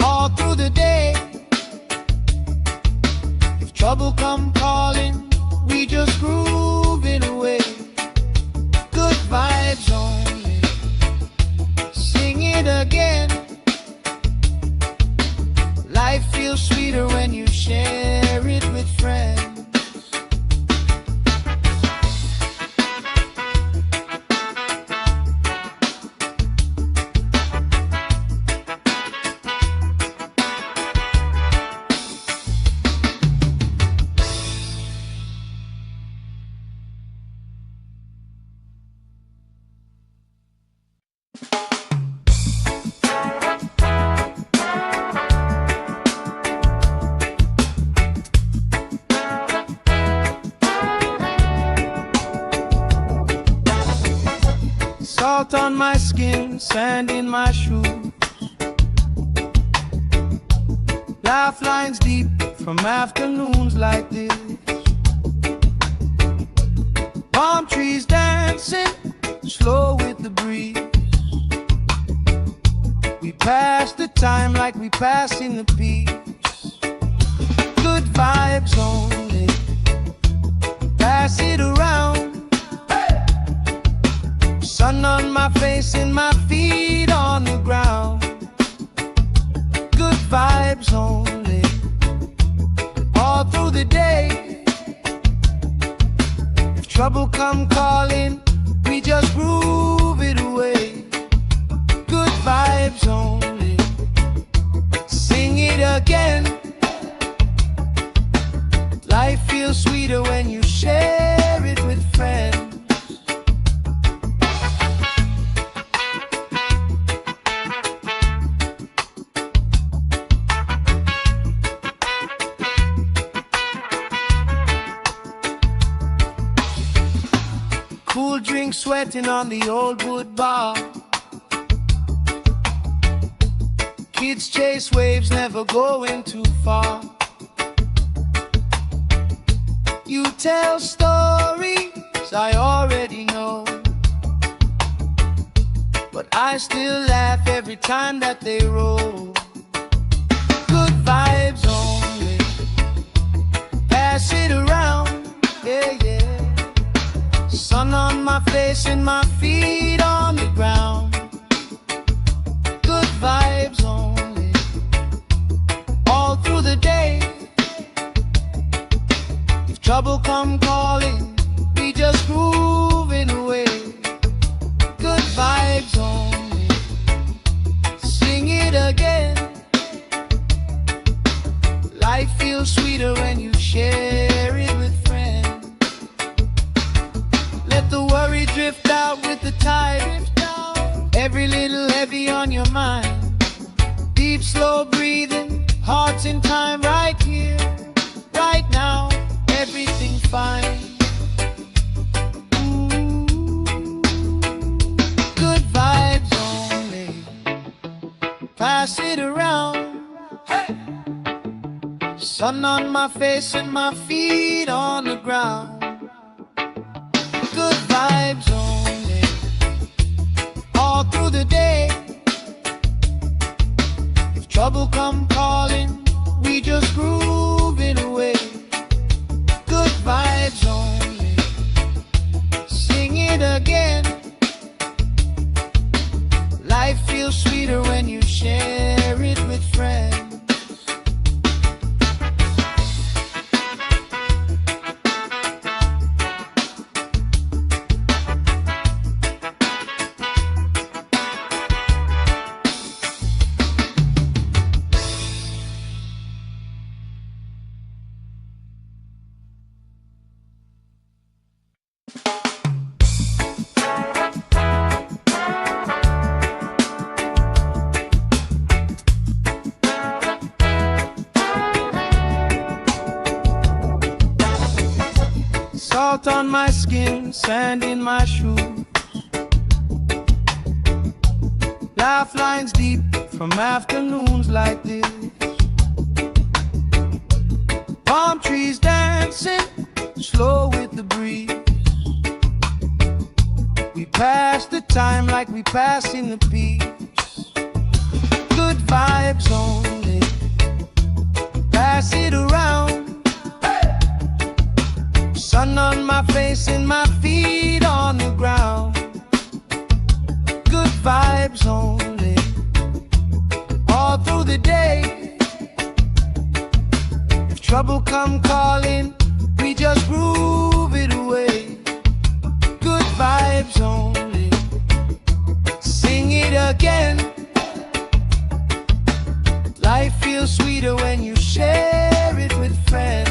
all through the day. If trouble come calling, we just grooving away. Good vibes only, sing it again. Life feels sweeter when you share it with friends. Salt on my skin, sand in my shoes. Laugh lines deep from afternoons like this. Palm trees dancing, slow with the breeze. We pass the time like we pass in the peace. Good vibes only, pass it around. Sun on my face and my feet on the ground. Good vibes only, all through the day. If trouble come calling, we just groove it away. Good vibes only, sing it again. Life feels sweeter when you share it with friends. Cool drink sweating on the old wood bar. Kids chase waves, never going too far. You tell stories I already know, but I still laugh every time that they roll. Good vibes only, pass it around, yeah, yeah. Sun on my face and my feet on the ground. Good vibes only, all through the day. If trouble come calling, we just grooving away. Good vibes only, sing it again. Life feels sweeter when you share it with friends. Let the worry drift out with the tide. Every little heavy on your mind. Deep, slow breathing, hearts in time, right here, right now. Everything fine. Good vibes only, pass it around. Hey! Sun on my face and my feet on the ground. Good vibes only, all through the day. If trouble come calling, we just groove it away. Good vibes only, sing it again. Life feels sweeter when you share it with friends. Salt on my skin, sand in my shoes. Laugh lines deep from afternoons like this. Palm trees dancing, slow with the breeze. We pass the time like we passing the peace. Good vibes only, pass it around. Sun on my face and my feet on the ground. Good vibes only, all through the day. If trouble come calling, we just groove it away. Good vibes only, sing it again. Life feels sweeter when you share it with friends.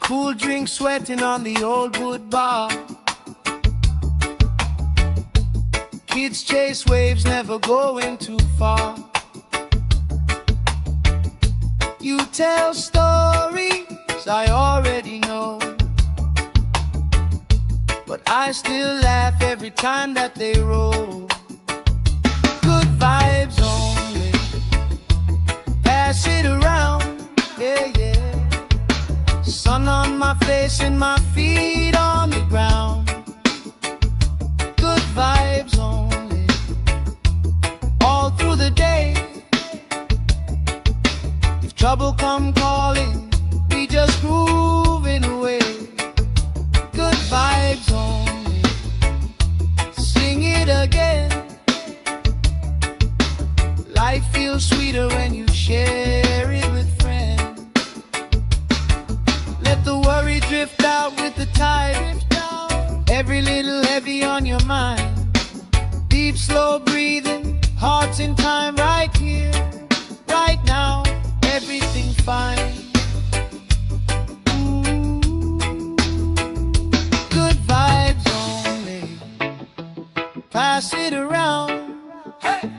Cool drink sweating on the old wood bar. Kids chase waves, never going too far. You tell stories I already know, but I still laugh every time that they roll. Good vibes only, pass it around, yeah, yeah. Sun on my face and my feet on the ground. Good vibes only, all through the day. If trouble come calling, we just groove it away. Good vibes only, sing it again. Life feels sweeter when you share it with friends. Let the worry drift out with the tide. Every little heavy on your mind. Deep, slow breathing, hearts in time, right here, right now. Everything fine. Ooh. Good vibes only, pass it around. Hey.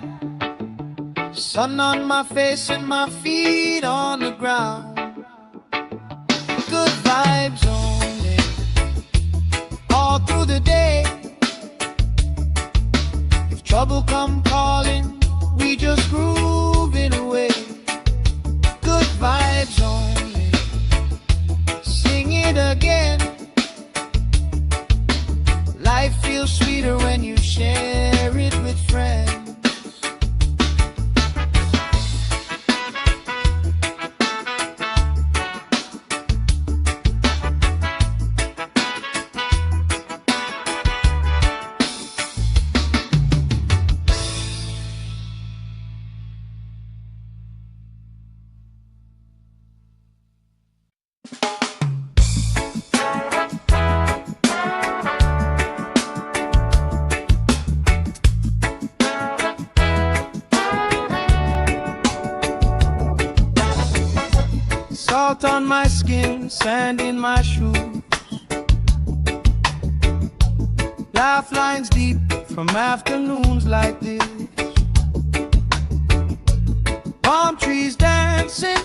Sun on my face and my feet on the ground. Good vibes only, all through the day. If trouble come calling, we just groove it away. Good vibes only, sing it again. Life feels sweeter when you share it with friends. Salt on my skin, sand in my shoes. Laugh lines deep from afternoons like this. Palm trees dancing,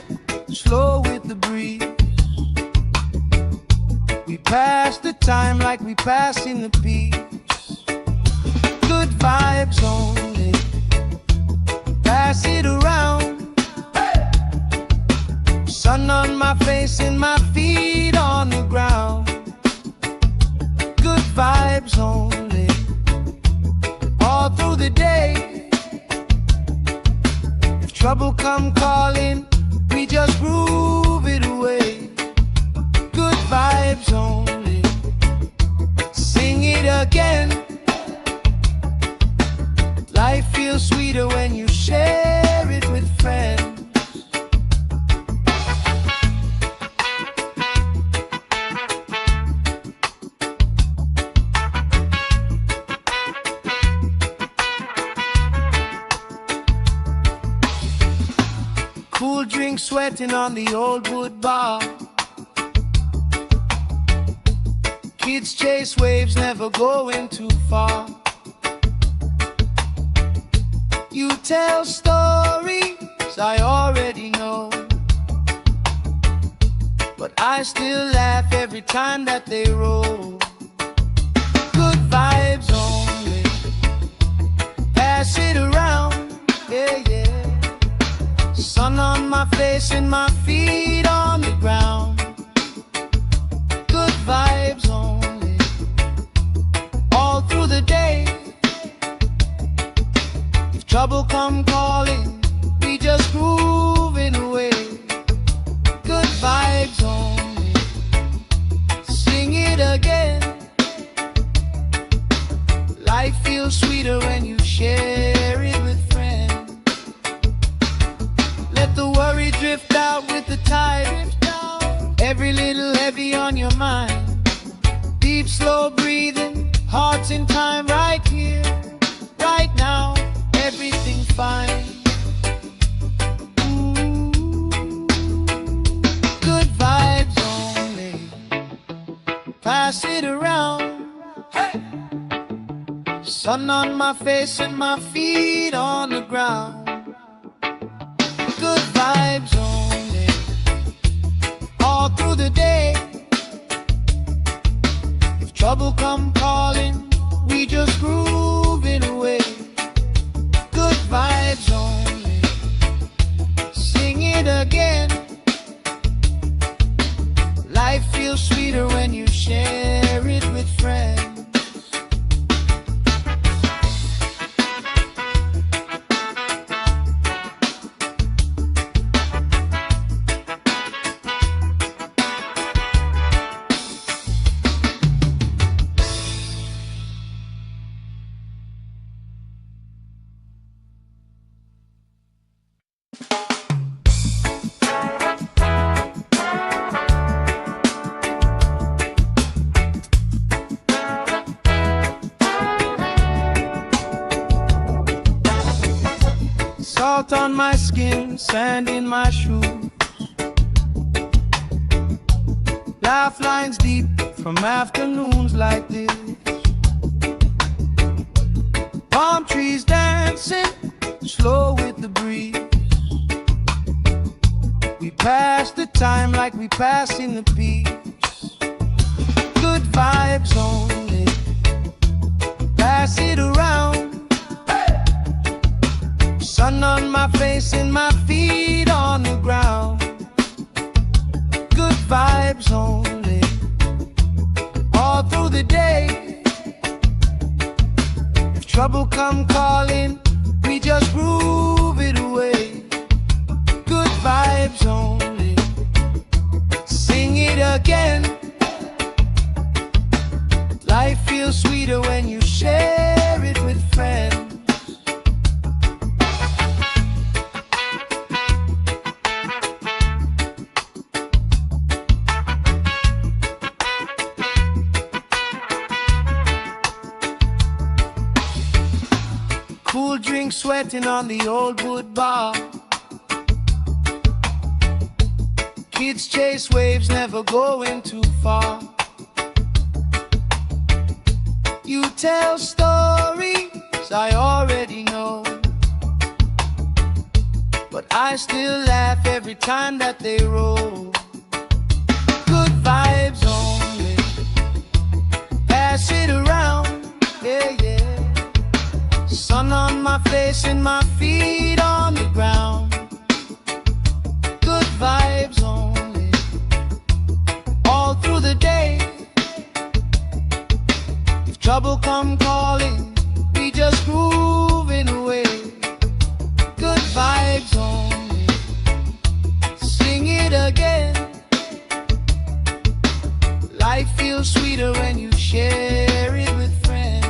slow with the breeze. pass the time like we passing the beach. Good vibes only. Pass it around. Sun on my face and my feet on the ground. Good vibes only. All through the day. If trouble come calling, we just groove it away. Good vibes only. Sing it again. Life feels sweeter when you share it with friends. Cool drink sweating on the old wood bar. Kids chase waves, never going too far. You tell stories I already know, but I still laugh every time that they roll. Good vibes only. Pass it around, yeah, yeah. Sun on my face and my feet on the ground. Good vibes only. All through the day. If trouble come calling, we just grooving away. Good vibes only. Sing it again. Life feels sweeter when you share it with friends. Let the worry drift out with the tide. Every little heavy on your mind. Deep, slow breathing, hearts in time, right here, right now. Everything's fine. Ooh. Good vibes only. Pass it around. Hey. Sun on my face and my feet on the ground. Good vibes only. All through the day. If trouble come calling, we just groove it away. Good vibes only. Sing it again. Life feels sweeter when you share it with friends. Salt on my skin, sand in my shoes. Laugh lines deep from afternoons like this. Palm trees dancing, slow with the breeze. We pass the time like we passing the beach. Good vibes only. Pass it around. Sun on my face and my feet on the ground. Good vibes only. All through the day. If trouble come calling, we just groove it away. Good vibes only. Sing it again. Life feels sweeter when you share it with friends. Cool drink sweating on the old wood bar. Kids chase waves, never going too far. You tell stories I already know, but I still laugh every time that they roll. Good vibes only. my face and my feet on the ground. Good vibes only, all through the day. If trouble come calling, we just grooving away. Good vibes only, sing it again. Life feels sweeter when you share it with friends.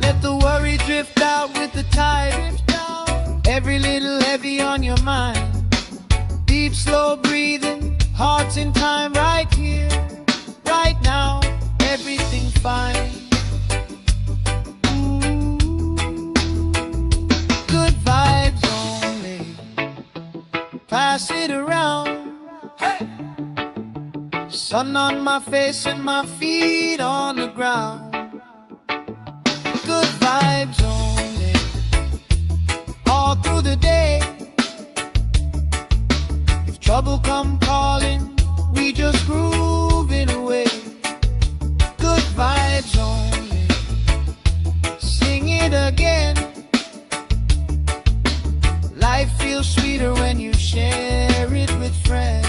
Let the worry drift out with the tide. Every little heavy on your mind. Deep, slow breathing, hearts in time, right here, right now, everything fine. Good vibes only, pass it around. Hey! Sun on my face and my feet on the ground. Good vibes only, all through the day. If trouble come calling, we just grooving away. Good vibes only, sing it again. Life feels sweeter when you share it with friends.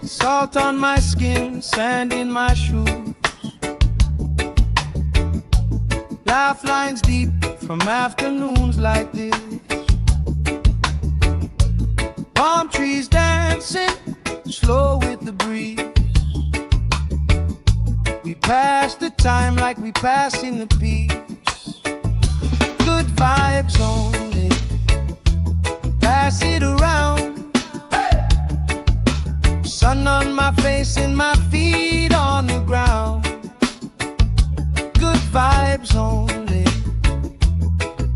Salt on my skin, sand in my shoes. Laugh lines deep from afternoons like this. Palm trees dancing, slow with the breeze. We pass the time like we passing the peace. Good vibes only, pass it around. Sun on my face and my feet on the ground. Good vibes only,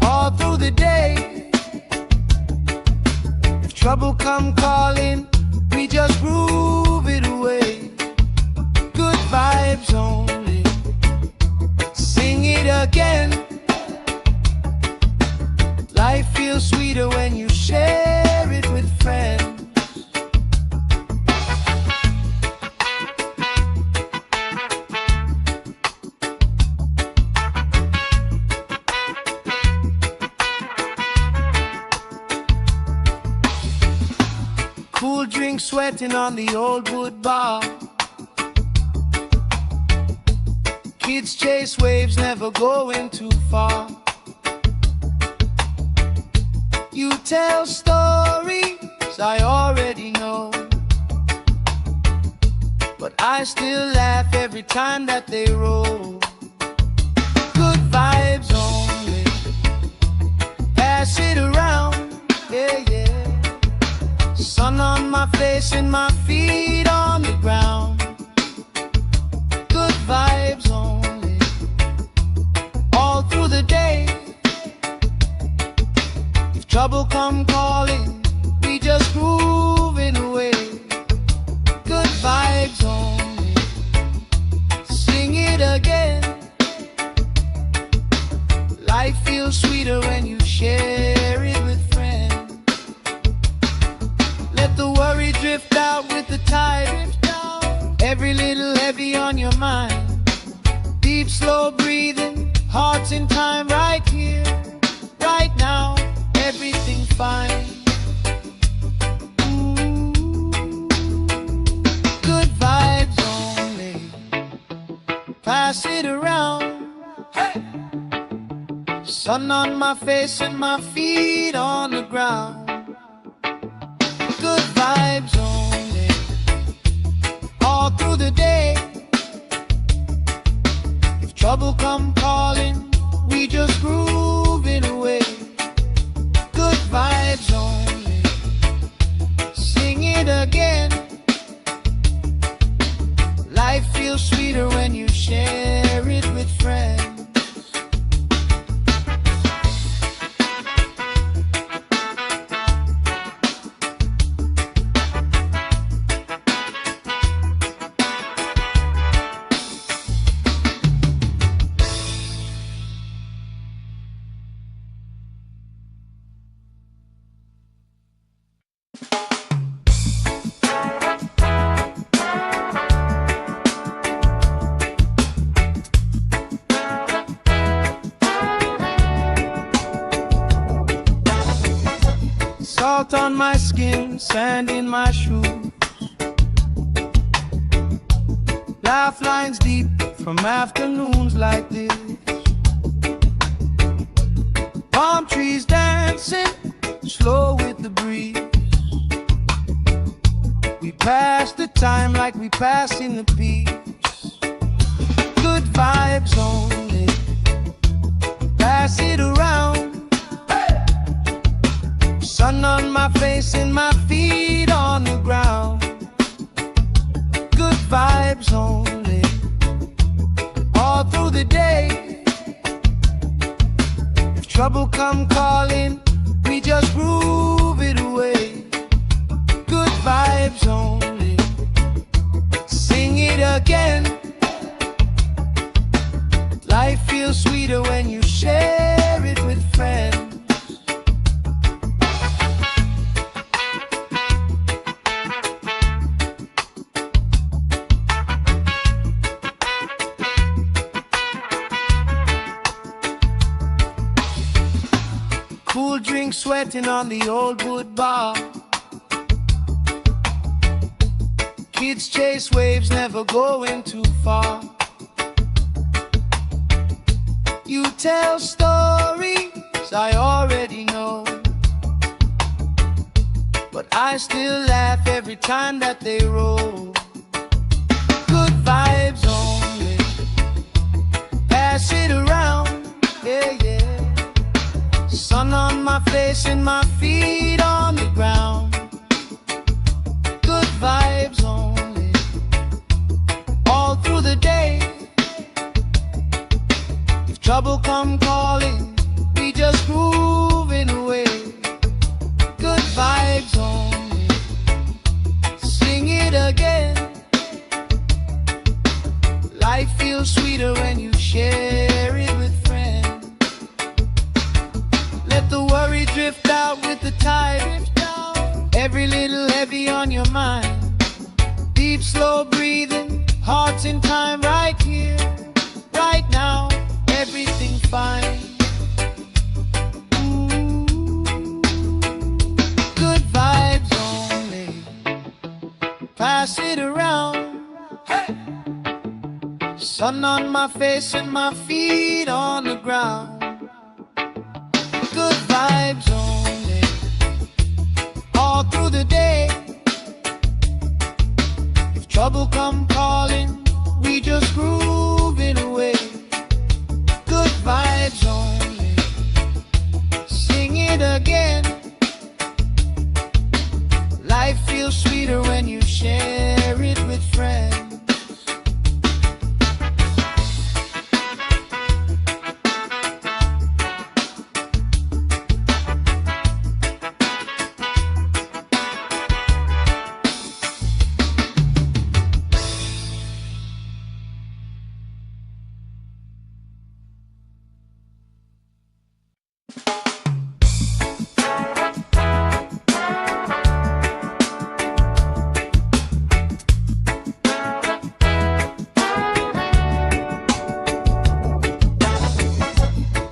all through the day. If trouble come calling, we just groove it away. Good vibes only, sing it again. Life feels sweeter when you share it with friends. Cool drink sweating on the old wood bar. Kids chase waves, never going too far. You tell stories I already know, but I still laugh every time that they roll. Good vibes only, pass it around, yeah, yeah. Sun on my face and my feet on the ground. Good vibes only, all through the day. If trouble come calling, we just grooving away. Good vibes only, sing it again. Life feels sweeter when you share it with friends. Let the worry drift out with the tide. Every little heavy on your mind. Deep, slow breathing, hearts in time, right here, right now, everything fine. Good vibes only, pass it around. Hey! Sun on my face and my feet on the ground. Good vibes only, all through the day. If trouble come calling, we just grooving away. Good vibes only, sing it again. Life feels feels sweeter when you share it with friends. Salt on my skin, sand in my shoes, lifelines deep from afternoons like this. Palm trees dancing slow with the breeze. We pass the time like we pass in the peace. Good vibes only, pass it around. Sun on my face and my feet on the ground. Good vibes only, all through the day. If trouble come calling, we just groove it away. Good vibes only, sing it again. Life feels sweeter when you share it with friends. Cool drink sweating on the old wood bar. Kids chase waves, never going too far. You tell stories I already know, but I still laugh every time that they roll. Good vibes only, pass it around, yeah, yeah. Sun on my face and my feet on the ground. Good vibes only, all through the day. If trouble come calling, we just grooving away. Good vibes only, sing it again. Life feels sweeter when you share it with friends. Let the worry drift out with the tide. Every little heavy on your mind. Deep, slow breathing, hearts in time, right here, right now. Everything fine. Ooh. Good vibes only, pass it around. Hey. Sun on my face and my feet on the ground. Good vibes only, all through the day. If trouble come calling, we just groove it away. Good vibes only, sing it again. Life feels sweeter when you share it with friends.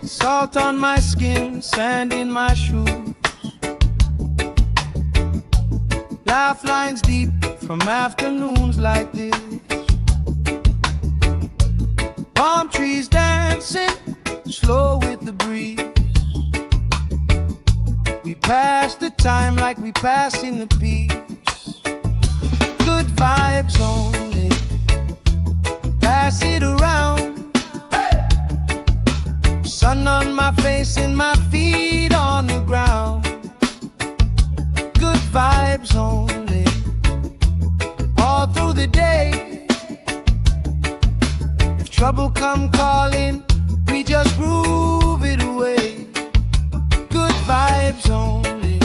Salt on my skin, sand in my shoes, lifelines deep from afternoons like this. Palm trees dancing slow with the breeze. We pass the time like we pass in the peace. Good vibes only, pass it around. Sun on my face and my feet on the ground. Good vibes only, all through the day. trouble come calling, we just groove it away. Good vibes only.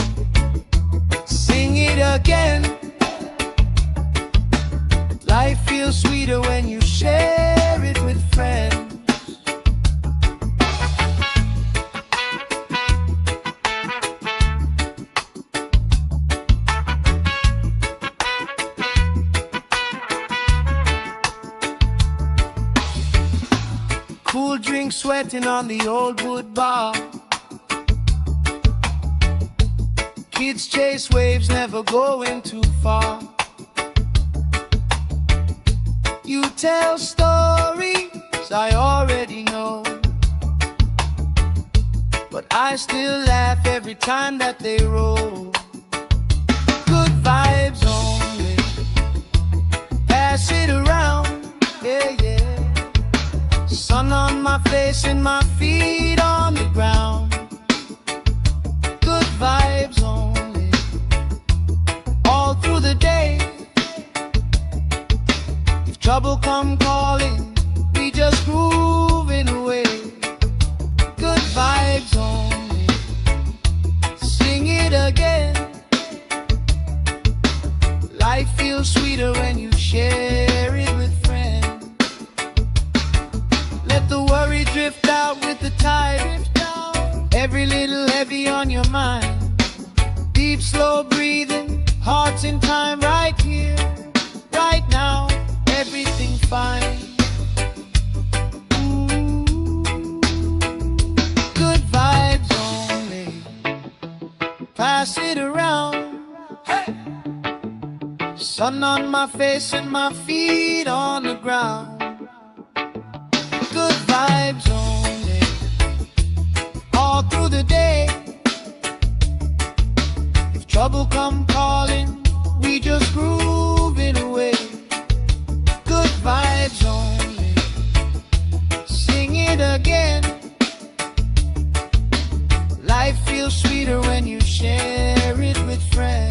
Sing it again. Life feels sweeter when you share it with friends. Cool drink sweating on the old wood bar. Kids chase waves, never going too far. You tell stories I already know, but I still laugh every time that they roll. Good vibes only. Pass it around, yeah, yeah. Sun on my face and my feet on the ground. Good vibes only. All through the day. If trouble come calling, we just grooving away. Good vibes only. Sing it again. Life feels sweeter when you share it with friends. Let the worry drift out with the tide. Every little heavy on your mind. Deep, slow breathing, hearts in time, right here, right now. Everything fine. Ooh. Good vibes only. Pass it around. Hey. Sun on my face and my feet on the ground. Good vibes only. All through the day. If trouble come calling, we just groove it away. Good vibes only. Sing it again. Life feels sweeter when you share it with friends.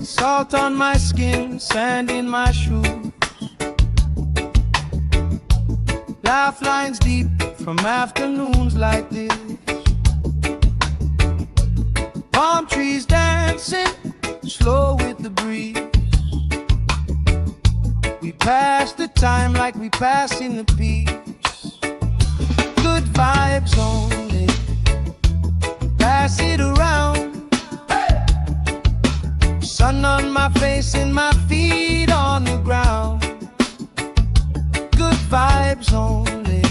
Salt on my skin, sand in my shoes. Laugh lines deep from afternoons like this. Palm trees dancing, slow with the breeze. We pass the time like we pass in the peace. Good vibes only. Pass it around. Sun on my face and my feet on the ground. Good vibes only.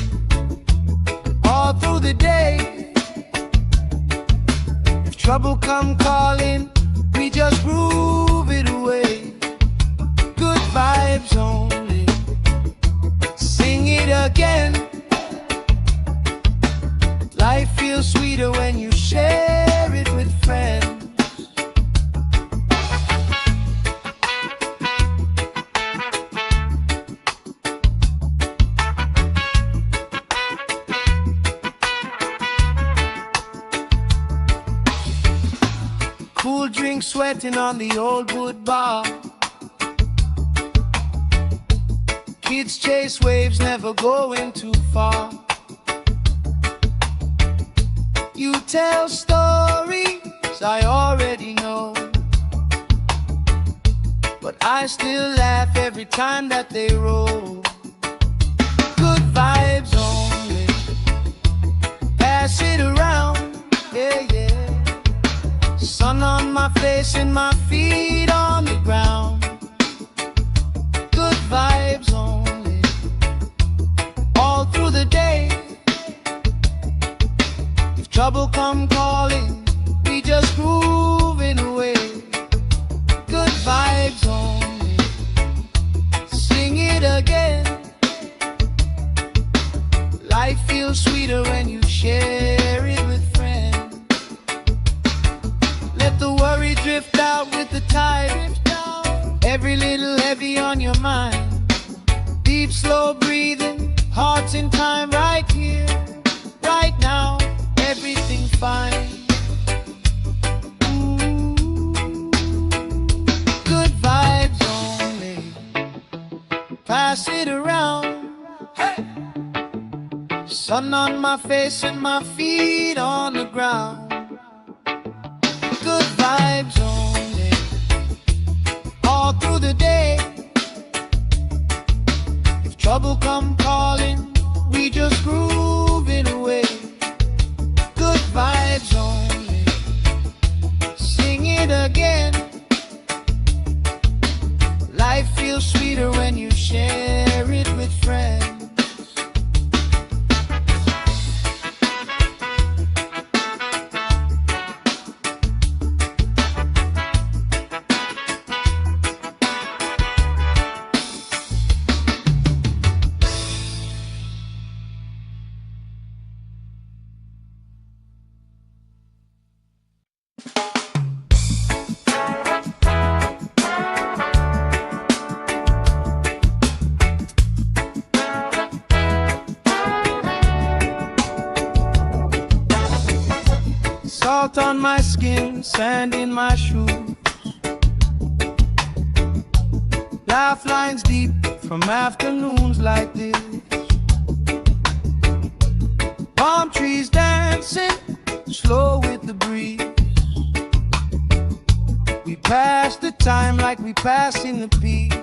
All through the day. If trouble come calling, we just groove it away. Good vibes only. Sing it again. Life feels sweeter when you share it with friends. Cool drink sweating on the old wood bar. Kids chase waves, never going too far. You tell stories I already know, but I still laugh every time that they roll. Good vibes only. Pass it around, yeah, yeah. Sun on my face and my feet on the ground. Good vibes only. All through the day. If trouble come calling, we just grooving away. Good vibes only. again. Life feels sweeter when you share it with friends. Let the worry drift out with the tide. Every little heavy on your mind. Deep, slow breathing, hearts in time, right here, right now, everything's fine. Good vibes only, pass it around. Hey! Sun on my face and my feet on the ground. Good vibes only, all through the day. If trouble come calling, we just grooving away. Good vibes only, sing it again. Life feels sweeter when you share it with friends. Salt on my skin, sand in my shoes. Laugh lines deep from afternoons like this. Palm trees dancing, slow with the breeze. We pass the time like we passing the peace.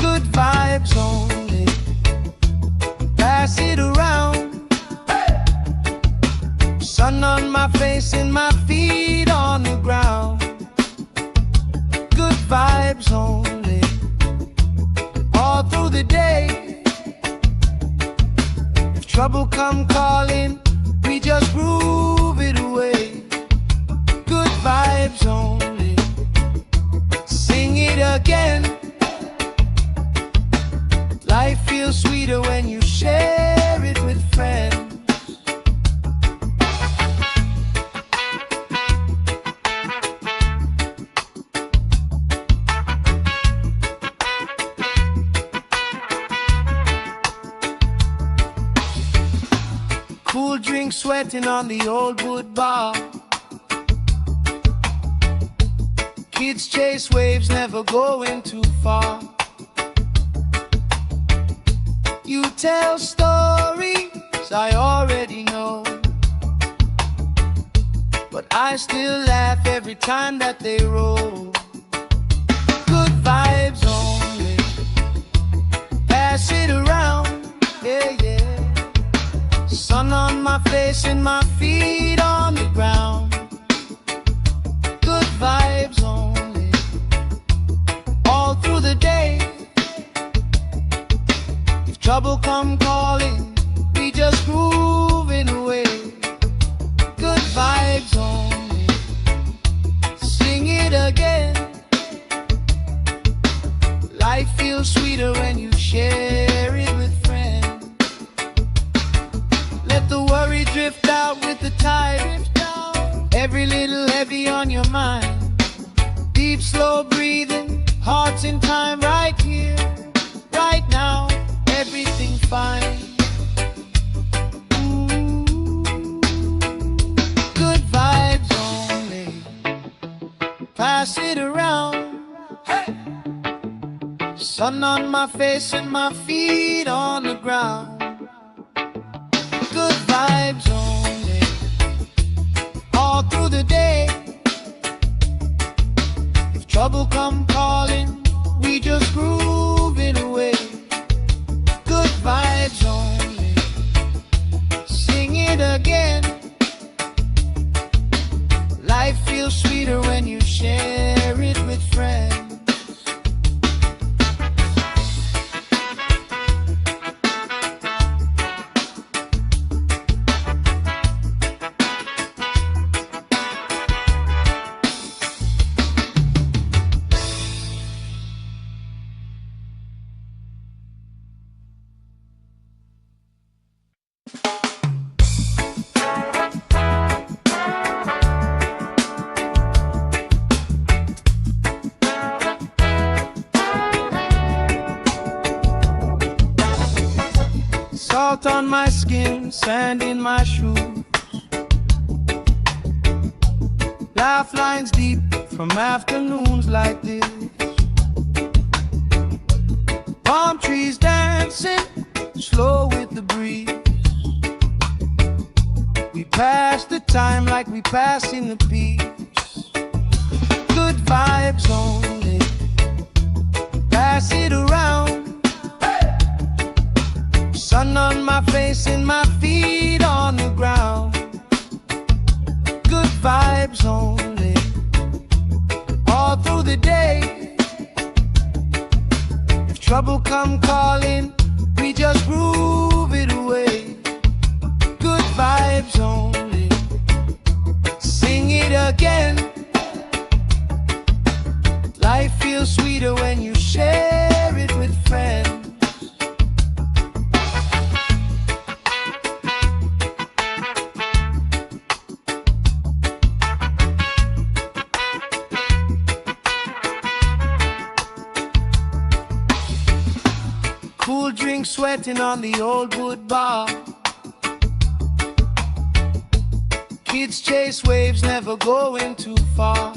Good vibes only, pass it around. Sun on my face and my feet on the ground. Good vibes only, all through the day. If trouble come calling, we just groove it away. Good vibes only, sing it again. Life feels sweeter when you share it with friends. Cool drink sweating on the old wood bar. Kids chase waves, never going too far. You tell stories I already know, but I still laugh every time that they roll. Good vibes only, pass it around, yeah, yeah. Sun on my face and my feet on the ground. Good vibes only, all through the day. If trouble come calling, we just grooving away. Good vibes only, sing it again. Life feels sweeter when you share it with friends. Let the worry drift out with the tide. Every little heavy on your mind. Deep, slow breathing, hearts in time, right here, right now, everything's fine. Good vibes only, pass it around. Hey! Sun on my face and my feet on the ground. Good vibes only, all through the day. If trouble come calling, we just grooving away. Good vibes only, sing it again. Life feels sweeter when you share it with friends. Salt on my skin, sand in my shoes. Laugh lines deep from afternoons like this. Palm trees dancing slow with the breeze. We pass the time like we pass in the peace. Good vibes only, pass it around. Sun on my face and my feet on the ground. Good vibes only, all through the day. If trouble come calling, we just groove it away. Good vibes only, sing it again. Life feels sweeter when you share it with friends. Cool drink sweating on the old wood bar. Kids chase waves, never going too far.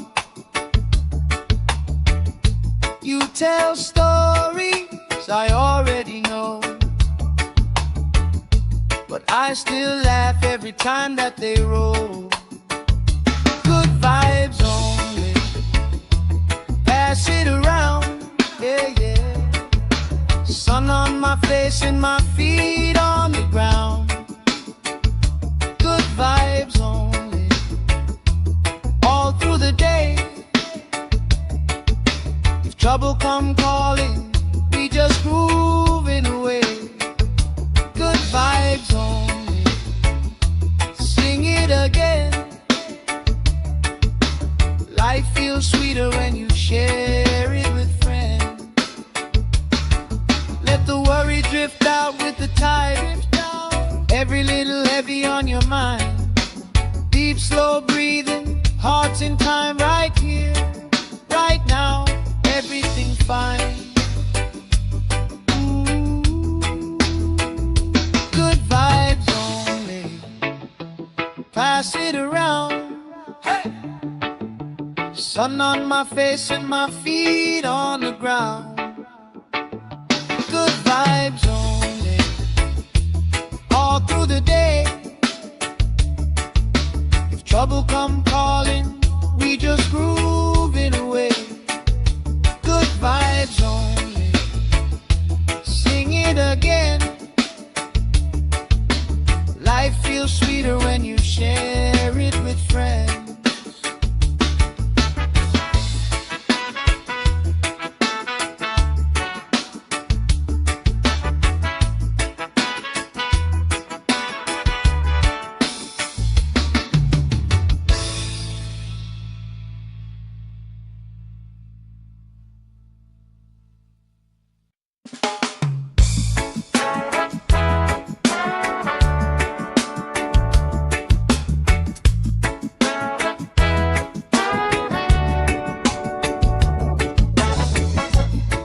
You tell stories I already know, but I still laugh every time that they roll. Good vibes only, pass it around, yeah, yeah. Sun on my face and my feet on the ground. Good vibes only, all through the day. If trouble come calling, we just grooving away. Good vibes only, sing it again. Life feels sweeter when you share it with friends. Let the worry drift out with the tide. Every little heavy on your mind. Deep, slow breathing, hearts in time, right here, right now. Everything fine. Ooh. Good vibes only, pass it around. Hey. Sun on my face and my feet on the ground. Good vibes only, all through the day. If trouble come calling, we just groove it away. Good vibes only, sing it again. Life feels sweeter when you share it with friends.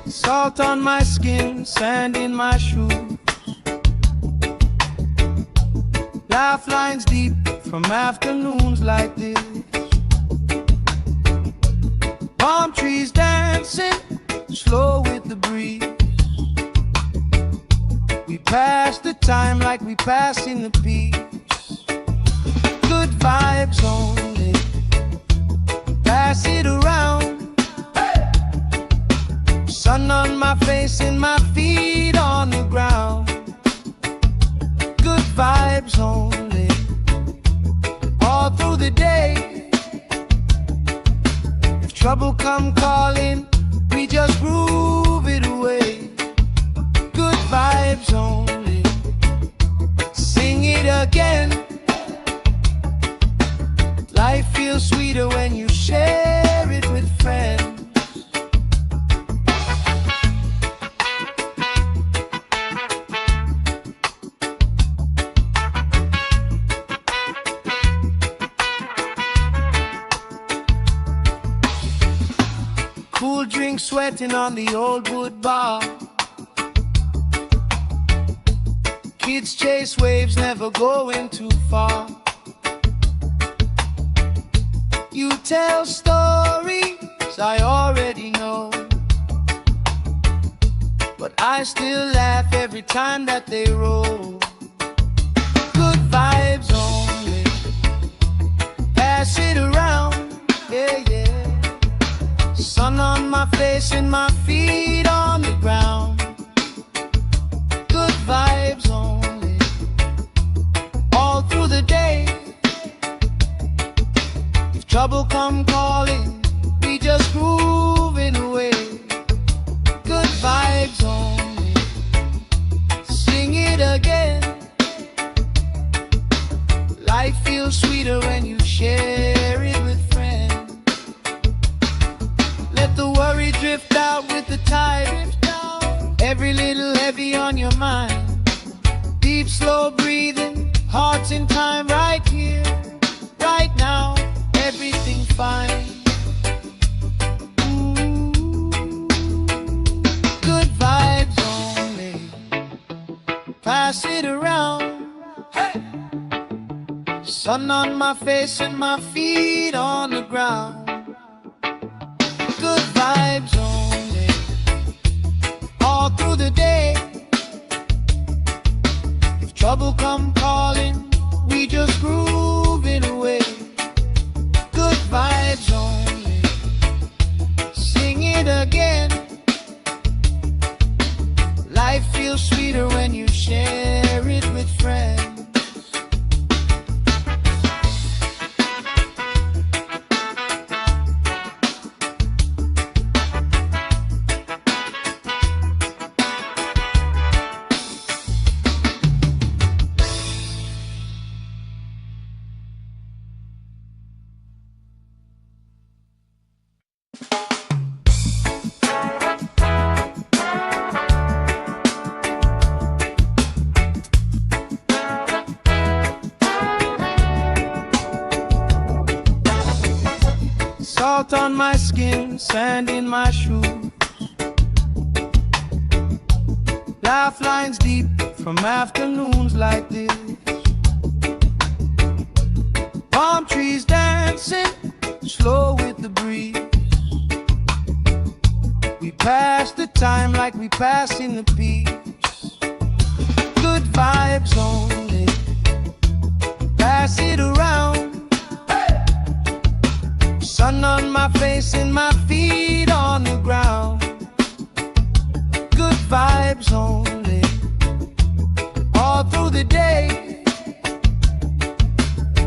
Salt on my skin, sand in my shoes. Laugh lines deep from afternoons like this. Palm trees dancing slow with the breeze. We pass the time like we pass in the peace. Good vibes only, pass it around. Sun on my face and my feet on the ground. Good vibes only, all through the day. If trouble come calling, we just groove it away. Good vibes only, sing it again. Life feels sweeter when you share it with friends. Cool drink sweating on the old wood bar. Kids chase waves, never going too far. You tell stories I already know, but I still laugh every time that they roll. Good vibes only, pass it around, yeah, yeah. Sun on my face and my feet on the ground. Good vibes only, all through the day. If trouble come calling, we just grooving away. Good vibes only, sing it again. Life feels sweeter when you share it with friends. Let the worry drift out with the tide. Every little heavy on your mind. Deep, slow breathing, hearts in time, right here, right now, everything fine. Good vibes only, pass it around. Hey! Sun on my face and my feet on the ground. Good vibes only, all through the day. If trouble come calling, we just grooving away. Good vibes only, sing it again. Life feels sweeter when you share it with friends. Salt on my skin, sand in my shoes. Laugh lines deep from afternoons like this. Palm trees dancing, slow with the breeze. We pass the time like we pass in the peace. Good vibes only, pass it around. Sun on my face and my feet on the ground. Good vibes only, all through the day.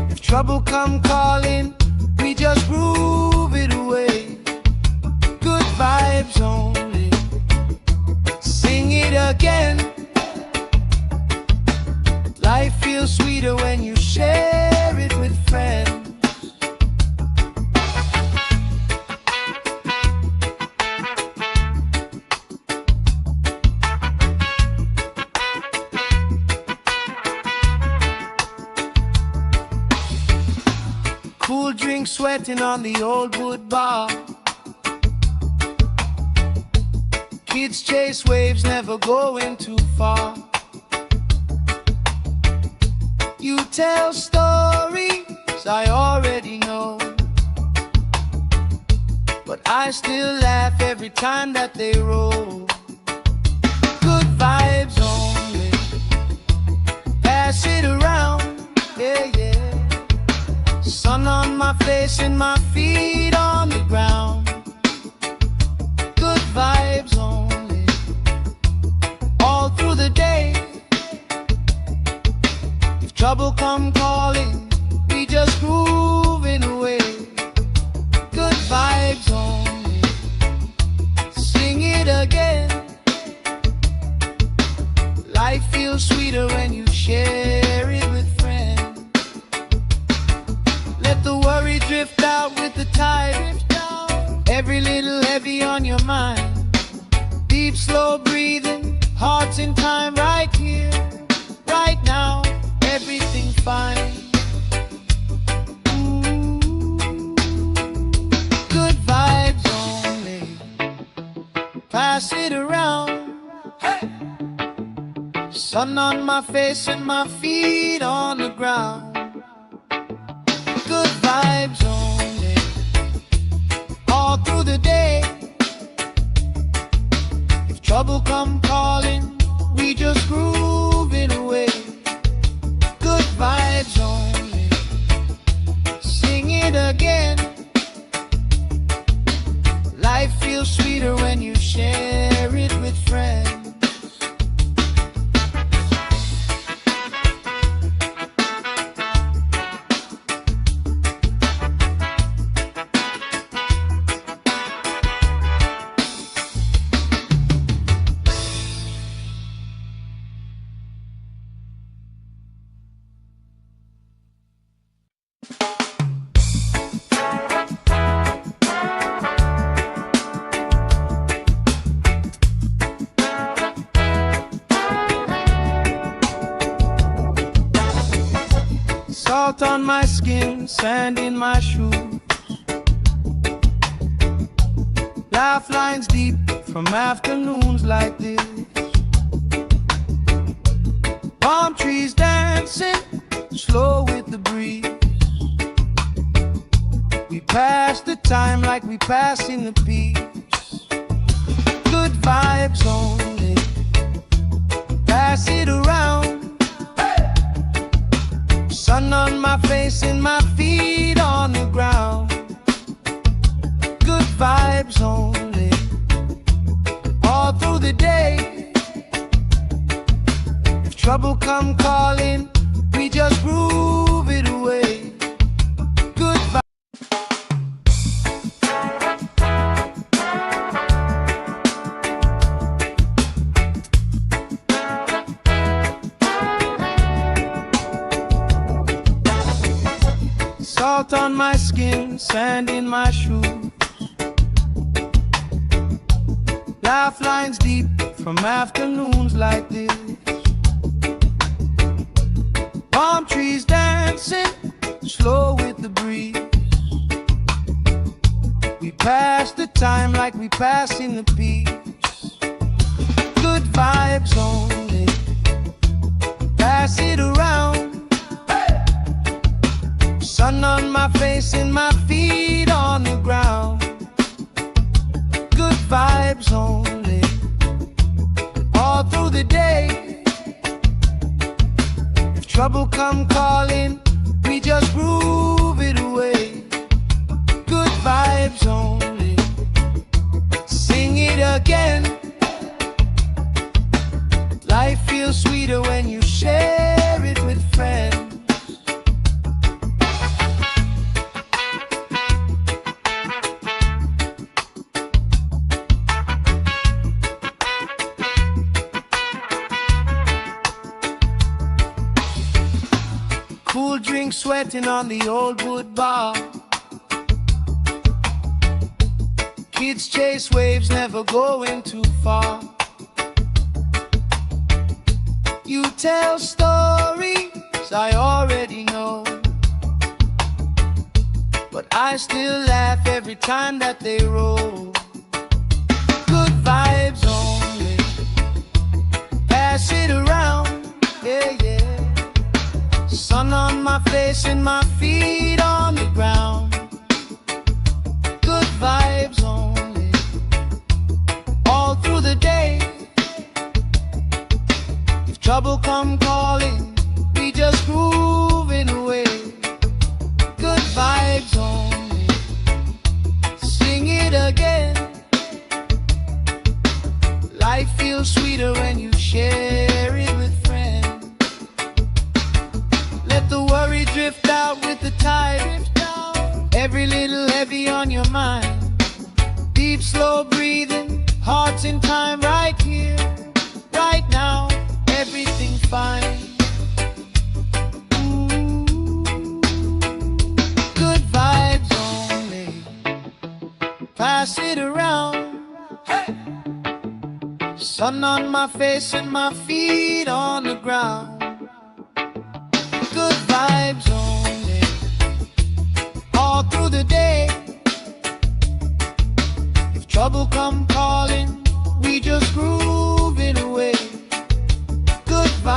If trouble come calling, we just groove it away. Good vibes only, sing it again. Life feels sweeter when you share it with friends. Cool drink sweating on the old wood bar. Kids chase waves, never going too far. You tell stories I already know, but I still laugh every time that they roll. Good vibes only, pass it around, yeah, yeah. Sun on my face and my feet on the ground. Good vibes only, all through the day. If trouble come calling, we just grooving away. Good vibes only, sing it again. Life feels sweeter when you share it with friends. Let the worry drift out with the tide. Every little heavy on your mind. Deep, slow breathing, hearts in time, right here, right now, everything fine. Good vibes only, pass it around. Hey! Sun on my face and my feet on the ground. Good vibes only, all through the day. If trouble come calling, we just groove it away. Good vibes only, sing it again. Life feels sweeter when you share it with friends. Salt on my skin, sand in my shoes. Laugh lines deep from afternoons like this. Palm trees dancing, slow with the breeze. We pass the time like we pass in the peace. Good vibes only, pass it around. Sun on my face and my feet on the ground. Good vibes only, all through the day. If trouble come calling, we just groove it away. Good vibes. Salt on my skin, sand in my shoes. Laugh lines deep from afternoons like this. Palm trees dancing, slow with the breeze. We pass the time like we pass in the peace. Good vibes only, pass it around. Sun on my face and my feet on the ground. Good vibes only, all through the day. If trouble come calling, we just groove it away. Good vibes only, sing it again. Life feels sweeter when you share it with friends. Cool drink sweating on the old wood bar. Kids chase waves, never going too far. You tell stories I already know, but I still laugh every time that they roll. Good vibes only, pass it around, yeah, yeah. Sun on my face and my feet on the ground. Good vibes only, all through the day. If trouble come calling, we just groove it away. Good vibes only, sing it again. Life feels sweeter when you share it with friends. Let the worry drift out with the tide. Every little heavy on your mind. Deep, slow breathing, hearts in time, right here, right now. Everything fine. Ooh. Good vibes only, pass it around. Hey. Sun on my face and my feet on the ground. Good vibes only, all through the day. If trouble come calling, we just groove it away. Good vibes.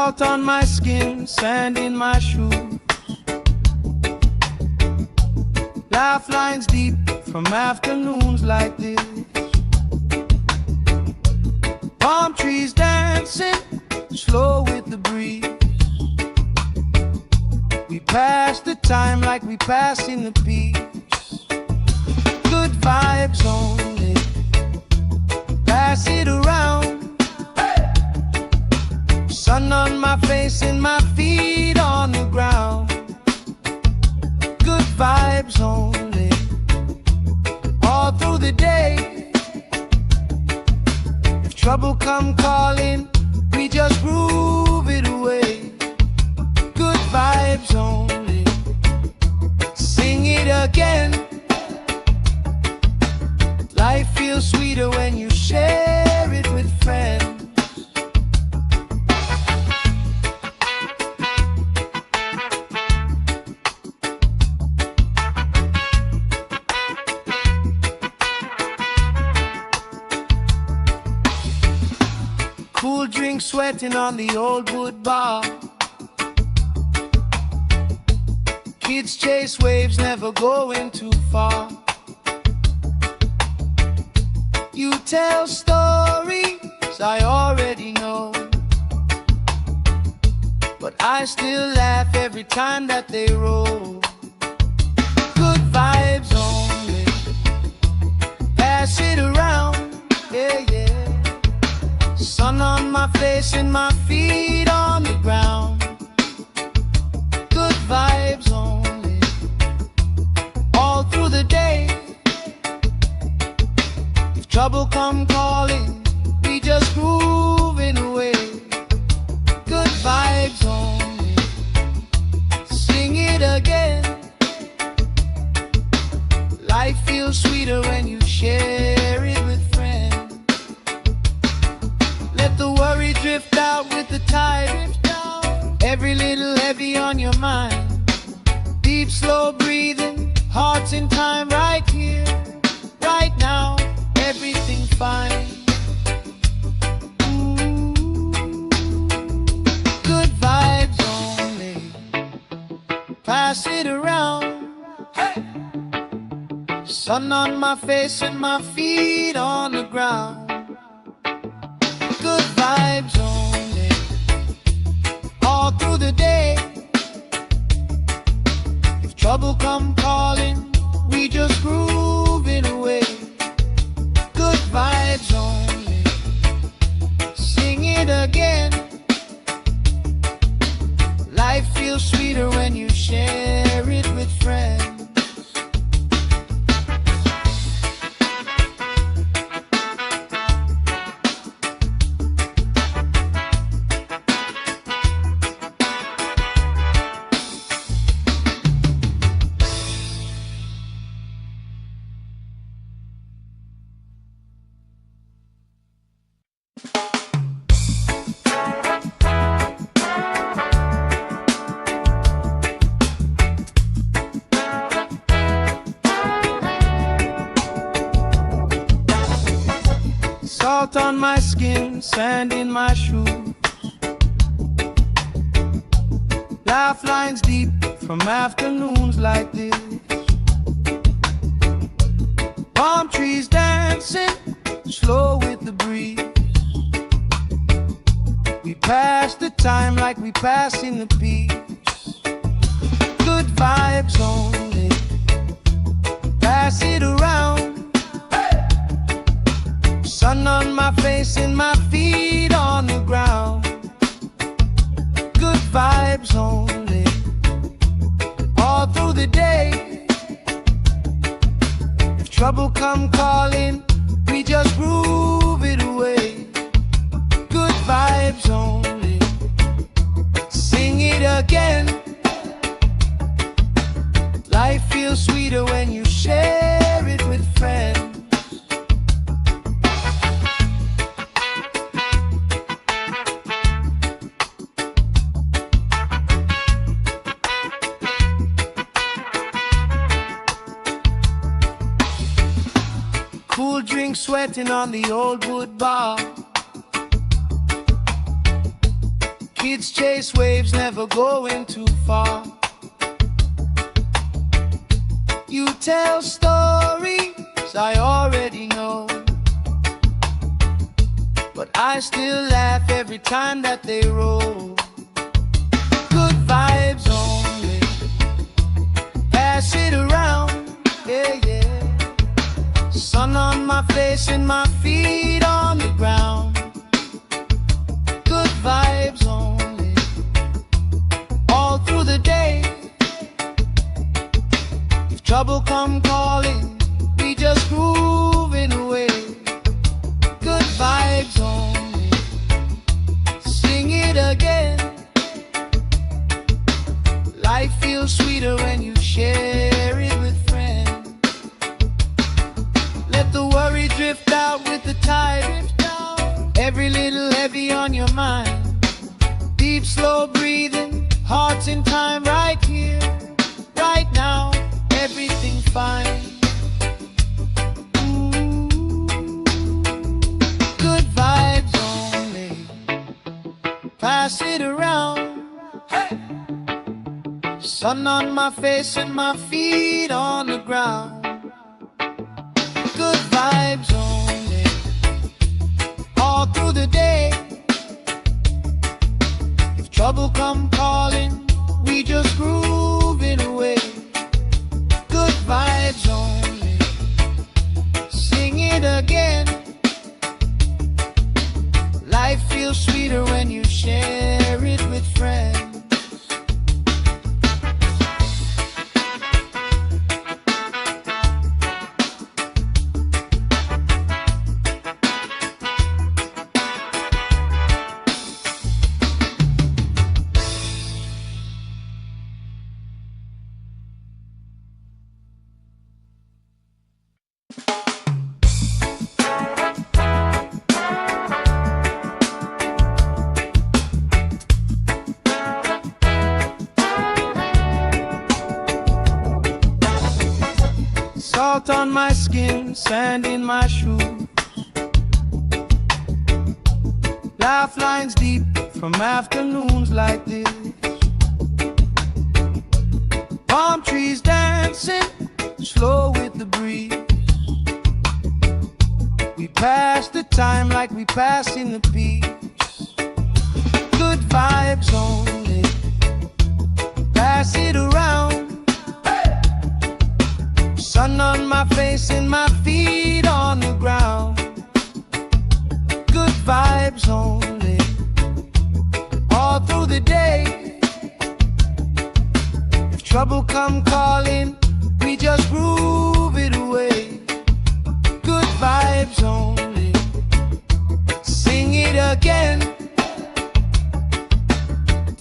Salt on my skin, sand in my shoes. Laugh lines deep from afternoons like this. Palm trees dancing slow with the breeze. We pass the time like we pass in the peace. Good vibes only, pass it around. Sun on my face and my feet on the ground. Good vibes only, all through the day. If trouble come calling, we just groove it away. Good vibes only, sing it again. Life feels sweeter when you share it with friends. Cool drink sweating on the old wood bar. Kids chase waves, never going too far. You tell stories I already know, but I still laugh every time that they roll. Good vibes only, pass it around, yeah, yeah. Sun on my face and my feet on the ground. Good vibes only, all through the day. If trouble come calling, we just grooving away. Good vibes only, sing it again. Life feels sweeter when you share it with friends. Let the worry drift out with the tide. Every little heavy on your mind. Deep, slow breathing, hearts in time, right here, right now. Everything fine. Ooh, good vibes only, pass it around. Hey! Sun on my face and my feet on the ground. Good vibes only, all through the day. If trouble come calling, we just groove it away. Good vibes only, sing it again. Life feels sweeter when you share it with friends. Salt on my skin, sand in my shoes. Laugh lines deep from afternoons like this. Palm trees dancing slow with the breeze. We pass the time like we pass in the peace. Good vibes only, pass it around. Sun on my face and my feet on the ground. Good vibes only, all through the day. If trouble come calling, we just groove it away. Good vibes only, sing it again. Life feels sweeter when you share it with friends. Cool drink sweating on the old wood bar. Kids chase waves, never going too far. You tell stories I already know, but I still laugh every time that they roll. Good vibes only, pass it around, yeah, yeah. Sun on my face and my feet on the ground. Good vibes only, all through the day. If trouble come calling, we just grooving away. Good vibes only, sing it again. Life feels sweeter when you share it with friends. Let the worry drift out with the tide. Every little heavy on your mind. Deep, slow breathing, hearts in time, right here, right now. Everything's fine. Good vibes only, pass it around. Hey! Sun on my face and my feet on the ground. Good vibes only, all through the day. If trouble come calling, we just grooving away. Good vibes only, sing it again. Life feels sweeter when you share it with friends. Salt on my skin, sand in my shoes. Laugh lines deep from afternoons like this. Palm trees dancing, slow with the breeze. We pass the time like we pass in the peace. Good vibes only, pass it around. Sun on my face and my feet on the ground. Good vibes only, all through the day. If trouble come calling, we just groove it away. Good vibes only, sing it again.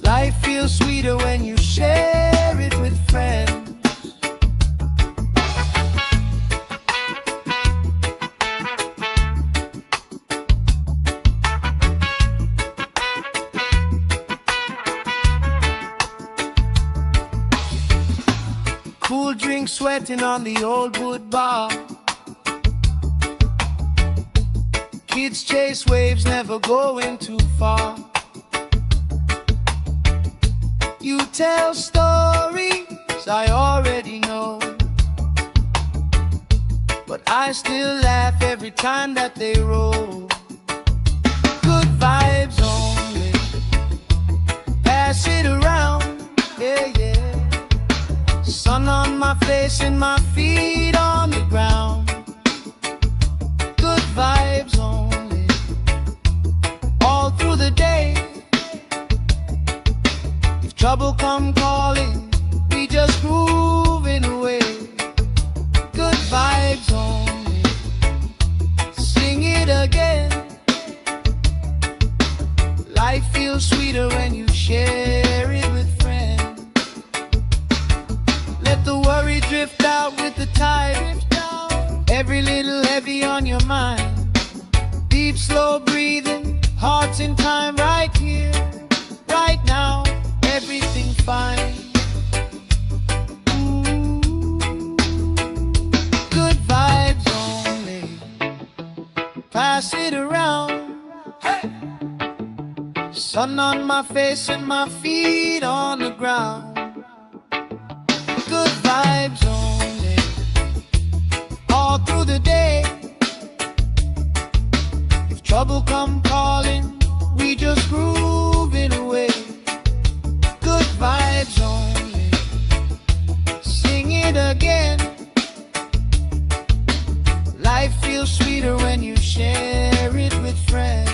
Life feels sweeter when you share it with friends. Cool drink sweating on the old wood bar. Kids chase waves, never going too far. You tell stories I already know, but I still laugh every time that they roll. Good vibes only, pass it around, yeah, yeah. Sun on my face and my feet on the ground. Good vibes only, all through the day. If trouble come calling, we just grooving away. Good vibes only, sing it again. Life feels sweeter when you share it with friends. Let the worry drift out with the tide. Every little heavy on your mind. Deep, slow breathing, hearts in time, right here, right now. Everything's fine. Good vibes only, pass it around. Hey! Sun on my face and my feet on the ground. Good vibes only, all through the day. If trouble come calling, we just groove it away. Good vibes only, sing it again. Life feels sweeter when you share it with friends.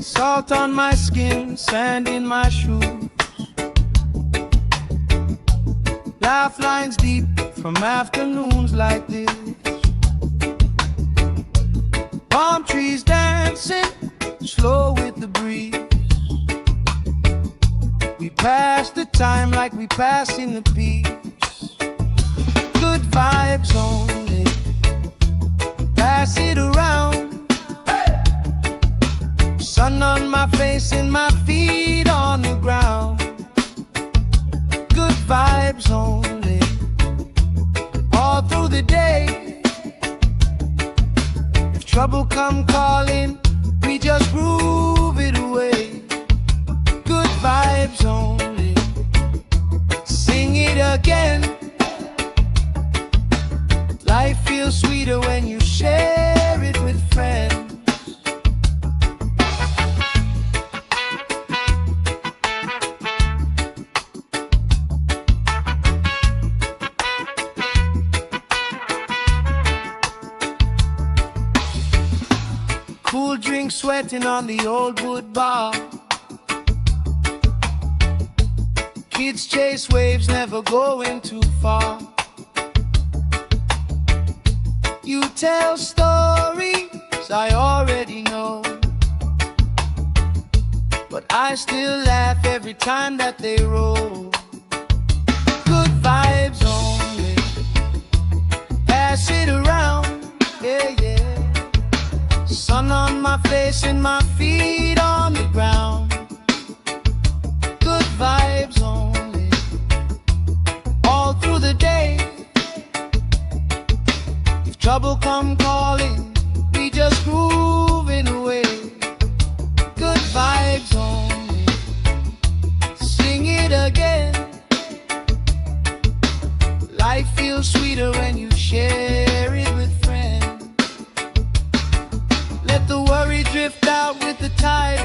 Salt on my skin, sand in my shoes. Laugh lines deep from afternoons like this. Palm trees dancing, slow with the breeze. We pass the time like we passing the peace. Good vibes only, pass it around. Sun on my face and my feet on the ground. Good vibes only, all through the day. If trouble come calling, we just groove it away. Good vibes only, sing it again. Life feels sweeter when you share it with friends. Cool drink sweating on the old wood bar. Kids chase waves, never going too far. You tell stories I already know, but I still laugh every time that they roll. Good vibes only, pass it around, yeah, yeah. Sun on my face and my feet on the ground. Good vibes only, all through the day. If trouble come calling, we just grooving away. Good vibes only, sing it again. Life feels sweeter when you share it with friends. Let the worry drift out with the tide.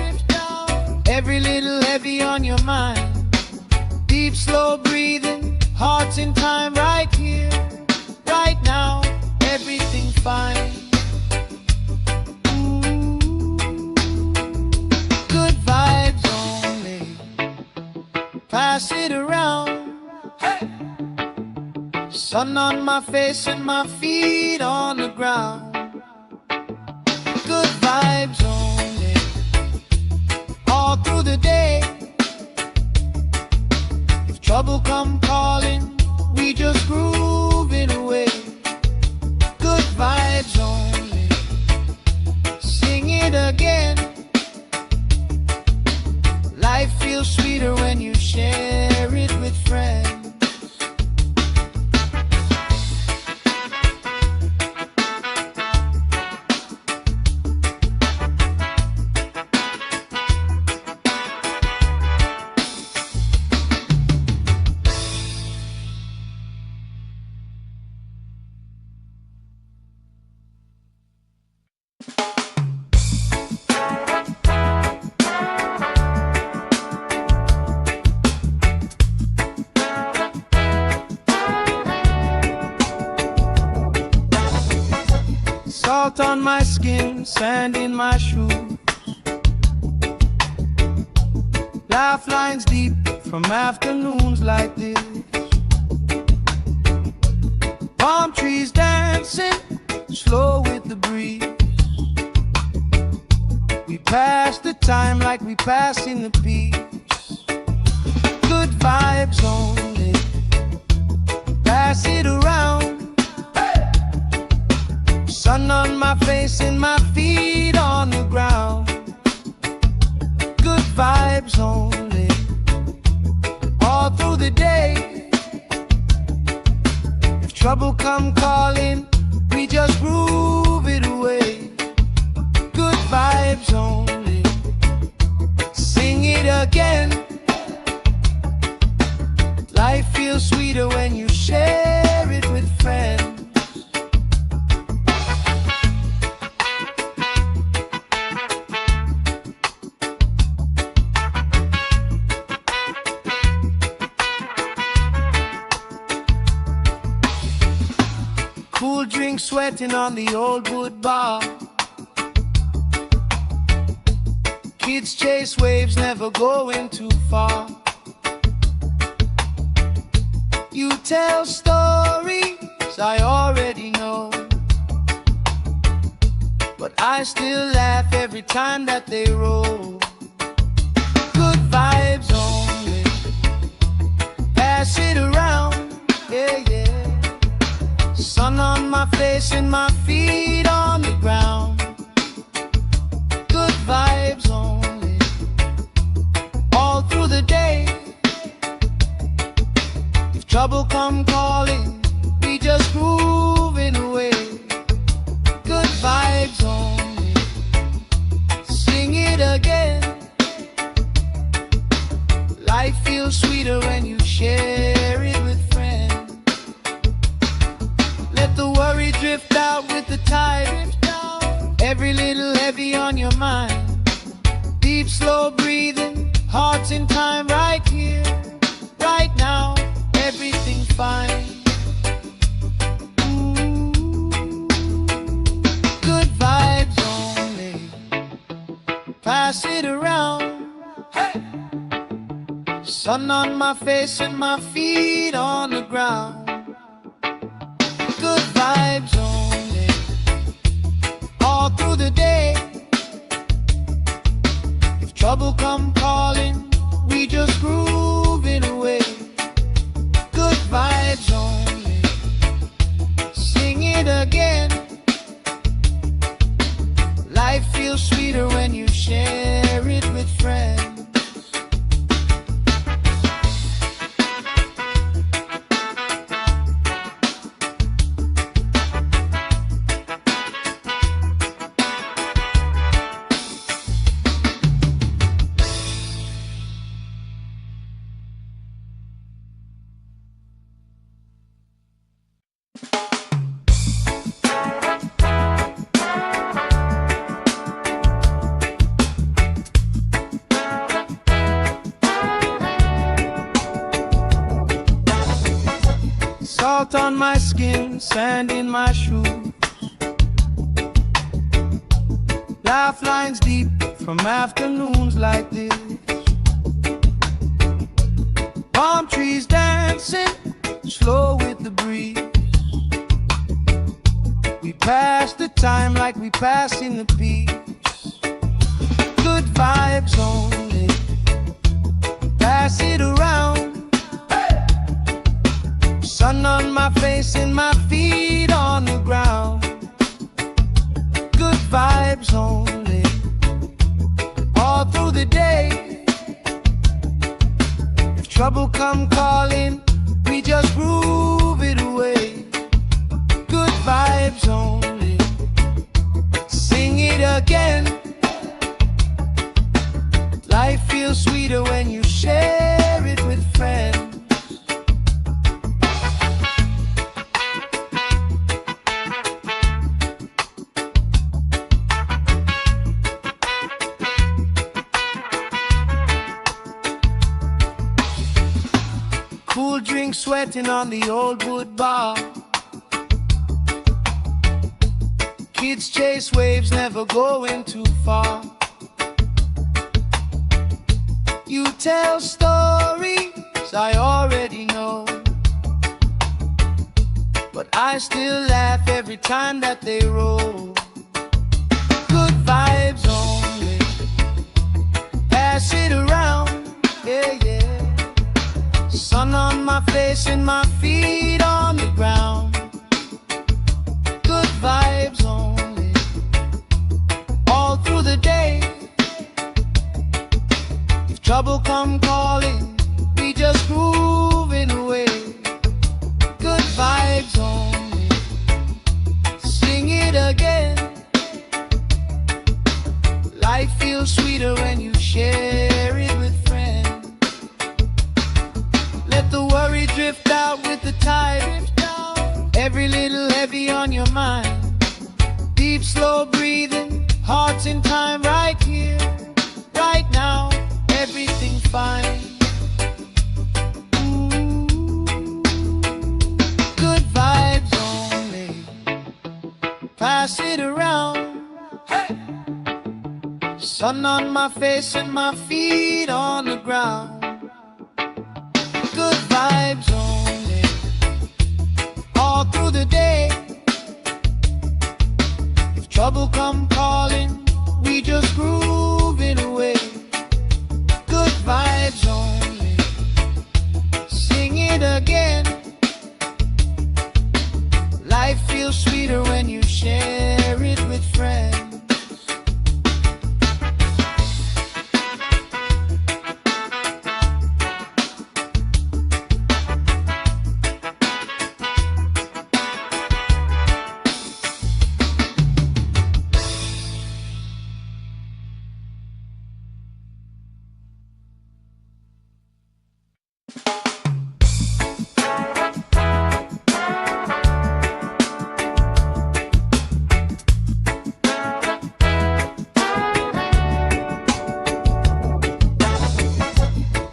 Every little heavy on your mind. Deep, slow breathing, hearts in time, right here, right now. Everything fine. Ooh, good vibes only, pass it around. Hey! Sun on my face and my feet on the ground. Good vibes only, all through the day. If trouble come calling, we just groove it away. Good vibes only, sing it again. Life feels sweeter when you share it with friends. Salt on my skin, sand in my shoes. Laugh lines deep from afternoons like this. Palm trees dancing, slow with the breeze. like we passing the beach. Good vibes only. Pass it around. Sun on my face and my feet on the ground. Good vibes only. All through the day. If trouble come calling, we just groove it away. Good vibes only. Sing it again. Life feels sweeter when you share it with friends. Cool drink sweating on the old wood bar. Kids chase waves, never going too far. You tell stories I already know, but I still laugh every time that they roll. Good vibes only. Pass it around, yeah, yeah. Sun on my face and my feet on the ground. Good vibes only. All through the day. If trouble come calling, we just grooving away. Good vibes only. Sing it again. Life feels sweeter when you share it with friends. Let the worry drift out with the tide. Every little heavy on your mind. Deep, slow breathing, hearts in time, right here, right now. Everything's fine. Ooh. Good vibes only. Pass it around. Hey. Sun on my face and my feet on the ground. Good vibes only. All through the day. If trouble come calling, we just grooving away. Good vibes only. Sing it again. Life feels sweeter when you share it with friends. Salt on my skin, sand in my shoes. Laugh lines deep from afternoons like this. Palm trees dancing, slow with the breeze. We pass the time like we passing the peace. Good vibes only. Pass it around. Sun on my face and my feet on the ground. Good vibes only. All through the day. If trouble come calling, we just groove it away. Good vibes only. Sing it again. Life feels sweeter when you share it with friends. Cool drink sweating on the old wood bar. Kids chase waves, never going too far. You tell stories I already know, but I still laugh every time that they roll. Good vibes only. pass it around, yeah, yeah. Sun on my face and my feet on the ground. Good vibes only, all through the day. If trouble come calling, we just grooving away. Good vibes only, sing it again. Life feels sweeter when you share it with friends. Let the worry drift out with the tide. Every little heavy on your mind. Deep, slow breathing, hearts in time, right here, right now. Everything fine. Good vibes only, pass it around. Hey! Sun on my face and my feet on the ground. Good vibes only, all through the day. If trouble come calling, we just grooving away. Good vibes only, sing it again. Life feels sweeter when you share it with friends.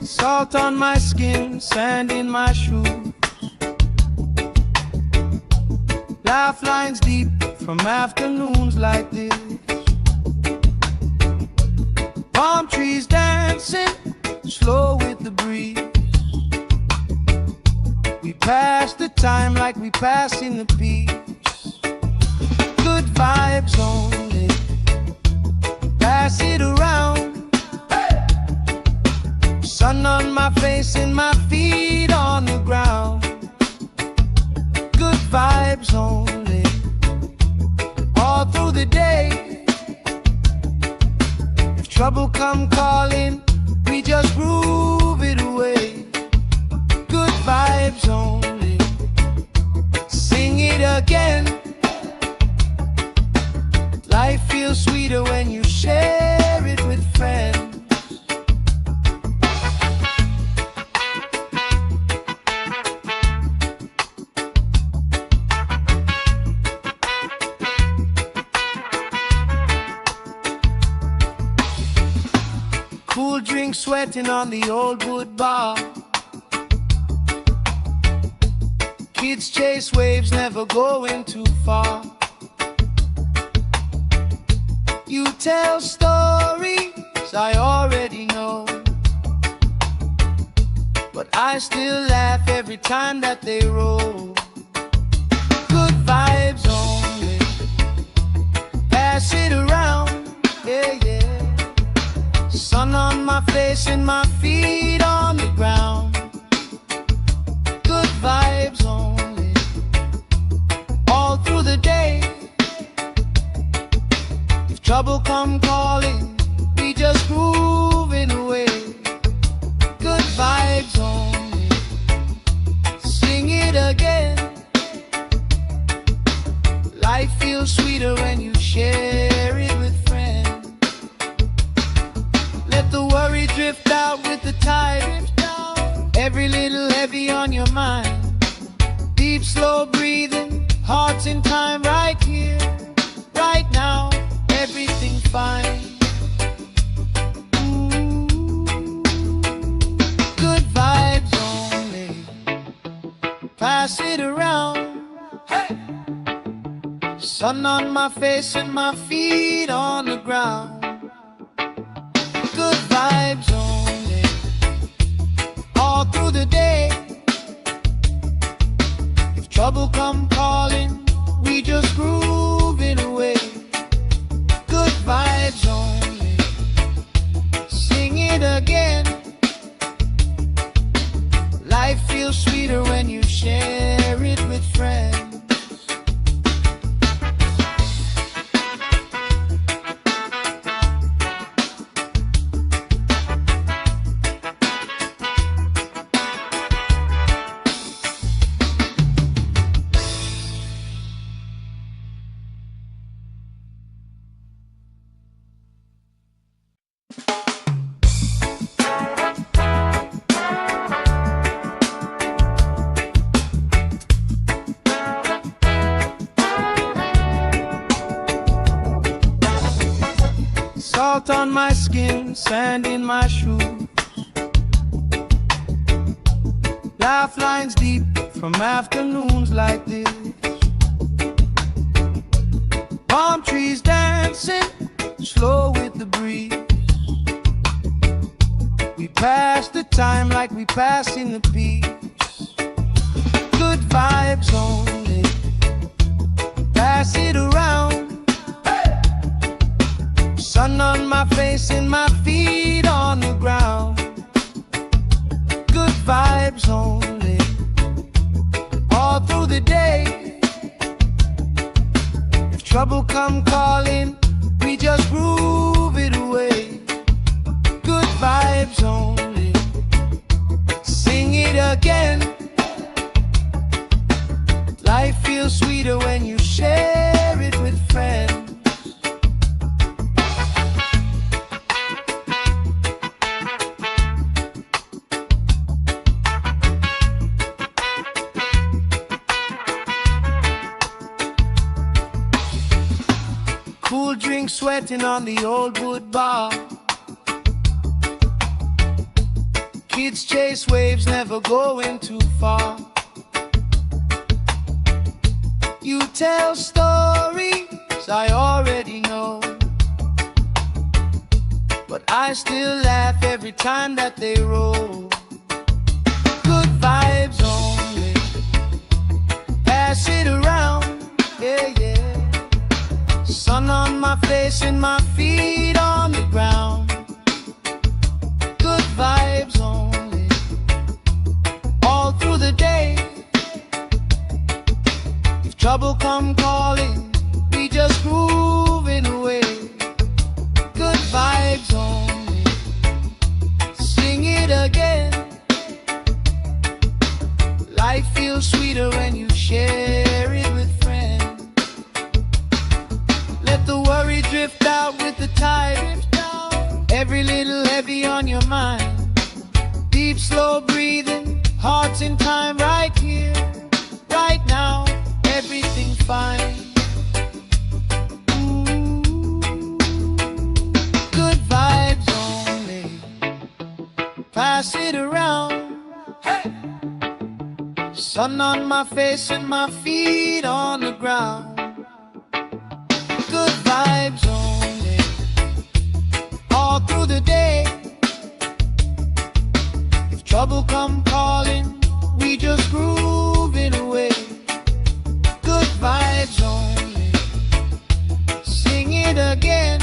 Salt on my skin, sand in my shoes. Laugh lines deep from afternoons like this. Palm trees dancing, slow with the breeze. We pass the time like we pass in the peace. Good vibes only, pass it around. Sun on my face and my feet on the ground. Good vibes only, all through the day. If trouble come calling, we just groove it away. Good vibes only, sing it again. Life feels sweeter when you share it with friends. Cool drink sweating on the old wood bar. Kids chase waves, never going too far. You tell stories I already know, but I still laugh every time that they roll. Good vibes only, pass it around, yeah, yeah. Sun on my face and my feet on the ground. Good vibes only, all through the day. If trouble come calling, we just grooving away. Good vibes only, sing it again. Life feels sweeter when you share it with friends. Let the worry drift out with the tide. Every little heavy on your mind. Deep, slow breathing, hearts in time, right here, right now. Everything fine. Good vibes only, pass it around. Hey! Sun on my face and my feet on the ground. Good vibes only, all through the day. If trouble come calling, we just grooving away. Good vibes only, sing it Salt on my skin, sand in my shoes. Laugh lines deep from afternoons like this. Palm trees dancing slow with the breeze. We pass the time like we pass in the peace. Good vibes only, pass it around. Sun on my face and my feet on the ground. Good vibes only, all through the day. If trouble come calling, we just groove it away. Good vibes only, sing it again. Life feels sweeter when you share it with friends. Cool drink sweating on the old wood bar. Kids chase waves, never going too far. You tell stories I already know, but I still laugh every time that they roll. Good vibes only, pass it around, yeah, yeah. Sun on my face and my feet on the ground. Good vibes only, all through the day. If trouble come calling, we just grooving away. Good vibes only, sing it again. Life feels sweeter when you share it with friends. Let the worry drift out with the tide. Every little heavy on your mind. Deep, slow breathing, hearts in time, right here, right now. Everything fine. Ooh. Good vibes only, pass it around. Hey. Sun on my face and my feet on the ground. Good vibes only, all through the day. If trouble come calling, we just groove it away. Good vibes only, sing it again.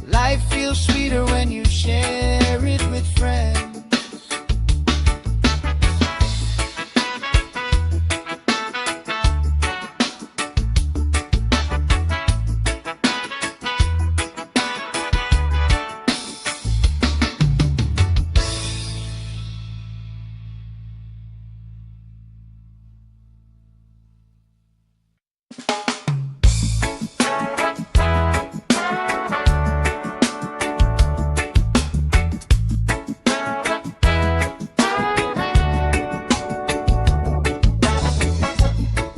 Life feels sweeter when you share it with friends.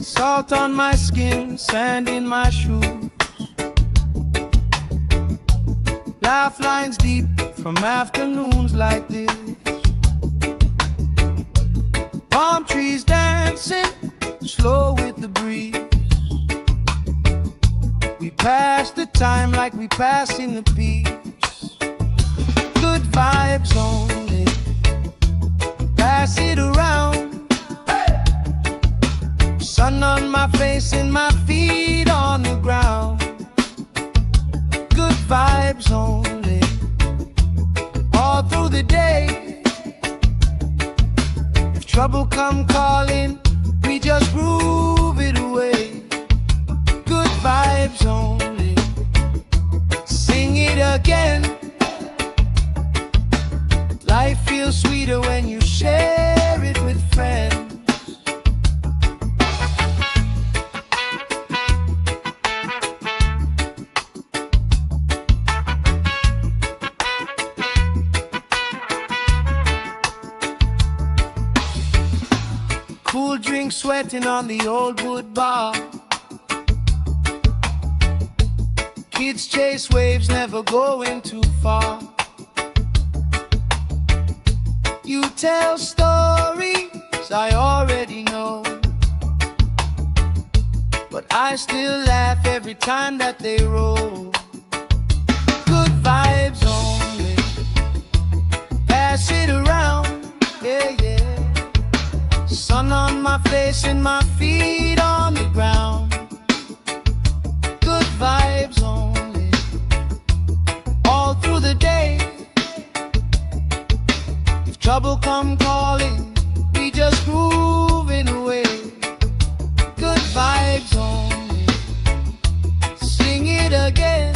Salt on my skin, sand in my shoes. Laugh lines deep from afternoons like this. Palm trees dancing slow with the breeze. We pass the time like we pass in the peace. Good vibes only, pass it around. Sun on my face and my feet on the ground. Good vibes only, all through the day. If trouble come calling, we just groove it away. Good vibes only, sing it again. Life feels sweeter when you share it with friends. Cool drink sweating on the old wood bar. Kids chase waves, never going too far. You tell stories I already know, but I still laugh every time that they roll. Good vibes only, pass it around, yeah, yeah. Sun on my face and my feet on the ground. Good vibes only, all through the day. If trouble come calling, we just moving away. Good vibes only, sing it again.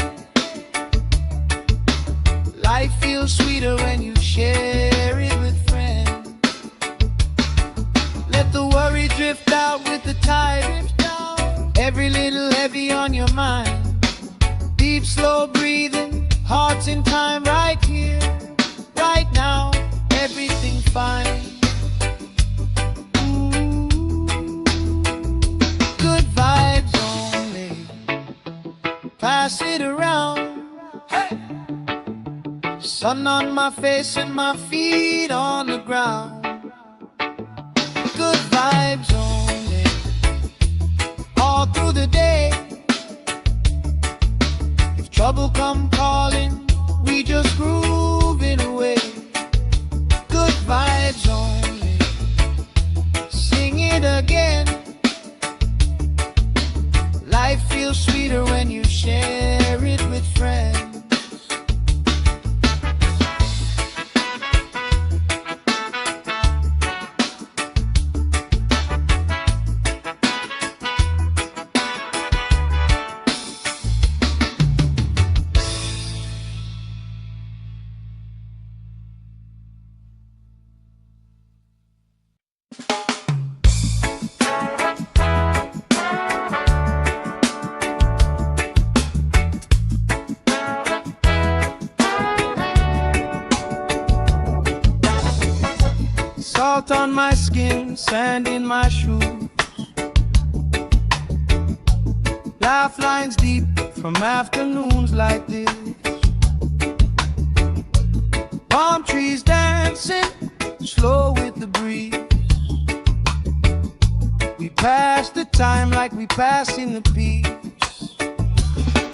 Life feels sweeter when you share it with friends. Let the worry drift out with the tide. Every little heavy on your mind. Deep, slow breathing, hearts in time, right here, right now. Everything fine. Good vibes only, pass it around. Hey! Sun on my face and my feet on the ground. Good vibes only, all through the day. If trouble come calling, we just grooving away. Good vibes only, sing it again. Life feels sweeter when you share it with friends. Salt on my skin, sand in my shoes. Laugh lines deep from afternoons like this. Palm trees dancing, slow with the breeze. We pass the time like we pass in the peace.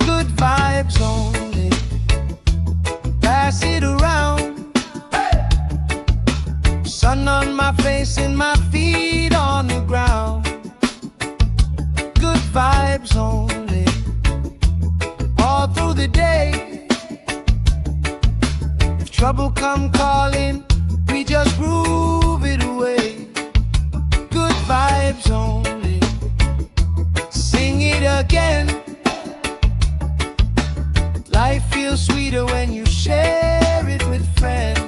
Good vibes only, pass it around. Sun on my face and my feet on the ground. Good vibes only, all through the day. If trouble come calling, we just groove it away. Good vibes only, sing it again. Life feels sweeter when you share it with friends.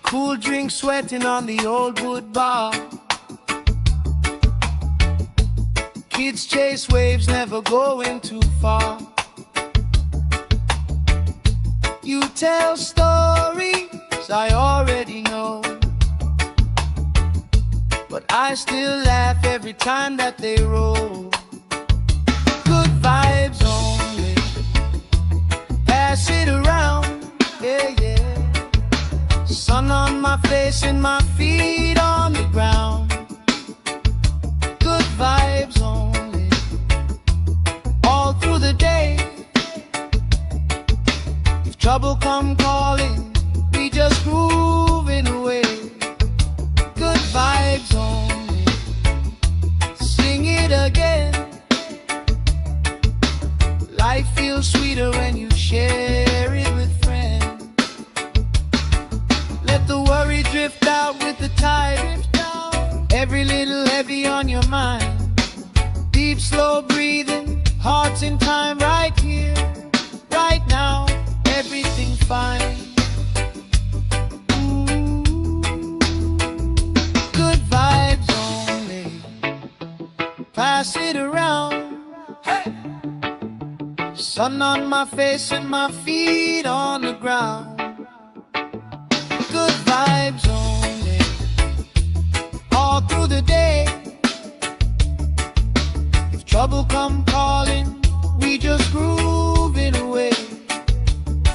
Cool drink sweating on the old wood bar. Kids chase waves, never going too far. You tell stories I already know, but I still laugh every time that they roll. Good vibes only, pass it around, yeah, yeah. Sun on my face and my feet on the ground. Good vibes only, all through the day. If trouble come calling, we just grooving away. Good vibes only, sing it again. Life feels sweeter when you share it with friends. Let the worry drift out with the tide. Every little heavy on your mind. Deep, slow breathing, hearts in time, right here, right now. Everything fine. Good vibes only, pass it around. Hey! Sun on my face and my feet on the ground. Good vibes only, all through the day. If trouble come calling, we just groove it away.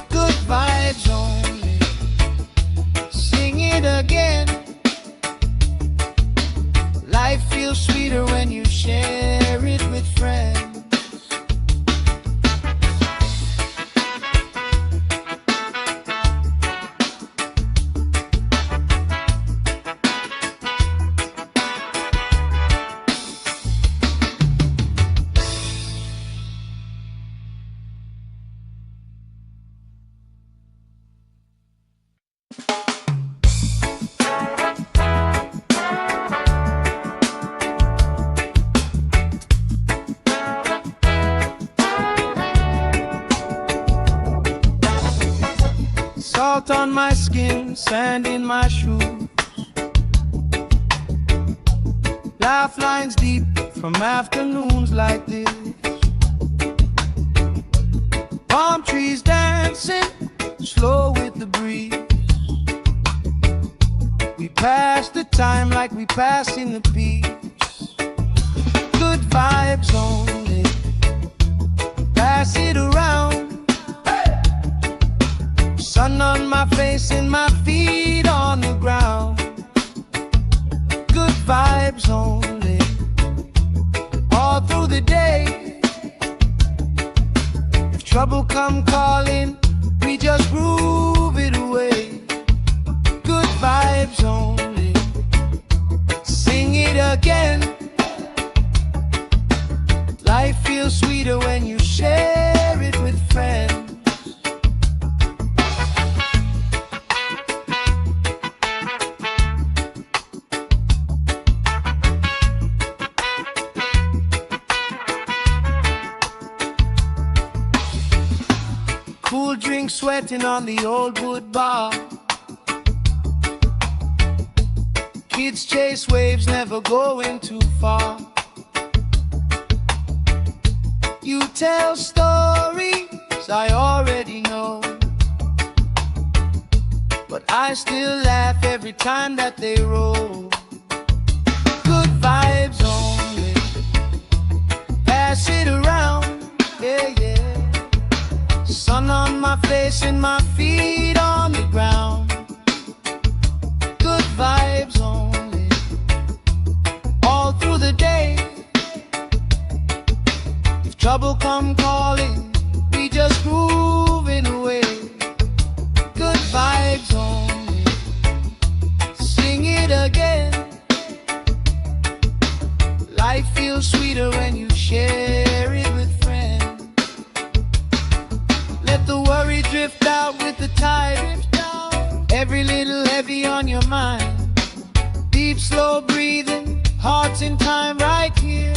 Good vibes only, sing it again. Life feels sweeter when you share it with friends. Salt on my skin, sand in my shoes. Laugh lines deep from afternoons like this. Palm trees dancing, slow with the breeze. We pass the time like we pass in the peace. Good vibes only, pass it around. Sun on my face and my feet on the ground. Good vibes only, all through the day. If trouble come calling, we just groove it away. Good vibes only, sing it again. Life feels sweeter when you share it with friends. Cool drink sweating on the old wood bar. Kids chase waves, never going too far. You tell stories I already know, but I still laugh every time that they roll. Good vibes only, pass it around, yeah, yeah. Sun on my face and my feet on the ground. Good vibes only, all through the day. If trouble come calling, we just groove it away. Good vibes only, sing it again. Life feels sweeter when you share it with friends. Let the worry drift out with the tide. Every little heavy on your mind. Deep, slow breathing, hearts in time, right here,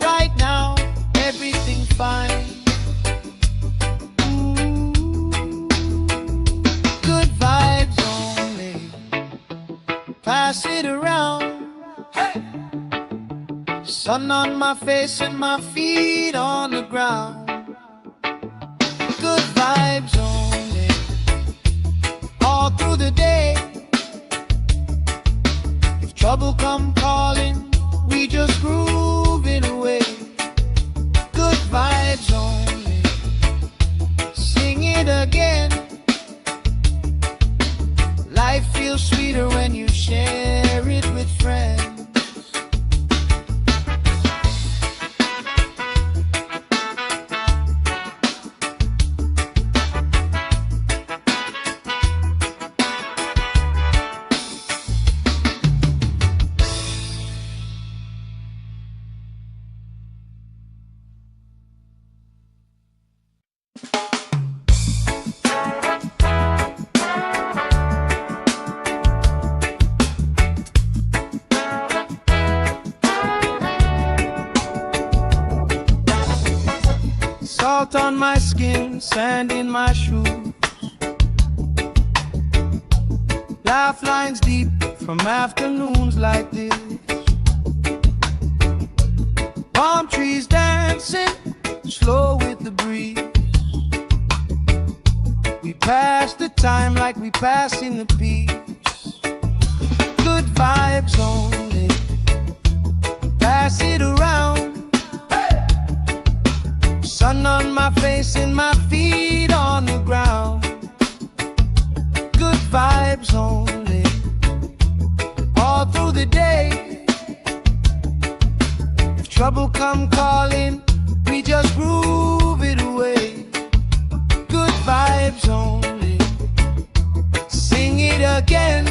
right now. Everything fine. Ooh. Good vibes only, pass it around. Hey. Sun on my face and my feet on the ground. Good vibes only, all through the day. If trouble come calling, we just groove it away. Good vibes only, sing it again. Life feels sweeter when you share it with friends. Salt on my skin, sand in my shoes. Laugh lines deep from afternoons like this. Palm trees dancing, slow with the breeze. passing the peace. Good vibes only. Pass it around. Sun on my face and my feet on the ground. Good vibes only. All through the day. If trouble come calling, we just groove it away. Good vibes only. Sing it again.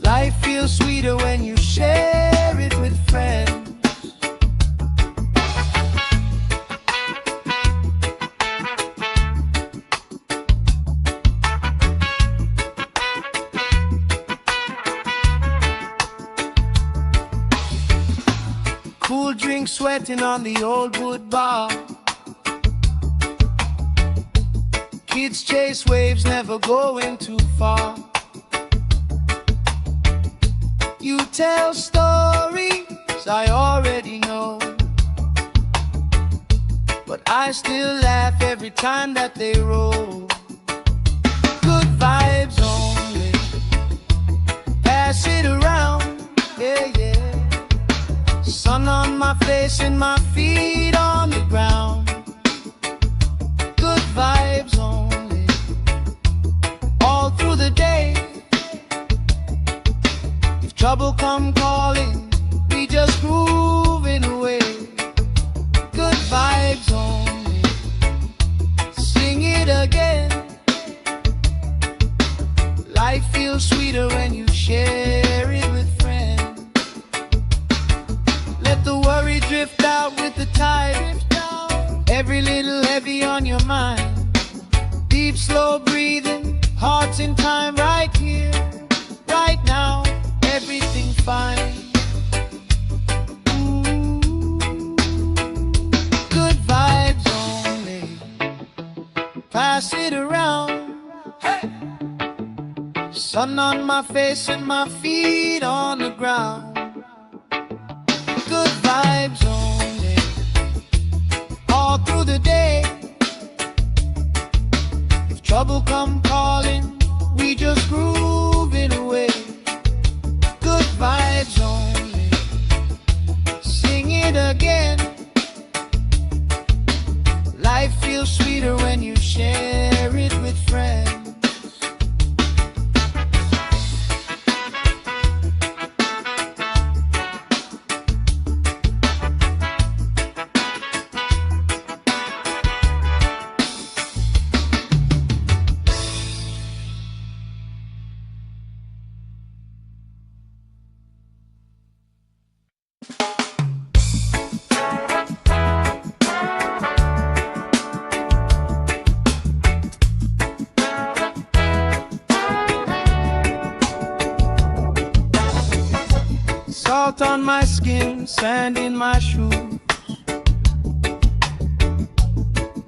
Life feels sweeter when you share it with friends. Cool drink sweating on the old wood bar. Kids chase waves, never going too far. You tell stories I already know, but I still laugh every time that they roll. Good vibes only. Pass it around, yeah, yeah. Sun on my face and my feet on the ground. Good vibes only. All through the day. If trouble come calling, we just grooving away. Good vibes only. Sing it again. Life feels sweeter when you share it with friends. Let the worry drift out with the tide. Every little heavy on your mind. Deep, slow breathing, hearts in time, right here, right now. Everything fine. Ooh. Good vibes only. Pass it around. Hey. Sun on my face and my feet on the ground. Good vibes only. All through the day. If trouble come calling, we just groove it away. Good vibes only. Sing it again. Life feels sweeter when you share it with friends. Salt on my skin, sand in my shoes.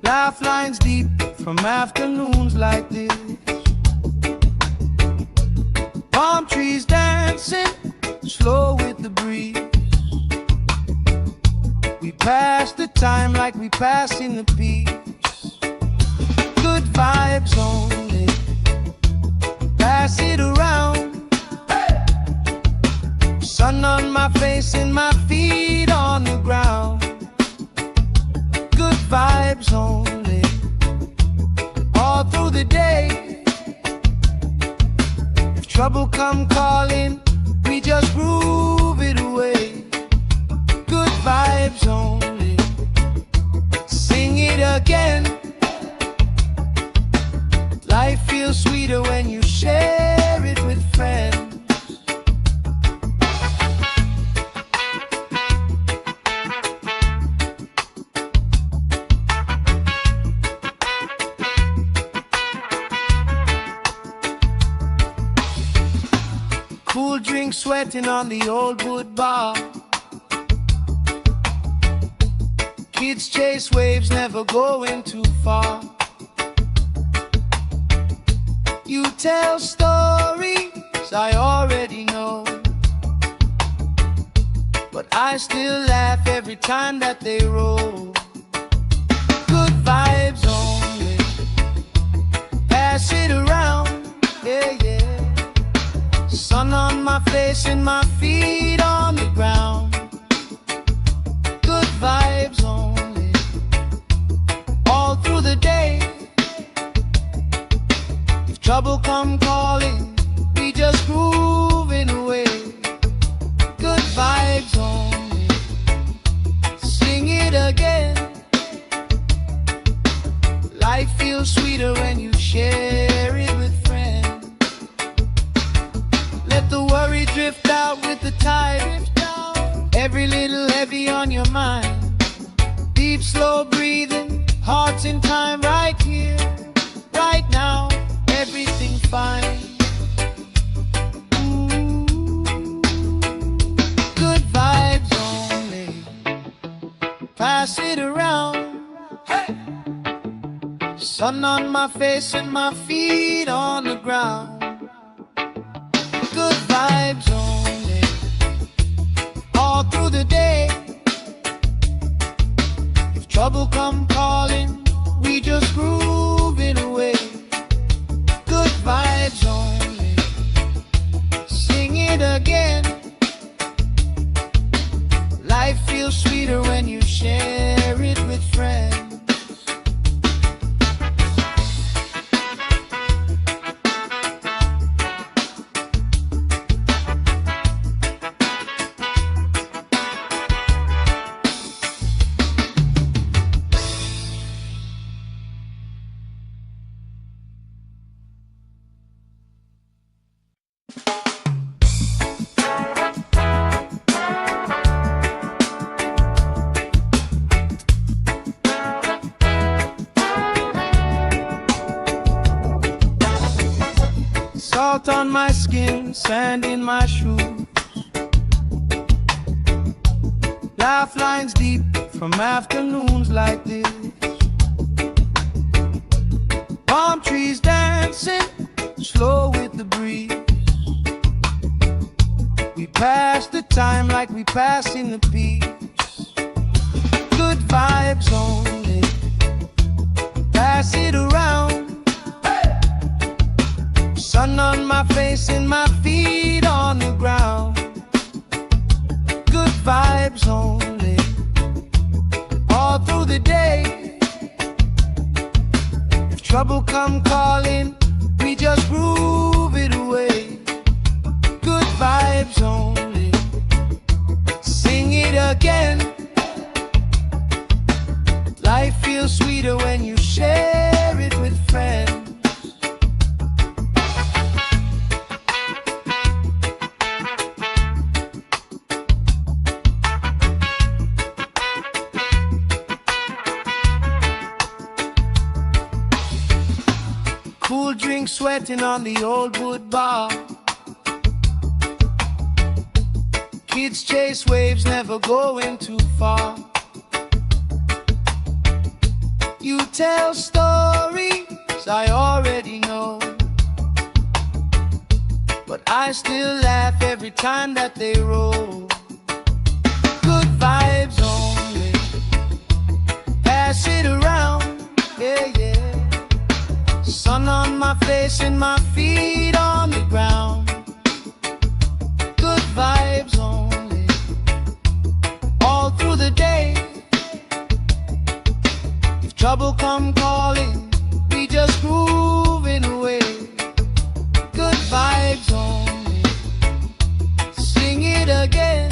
Laugh lines deep from afternoons like this. Palm trees dancing, slow with the breeze. We pass the time like we passing the peace. Good vibes only. Pass it around. Sun on my face and my feet on the ground. Good vibes only. All through the day. If trouble come calling, we just groove it away. Good vibes only. Sing it again. Life feels sweeter when you share it with friends. Cool drink sweating on the old wood bar. Kids chase waves, never going too far. You tell stories I already know, but I still laugh every time that they roll. Good vibes only. pass it around, yeah, yeah. Sun on my face and my feet on the ground. Good vibes only, all through the day. If trouble come calling, we just grooving away. Good vibes only, sing it again. Life feels sweeter when you share it with friends. Let the worry drift out with the tide. Every little heavy on your mind. Deep, slow breathing, hearts in time, right here, right now. Everything fine. Ooh, good vibes only. Pass it around. Hey! Sun on my face and my feet on the ground. Good vibes only, all through the day. If trouble come calling, we just grooving away. Good vibes only, sing it again. Life feels sweeter when you share it with friends. Salt on my skin, sand in my shoes. Laugh lines deep from afternoons like this. Palm trees dancing, slow with the breeze. We pass the time like we passing the peace. Good vibes only, pass it around. Sun on my face and my feet on the ground. Good vibes only, all through the day. If trouble come calling, we just groove it away. Good vibes only, sing it again. Life feels sweeter when you share it with friends. Cool drink sweating on the old wood bar. Kids chase waves, never going too far. You tell stories I already know, but I still laugh every time that they roll. Good vibes only, pass it around, yeah, yeah. Sun on my face and my feet on the ground. Good vibes only, all through the day. If trouble come calling, we just grooving away. Good vibes only, sing it again.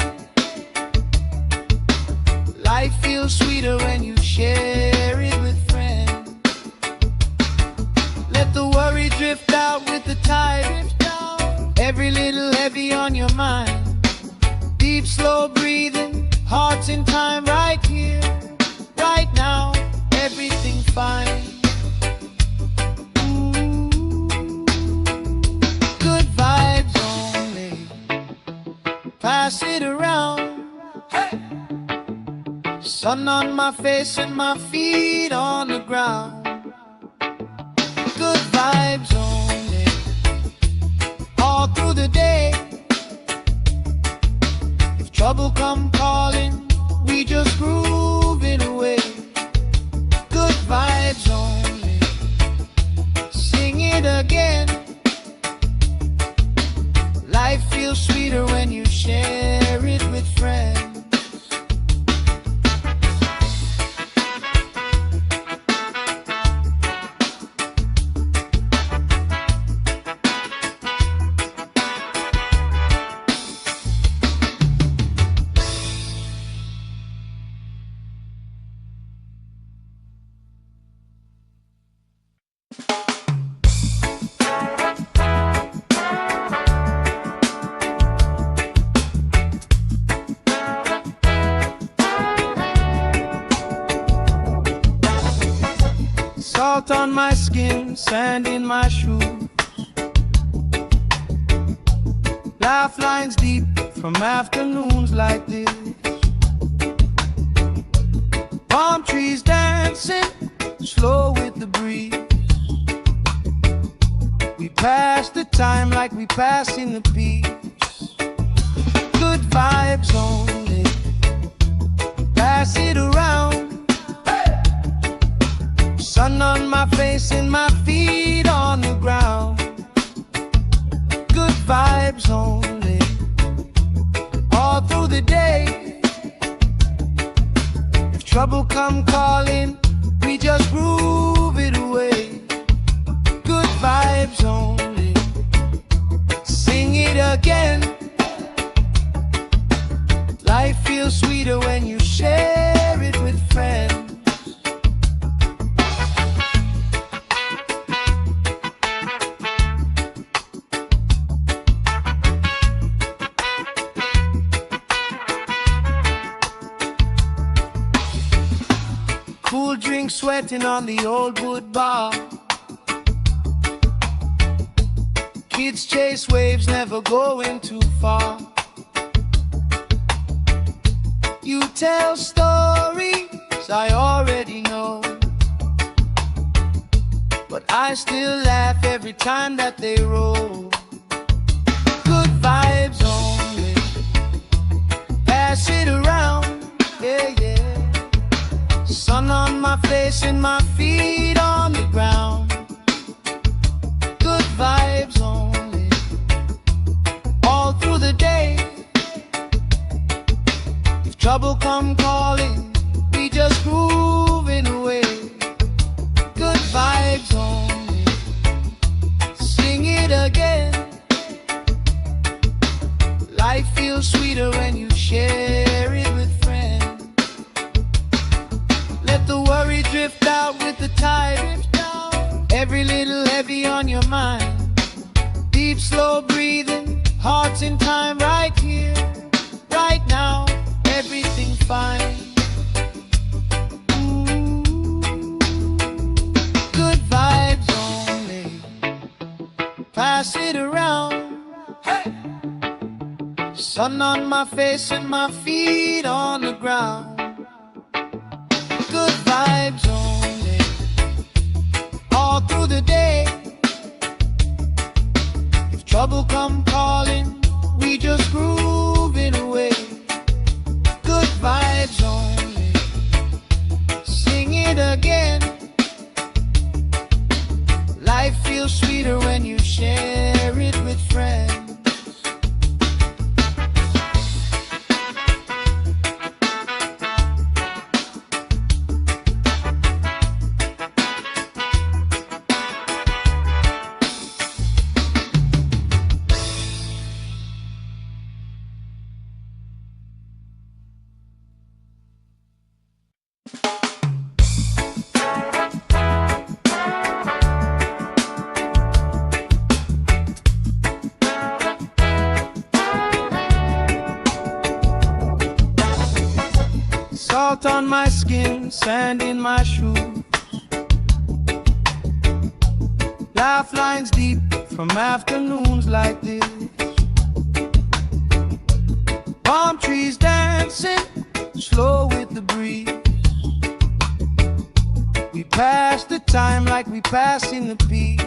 Life feels sweeter when you share it with friends. Let the worry drift out with the tide. Every little heavy on your mind. Deep, slow breathing, hearts in time, right here, right now. Everything fine. Ooh, good vibes only, pass it around. Hey! Sun on my face and my feet on the ground. Good vibes only, all through the day. If trouble come calling, we just grooving away. Good vibes only, sing it Salt on my skin, sand in my shoes. Laugh lines deep from afternoons like this. Palm trees dancing slow with the breeze. We pass the time like we pass in the peace. Good vibes only, pass it around. Sun on my face and my feet on the ground. Good vibes only, all through the day. If trouble come calling, we just groove it away. Good vibes only, sing it again. Life feels sweeter when you share it with friends. Cool drink sweating on the old wood bar. Kids chase waves, never going too far. You tell stories I already know, but I still laugh every time that they roll. Good vibes only, pass it around, yeah, yeah. Sun on my face and my feet on the ground. Good vibes only, all through the day. If trouble come calling, we just grooving away. Good vibes only, sing it again. Life feels sweeter when you share it with friends. Let the worry drift out with the tide. Every little heavy on your mind. Deep, slow breathing, hearts in time, right here, right now. Everything fine. Ooh. Good vibes only, pass it around. Hey. Sun on my face and my feet on the ground. Good vibes only, all through the day. If trouble come calling, we just groove it away. Good vibes only, sing it again. Life feels sweeter when you share it with friends. Salt on my skin, sand in my shoes. Laugh lines deep from afternoons like this. Palm trees dancing slow with the breeze. We pass the time like we pass in the peace.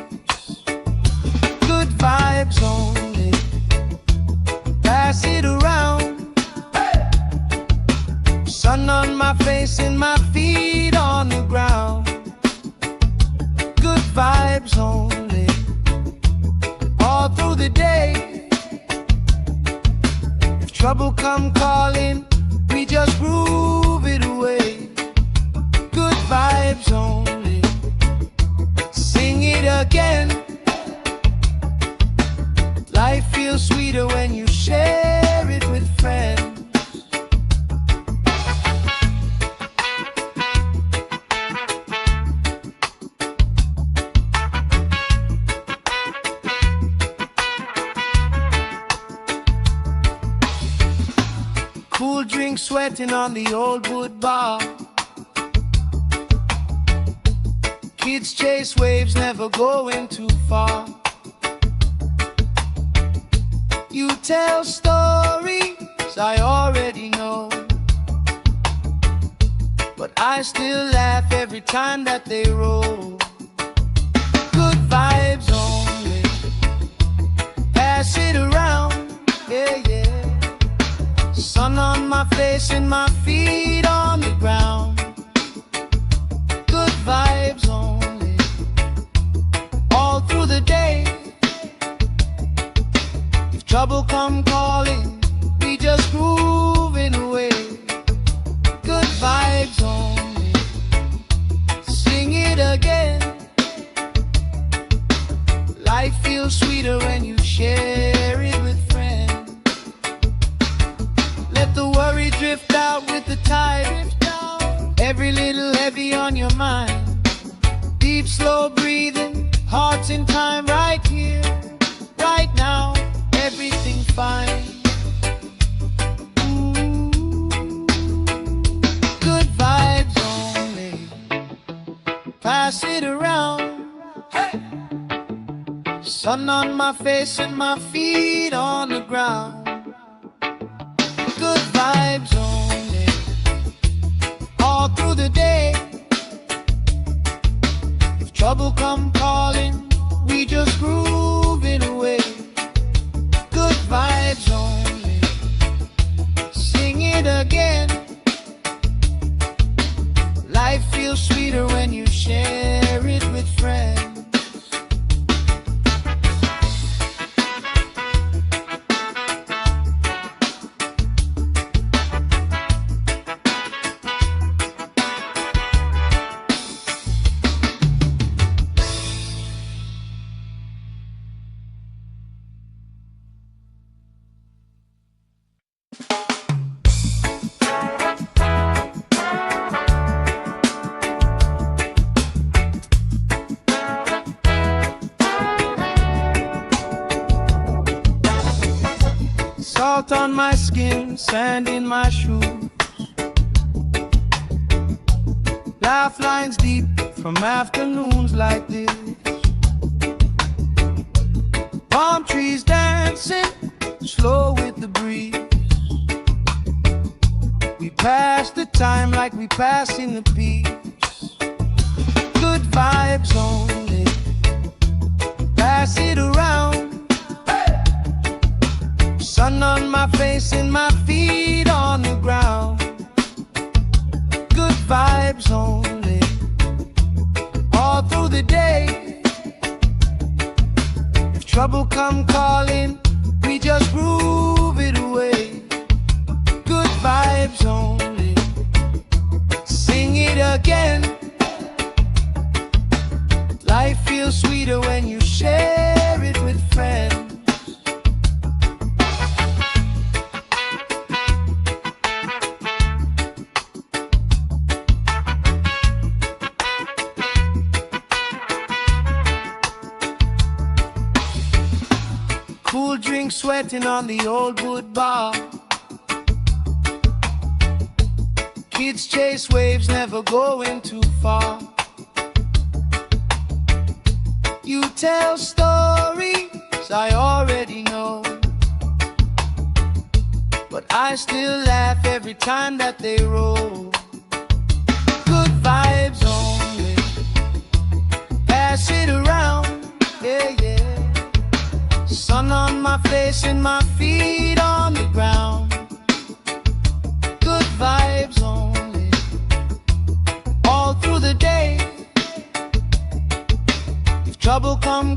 Good vibes only, pass it around. Sun on my face and my feet on the ground. Good vibes only, all through the day. If trouble come calling, we just groove it away. Good vibes only, sing it again. Life feels sweeter when you share it with friends. Cool drink sweating on the old wood bar. Kids chase waves, never going too far. You tell stories I already know, but I still laugh every time that they roll. Good vibes only, pass it around, yeah, yeah. Sun on my face and my feet on the ground. Good vibes only, all through the day. If trouble come calling, we just grooving away. Good vibes only, sing it again. Life feels sweeter when you share it with friends. Let the worry drift out with the tide. Every little heavy on your mind. Deep, slow breathing, hearts in time, right here, right now. Everything fine. Good vibes only, pass it around. Hey! Sun on my face and my feet on the ground. Good vibes only, all through the day. If trouble come calling, we just grooving away. Good vibes only, sing it again. Life feels sweeter when you share it with friends. Salt on my skin, sand in my shoes. Laugh lines deep from afternoons like this. Palm trees dancing, slow with the breeze. We pass the time like we passing the peace. Good vibes only, pass it around. Sun on my face and my feet on the ground. Good vibes only, all through the day. If trouble come calling, we just groove it away. Good vibes only, sing it again. Life feels sweeter when you share it with friends. Cool drink sweating on the old wood bar. Kids chase waves, never going too far. You tell stories I already know, but I still laugh every time that they roll. Good vibes only, pass it around, yeah, yeah. Sun on my face and my feet on the ground. Good vibes only, all through the day. If trouble come